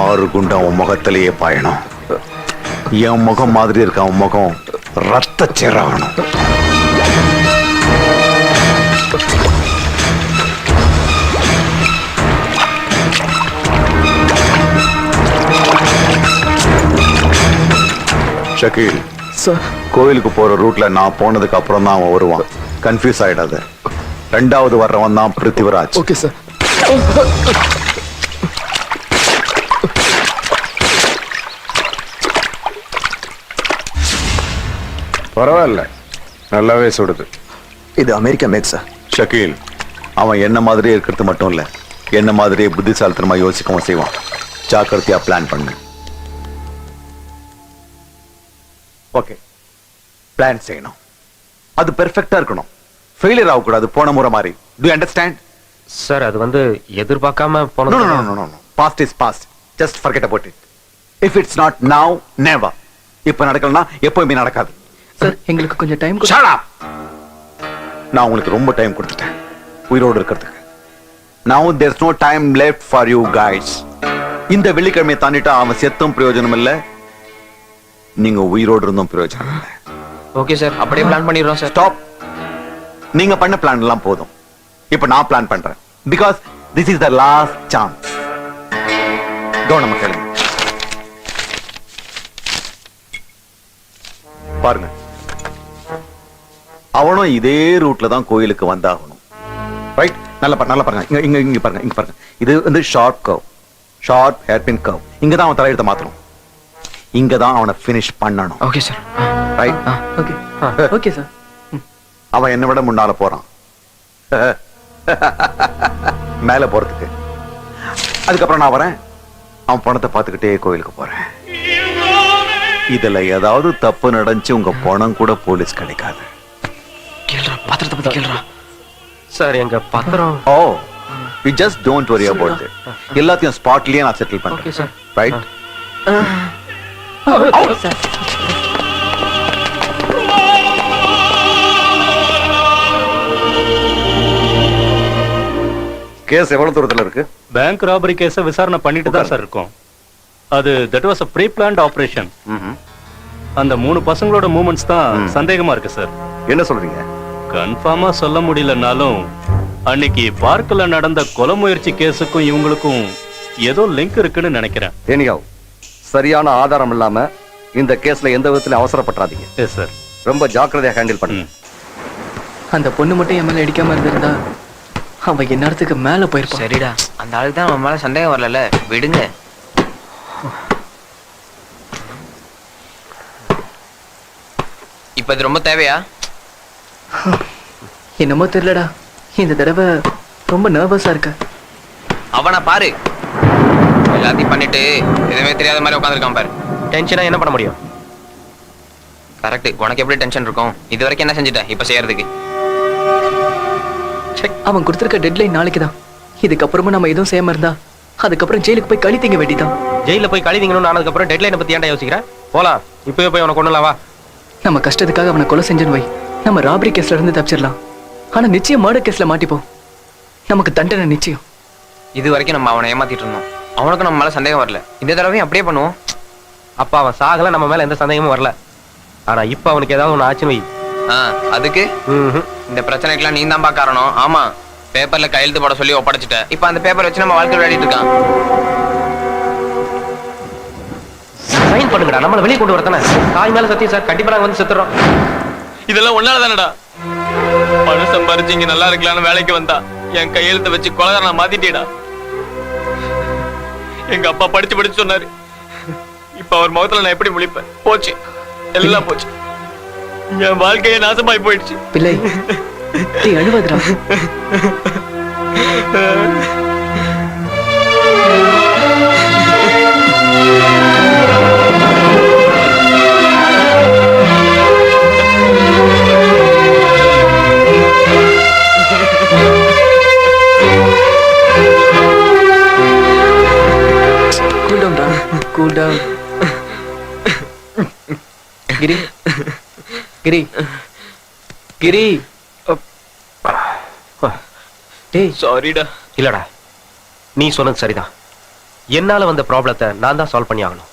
ஆறு குண்டா உன் முகத்திலேயே பாயணும். என் முகம் மாதிரி இருக்க அவன் முகம் ரத்த சேராகணும். ஷக்கீல் சார், கோயிலுக்கு போற ரூட்ல நான் போனதுக்கு அப்புறம் தான் அவன் வருவான். கன்ஃபியூஸ் ஆயிடாத. ரெண்டாவது வர்றவன் தான் பிருத்திவிராஜ். Okay sir. பரவாயில்ல, நல்லாவே சுடுது. இது அமெரிக்கா மேட் சார். ஷக்கீல், அவன் என்ன மாதிரியே இருக்கிறது மட்டும் இல்ல, என்ன மாதிரியே புத்திசாலித்தனமா யோசிக்கவும் செய்வான். ஜாக்கிரதையா பிளான் பண்ணு. ஓகே, பிளான் செய்யணும். அது பெர்ஃபெக்ட்டா இருக்கணும். ஃபெயிலியர் ஆகக்கூடாது போன முறை மாதிரி. To understand? சார் அது வந்து எதிர்பார்க்காம No, no, no, no, no, no. Past is past. Just forget about it. If it's not now, never. இப்ப நடக்கலனா எப்பவுமே நடக்காது. சார் எங்களுக்கு கொஞ்சம் டைம் Shut up! நான் உங்களுக்கு ரொம்ப டைம் கொடுத்துட்டேன் உயிரோடு இருக்கிறதுக்கு. Now there's no time left for you guys. இந்த வெள்ளிக்கிழமையை தாண்டிட்டா அவன் செத்தும் பிரயோஜனம் இல்ல, நீங்க உயிரோடு இருந்தும் பிரயோஜனம் இல்ல. ஓகே சார், அப்படியே பிளான் பண்ணிடுறோம் சார். ஸ்டாப். நீங்க பண்ண பிளான் எல்லாம் போதும். இப்ப நான் பிளான் பண்றேன். Because this is the last chance. கவனமா கேளுங்க. பாருங்க, அவனும் இதே ரூட்ல தான் கோயிலுக்கு வந்தாகணும். ரைட்? நல்லா பாருங்க. இங்க பாருங்க. இது வந்து short curve, short hairpin curve. இங்க தான் அவன் தலையெழுத்த மாத்தணும். இங்க தான் அவனை ஃபினிஷ் பண்ணணும். Okay sir. Right? Okay okay sir. அவன் என்னை விட முன்னால போறான் மேல போறதுக்கு. அதுக்கப்புறம் நான் வரேன், அவன் பணத்தை பார்த்துக்கிட்டே கோயிலுக்கு போறேன். இதுல ஏதாவது தப்பு நடந்துச்சு உங்க பணம் கூட போலீஸ் கிடைக்காது. கேளுடா, பாத்திரத்தை பத்தி கேளுடா. சார் எங்க பத்திரம். Oh, you just don't worry about it. எல்லாத்தையும் ஸ்பாட்லயே நான் செட்டில் ஓகே பண்றேன். சார். ரைட்? சார் கேஸ் எவ்வளவு தூரத்துல இருக்கு? பேங்க் ராபரி கேஸ விசாரணை பண்ணிட்டு தான் சார் இருக்கோம். அது that was a pre-planned operation. அந்த 3 பசங்களோட மூவ்மெண்ட்ஸ் தான் சந்தேகமா இருக்கு சார். என்ன சொல்றீங்க? கன்ஃபார்மா சொல்ல முடியலனாலும் அன்னைக்கு பார்க்ல நடந்த கொலை முயற்சி கேஸுக்கும் இவங்களுக்கும் ஏதோ லிங்க் இருக்குன்னு நினைக்கிறேன். ஏனியாவ், சரியான ஆதாரம் இல்லாம இந்த கேஸ்ல எந்த விதத்துல அவசரப்படாதீங்க. Yes sir. ரொம்ப ஜாக்கிரதையா ஹேண்டில் பண்ணுங்க. அந்த பொண்ணு மட்டும் என் மேல அடிக்காம இருந்திருந்தா அவன் என்னத்துக்கு மேல போயிருப்பான். சரிடா, அந்த ஆளுக்கு தான் அவன் மேல சந்தேகம் வரல, விடுங்க. இப்ப இது ரொம்ப தேவையா? என்னமோ தெரியலடா, இந்த தடவை ரொம்ப நர்வஸா இருக்க. அவனை பாரு, எல்லாத்தையும் பண்ணிட்டு எதுவுமே தெரியாத மாதிரி உட்காந்துருக்கான் பாரு. டென்ஷனா என்ன பண்ண முடியும்? கரெக்ட். உனக்கு எப்படி டென்ஷன் இருக்கும்? இது வரைக்கும் என்ன செஞ்சுட்ட இப்ப செய்யறதுக்கு? அவன் கொடுத்திருக்க டெட்லைன் நாளைக்கு தான். இதுக்கப்புறமா நம்ம எதுவும் செய்யாம இருந்தா அதுக்கப்புறம் ஜெயிலுக்கு போய் கழி திங்க வேண்டிதான். ஜெயில போய் கழிதீங்கன்னு ஆனதுக்கு அப்புறம் டெட்லைனை பத்தி ஏன்டா யோசிக்கிறேன்? போலாம், இப்பவே போய் அவனை கொண்டுலாம் வா. நம்ம கஷ்டத்துக்காக அவனை கொலை செஞ்சேன்னு வை, நம்ம ராபரி கேஸ்ல இருந்து தப்பிச்சிடலாம். ஆனா நிச்சயம் மர்டர் கேஸ்ல மாட்டிப்போம். நமக்கு தண்டனை நிச்சயம். இது வரைக்கும் நம்ம அவனை ஏமாத்திட்டு இருந்தோம். அவனுக்கு நம்ம மேல சந்தேகம் வரல. இந்த தடவையும் அப்படியே பண்ணுவோம். அப்ப அவன் சாகல, நம்ம மேல எந்த சந்தேகமும் வரல. ஆனா இப்ப அவனுக்கு ஏதாவது ஒண்ணு ஆச்சுன்னு வை. அதுக்கு இந்த பிரச்சனைக்கெல்லாம் நீ தான் காரணம். ஆமா, பேப்பர்ல கையெழுத்து போட சொல்லி ஒப்படைச்சிட்ட. இப்ப அந்த பேப்பர் வச்சு நம்ம வாழ்க்கை விளையாடிட்டு இருக்கான். சைன் பண்ணுங்கடா, நம்மள வெளியே கொண்டு வரத்தானே. தாய் மேல சத்தியம் சார், கண்டிப்பா நாங்க வந்து செத்துறோம். இதெல்லாம் ஒன்னால தானடா. பணம் சம்பாரிச்சு இங்க நல்லா இருக்கலாம்னு வேலைக்கு வந்தா என் கையெழுத்தை வச்சு கொலைகாரனா மாத்திட்டேடா. எங்க அப்பா படிச்சு சொன்னாரு. இப்ப அவர் முகத்துல நான் எப்படி முழிப்பேன்? போச்சு, எல்லாம் போச்சு. என் வாழ்க்கையே நாசமாய் போயிடுச்சு. பிள்ளை நீ அழுவதுடா. Cool down, Ram. Cool down. Giri. Giri. Giri. டேய் சாரிடா. இல்லடா, நீ சொன்னது சரிதான். என்னால வந்த ப்ராப்ளத்தை நான் தான் சால்வ் பண்ணி ஆகணும்.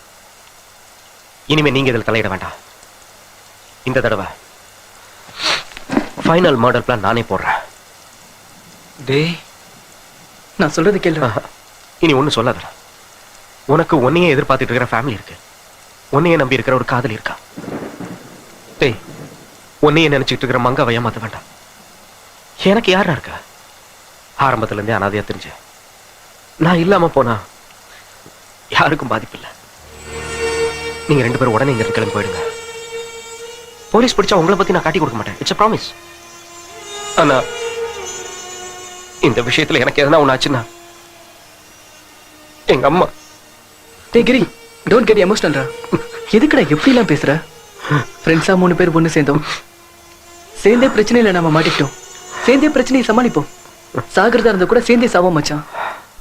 இனிமே நீங்க இதில் தலையிட வேண்டாம். இந்த தடவை ஃபைனல் மர்டர் பிளான் நானே போடுறேன். டேய் நான் சொல்றது கேளு. இனி ஒன்னும் சொல்லாதடா. உனக்கு உன்னையே எதிர்பார்த்துட்டு இருக்கிற ஃபேமிலி இருக்கு, உன்னையே நம்பி இருக்கிற ஒரு காதலி இருக்கா. டேய், உன்னையே நினைச்சிட்டு இருக்கிற மங்காவை ஏமாத்த வேண்டாம். எனக்கு யாரா இருக்கா? ஆரம்பத்துல இருந்தே அனாதையா தெரிஞ்சேன். நான் இல்லாம போனா யாருக்கும் பாதிப்பு இல்லை. நீங்க 2 பேரும் உடனே இங்க கிளம்பி போயிடுங்க. போலீஸ் பிடிச்சா உங்களை பத்தி நான் காட்டி கொடுக்க மாட்டேன். It's a promise. ஆனா இந்த விஷயத்துல எனக்கு எதனா ஒண்ணு ஆச்சுன்னா எங்க அம்மா. டேய் கிரி, டோன்ட் கெட் எமோஷனல் ரா. எதுக்குடா எப்படிலாம் பேசுற? ஃப்ரெண்ட்ஸா 3 பேர் ஒண்ணு சேர்ந்தோம். சேர்ந்தே பிரச்சனையில நாம மாட்டிக்கிட்டோம். சேர்ந்தே பிரச்சனையை சமாளிப்போம். சாகிறதா இருந்தா கூட சேர்ந்தே சாவோம் மச்சான்.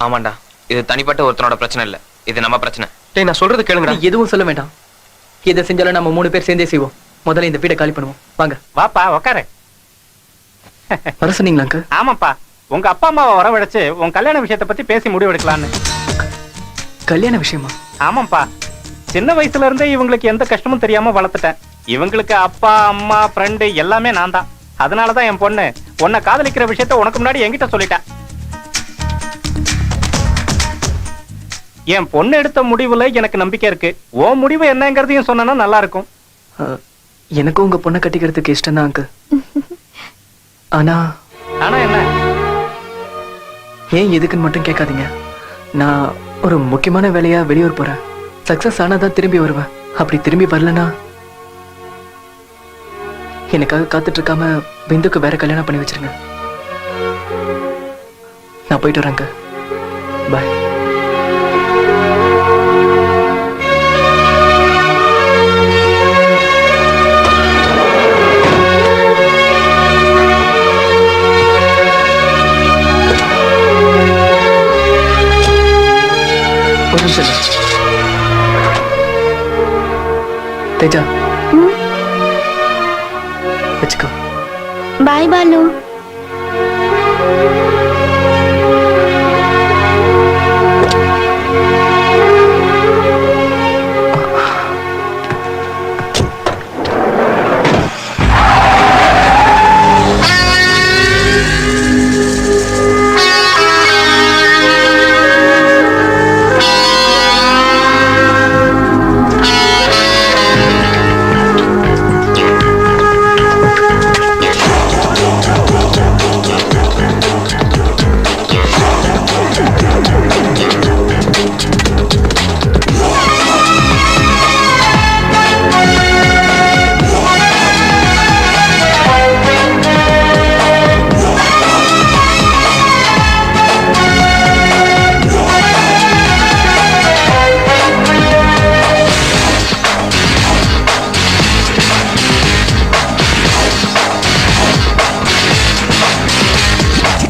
ஆமாண்டா, இது தனிப்பட்ட ஒருத்தனோட பிரச்சனை இல்ல, இது நம்ம பிரச்சனை. டேய் நான் சொல்றது கேளுங்கடா. எதுவும் சொல்ல வேண்டாம். எதை செஞ்சாலும் நம்ம 3 பேர் சேர்ந்தே செய்வோம். முதல்ல இந்த வீட்டை காலி பண்ணுவோம். வாங்க. வாப்பா உக்காரு. வர சொன்னீங்களா அங்கிள்? ஆமாப்பா, உங்க அப்பா அம்மாவை வரவழைச்சு உன் கல்யாண விஷயத்தை பத்தி பேசி முடிவெடுக்கலான்னு. கல்யாண விஷயமா? ஆமாப்பா, சின்ன வயசுல இருந்தே இவங்களுக்கு எந்த கஷ்டமும் தெரியாம வளர்த்துட்டேன். இவங்களுக்கு அப்பா அம்மா ஃப்ரெண்டு எல்லாமே நான் தான். அதனாலதான் என் பொண்ணு உன்னை காதலிக்கிற விஷயத்த உனக்கு முன்னாடி என்கிட்ட சொல்லிட்டேன். என் பொண்ணு எடுத்த முடிவுல எனக்கு நம்பிக்கை இருக்கு. உன் முடிவு என்னங்கிறதையும் சொன்னா நல்லா இருக்கும். எனக்கும் உங்க பொண்ணை கட்டிக்கிறதுக்கு இஷ்டம் தான் அங்கிள். ஆனா ஆனா என்ன? ஏன் எதுக்குன்னு மட்டும் கேட்காதீங்க. நான் ஒரு முக்கியமான வேலையா வெளியூர் போறேன். சக்சஸ் ஆனாதான் திரும்பி வருவேன். அப்படி திரும்பி வரலனா எனக்காக காத்துட்டு இருக்காம பிந்துக்கு வேற கல்யாணம் பண்ணி வச்சிருங்க. நான் போயிட்டு வரேங்க. பாய். ஒரு நிமிஷம் தேஜா, வச்சுக்கோ. பாய் பாலு.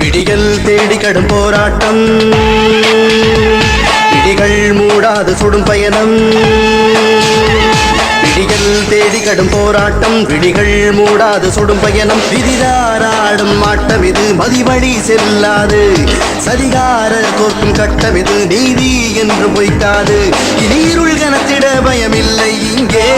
விடிகள் தேடி கடும் போராட்டம், விடிகள் மூடாது சுடும் பயணம். விடிகள் தேடி கடும் போராட்டம், விடிகள் மூடாது சுடும் பயணம். விதிதாராடும் ஆட்டம் இது, மதிவழி செல்லாது. சதிகாரர் கோர்க்கும் கட்டம் இது, நீதி என்று பொய்க்காது. இனி இருள் கனத்திட பயமில்லை இங்கே.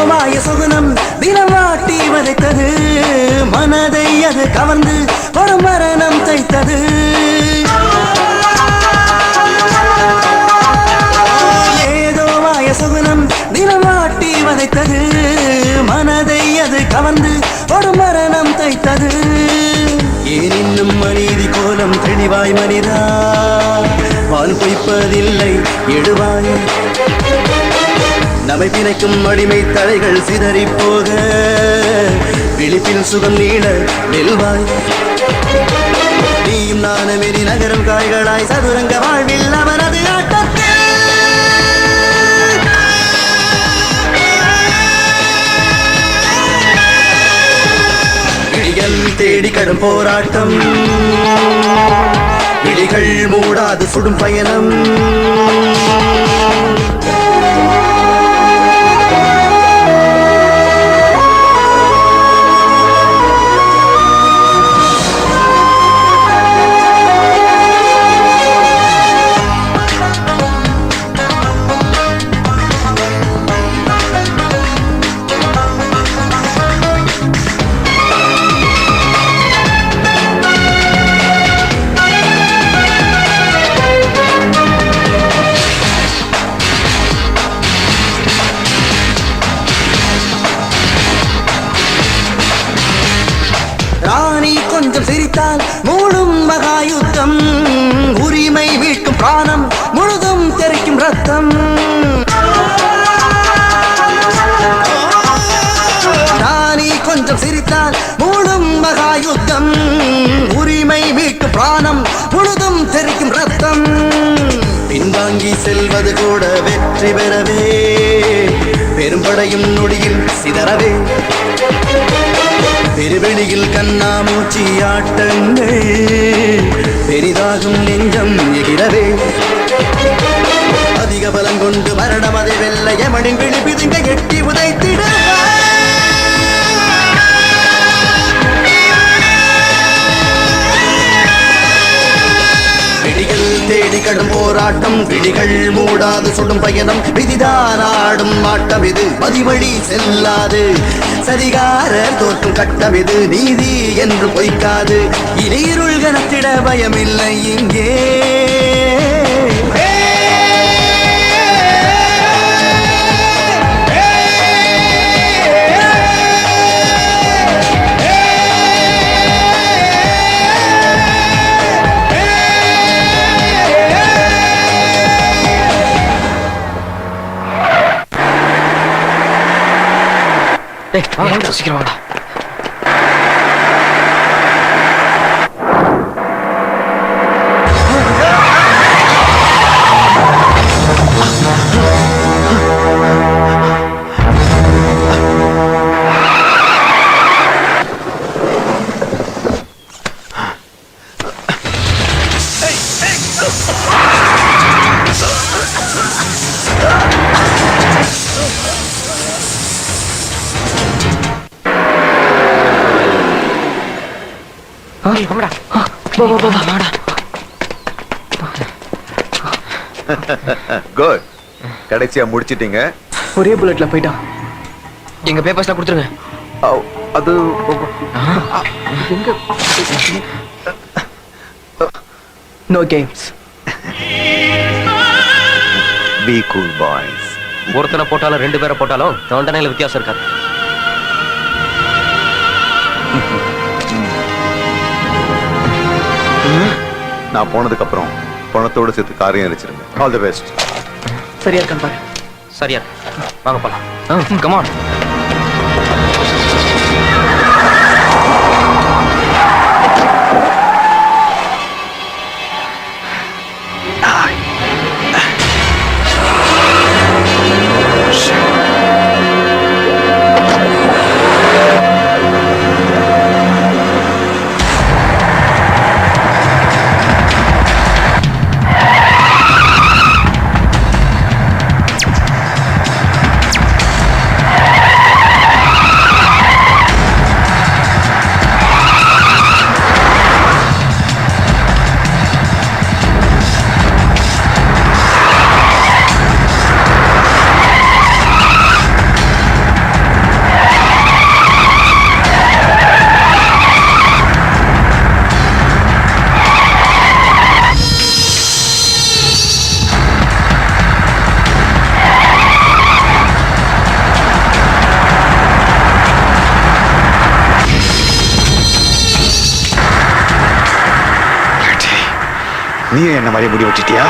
மாய சொகுனம் தினம் வாட்டி வதைத்தது மனதை அது கவர்ந்து ஒரு மரணம் தைத்தது ஏதோ மாய சொகுனம் தினம் வாட்டி வதைத்தது மனதை அது கவர்ந்து ஒரு மரணம் தைத்தது ஏன் இன்னும் மனிதி கோலம் தெளிவாய் மனிதா வான் பொய்ப்பதில்லை எழுவாய் நம்மை பிணைக்கும் அடிமை தலைகள் சிதறி போக விழிப்பில் சுகம் நீள வெல்வாய் நீயும் நானும் எரி நகரும் காய்களாய் சதுரங்க வாழ்வில் அவனது ஆட்டத்தில் விழிகள் தேடி கடும் போராட்டம் விழிகள் மூடாது சுடும் பயணம் கொஞ்சம் சிரித்தால் மூடும் மகாயுத்தம் உரிமை மீட்கும் பிராணம் முழுதும் தெரிக்கும் ரத்தம் ராணி கொஞ்சம் சிரித்தால் மூடும் மகாயுத்தம் உரிமை மீட்கும் பிராணம் முழுதும் தெரிக்கும் ரத்தம் பின்வாங்கி செல்வது கூட வெற்றி பெறவே பெரும்படையும் நொடியில் சிதறவே பெருவெளியில் கண்ணாமூச்சி ஆட்டங்கள் பெரிதாகும் நெஞ்சம் எகிரவே அதிக பலம் கொண்டு மரணம் அதை வெல்ல எமனின் விழி பிதுங்க எட்டி உதைத்திட விழிகள் தேடி கடும் போராட்டம் விழிகள் மூடாது சுடும் பயணம் விதிதாராடும் ஆட்டம் இது மதிவழி செல்லாது சரிகாரர் தோற்றும் கட்டம் இது நீதி என்று பொய்க்காது இலையிருள் கனத்திட பயமில்லை இங்கே சீக்கிரம் வாடா. குட் கடைசியா முடிச்சிட்டீங்க ஒரே புல்லட்ல போயிட்டான் எங்க பேப்பர்ஸ்லாம் கொடுத்துருங்க அது no games be cool boys ஒருத்தனை போட்டாலும் ரெண்டு பேரை போட்டாலும் தண்டனையில வித்தியாசம் இருக்காது. நான் போனதுக்கு அப்புறம் பணத்தோட சேர்த்து காரியம் அடிச்சிருங்க. All the best. சரியா இருக்கான் பாரு. சரியா வாங்க போலாம். Come on. நீ என்ன மாதிரி முடி வச்சிட்டியா?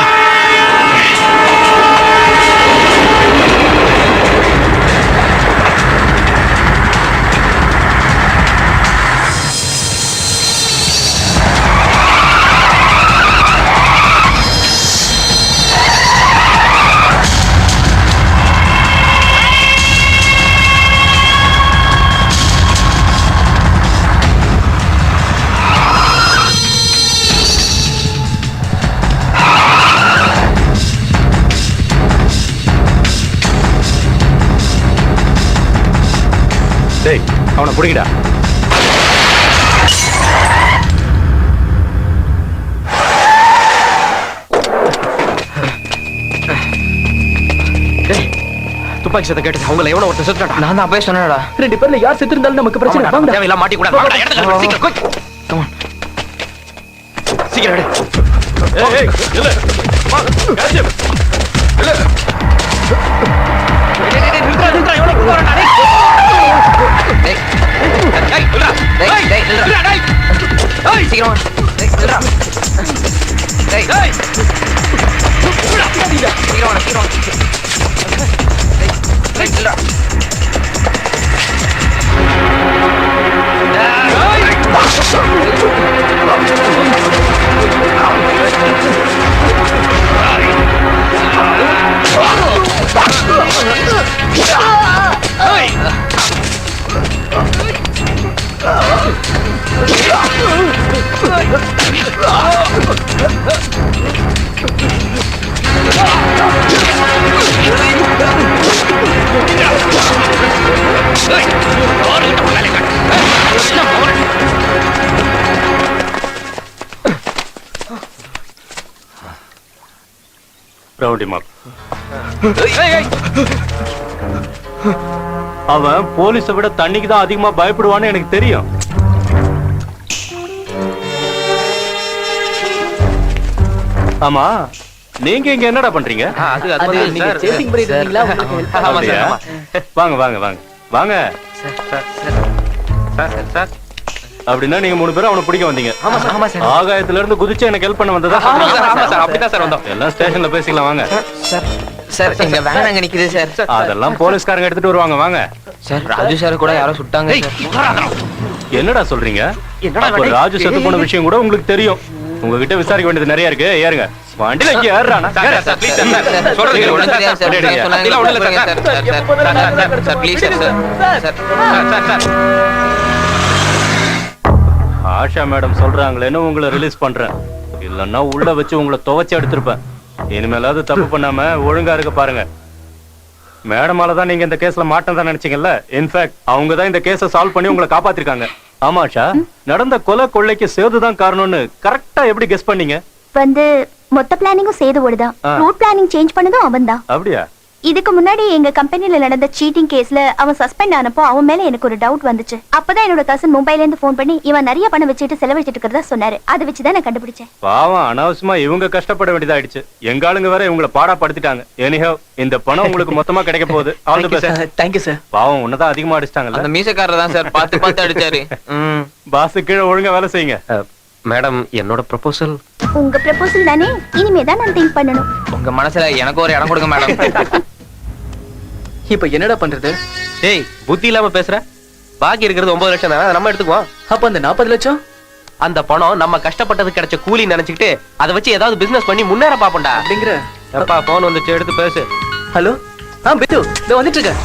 டேய் அவனை பிடிக்கடா. துப்பாக்கி சத்தம் கேட்டது அவங்கள எவனோ ஒருத்தர் செத்துட்டான். நான் தான் அப்பவே சொன்னேன்டா. 2 பேர்ல யார் செத்து இருந்தாலும் நமக்கு பிரச்சனை. வாங்கடா. தேவையில்லாம் மாட்டி கூட. வாங்கடா, இடத்துல இரு, சீக்கிரம் quick. Come on. சீக்கிரம் எடு. ஏய் இல்ல வா கேட்ச் இல்ல நில்றா எவனோ குள்ள வரடா. டேய் டேய் நில்றா. டேய் டேய் நில்றா. டேய் டேய் சீக்கிரம் வா. டேய் நில்றா. டேய் டேய் சீக்கிரம் வா சீக்கிரம். டேய் நில்றா. Rowdy mop. அவன் போலீஸை விட தண்ணிக்கு தான் அதிகமா பயப்படுவான்னு எனக்கு தெரியும். ஆமா நீங்க இங்க என்னடா பண்றீங்க? அது அது வந்து நீங்க சார் சேசிங் பண்ணிட்டு இருக்கீங்களா? உங்களுக்கு help ஆமா அப்படியா? சார் ஆமா. வாங்க வாங்க வாங்க வாங்க. சார் அப்படின்னா நீங்க 3 பேரும் அவனை பிடிக்க வந்தீங்க. ஆமா சார் ஆமா சார். ஆகாயத்துல இருந்து குதிச்சு எனக்கு ஹெல்ப் பண்ண வந்ததா? ஆமா சார் அப்படிதான் சார் வந்தோம். எல்லாம் ஸ்டேஷன்ல பேசிக்கலாம் வாங்க. சார் எங்க வேன் அங்க நிக்குது சார். அதெல்லாம் போலீஸ்காரங்க எடுத்துட்டு வருவாங்க வாங்க. சார் ராஜு சார் கூட யாரோ சுட்டாங்க சார். என்னடா சொல்றீங்க? அப்ப ராஜு செத்து போன விஷயம் கூட உங்களுக்கு தெரியும். உங்ககிட்ட விசாரிக்க வேண்டியது நிறைய இருக்கு. ஏறுங்க வண்டியில இங்க ஏறுறானா? சார் ப்ளீஸ் சார் சொல்றது ஒண்ணும் தெரியாது சார். நீங்க சொன்னாங்க ஒண்ணும் இல்ல sir. Sir please sir. Sir Asha madam சொல்றாங்களேன்னு உங்களை ரிலீஸ் பண்றேன். இல்லன்னா உள்ள வச்சு உங்களை துவைச்சு எடுத்திருப்பேன். இனிமேலாவது தப்பு பண்ணாம ஒழுங்கா இருக்க பாருங்க. மேடமால தான் நீங்க இந்த கேஸ்ல மாட்டேன் நினைச்சீங்கல்ல. இன்ஃபேக்ட் அவங்க தான் இந்த கேஸை சால்வ் பண்ணி உங்களை காப்பாத்திருக்காங்க. ஆமா ஆஷா, நடந்த கொலை கொள்ளைக்கு சேதுதான் காரணம்னு கரெக்டா எப்படி கெஸ் பண்ணீங்க? வந்து மொத்த பிளானிங்கும் சேதுவோடுதான். ரூட் பிளானிங் சேஞ்ச் பண்ணதும் அவன்தான். அப்படியா? இதுக்கு முன்னாடி எங்க கம்பெனில நடந்த சீட்டிங் கேஸ்ல அவன் சஸ்பெண்ட் ஆனப்போ அவன் மேல எனக்கு ஒரு டவுட் வந்துச்சு. அப்பதான் என்னோட கசன் மும்பைல இருந்து போன் பண்ணி இவன் நிறைய பணம் வச்சுட்டு செலவழிச்சிட்டு இருக்கிறதா சொன்னாரு. அதை வச்சுதான் நான் கண்டுபிடிச்சேன். பாவம், அனாவசியமா இவங்க கஷ்டப்பட வேண்டியதாயிடுச்சு. எங்க ஆளுங்க வேற இவங்களை பாடாப்படுத்திட்டாங்க. எனிஹவ் இந்த பணம் உங்களுக்கு மொத்தமா கிடைக்க போகுது. All the best. Thank you sir. பாவம் உன்னதான் அதிகமா அடிச்சிட்டாங்கல்ல. அந்த மீசக்காரர் தான் சார் பார்த்து பார்த்து அடிச்சாரு. பாஸ் கீழே ஒழுங்கா வேலை செய்யுங்க. மேடம் என்னோட ப்ரொபோசல். உங்க ப்ரொபோசல் தானே, இனிமே தான் நான் திங்க் பண்ணணும். உங்க மனசுல எனக்கு ஒரு இடம் கொடுங்க மேடம். இப்ப என்னடா பண்றது? டேய் புத்தி இல்லாம பேசுற. பாக்கி இருக்கிறது 9 லட்சம் தானே, நம்ம எடுத்துக்குவோம். அப்ப அந்த 40 லட்சம் அந்த பணம் நம்ம கஷ்டப்பட்டது கிடைச்ச கூலி நினைச்சுக்கிட்டு அதை வச்சு ஏதாவது பிசினஸ் பண்ணி முன்னேற பாப்போம்டா. அப்படிங்கிற. அப்பா போன் வந்துச்சு, எடுத்து பேசு. ஹலோ பித்து, இதோ வந்துட்டு இருக்கேன்.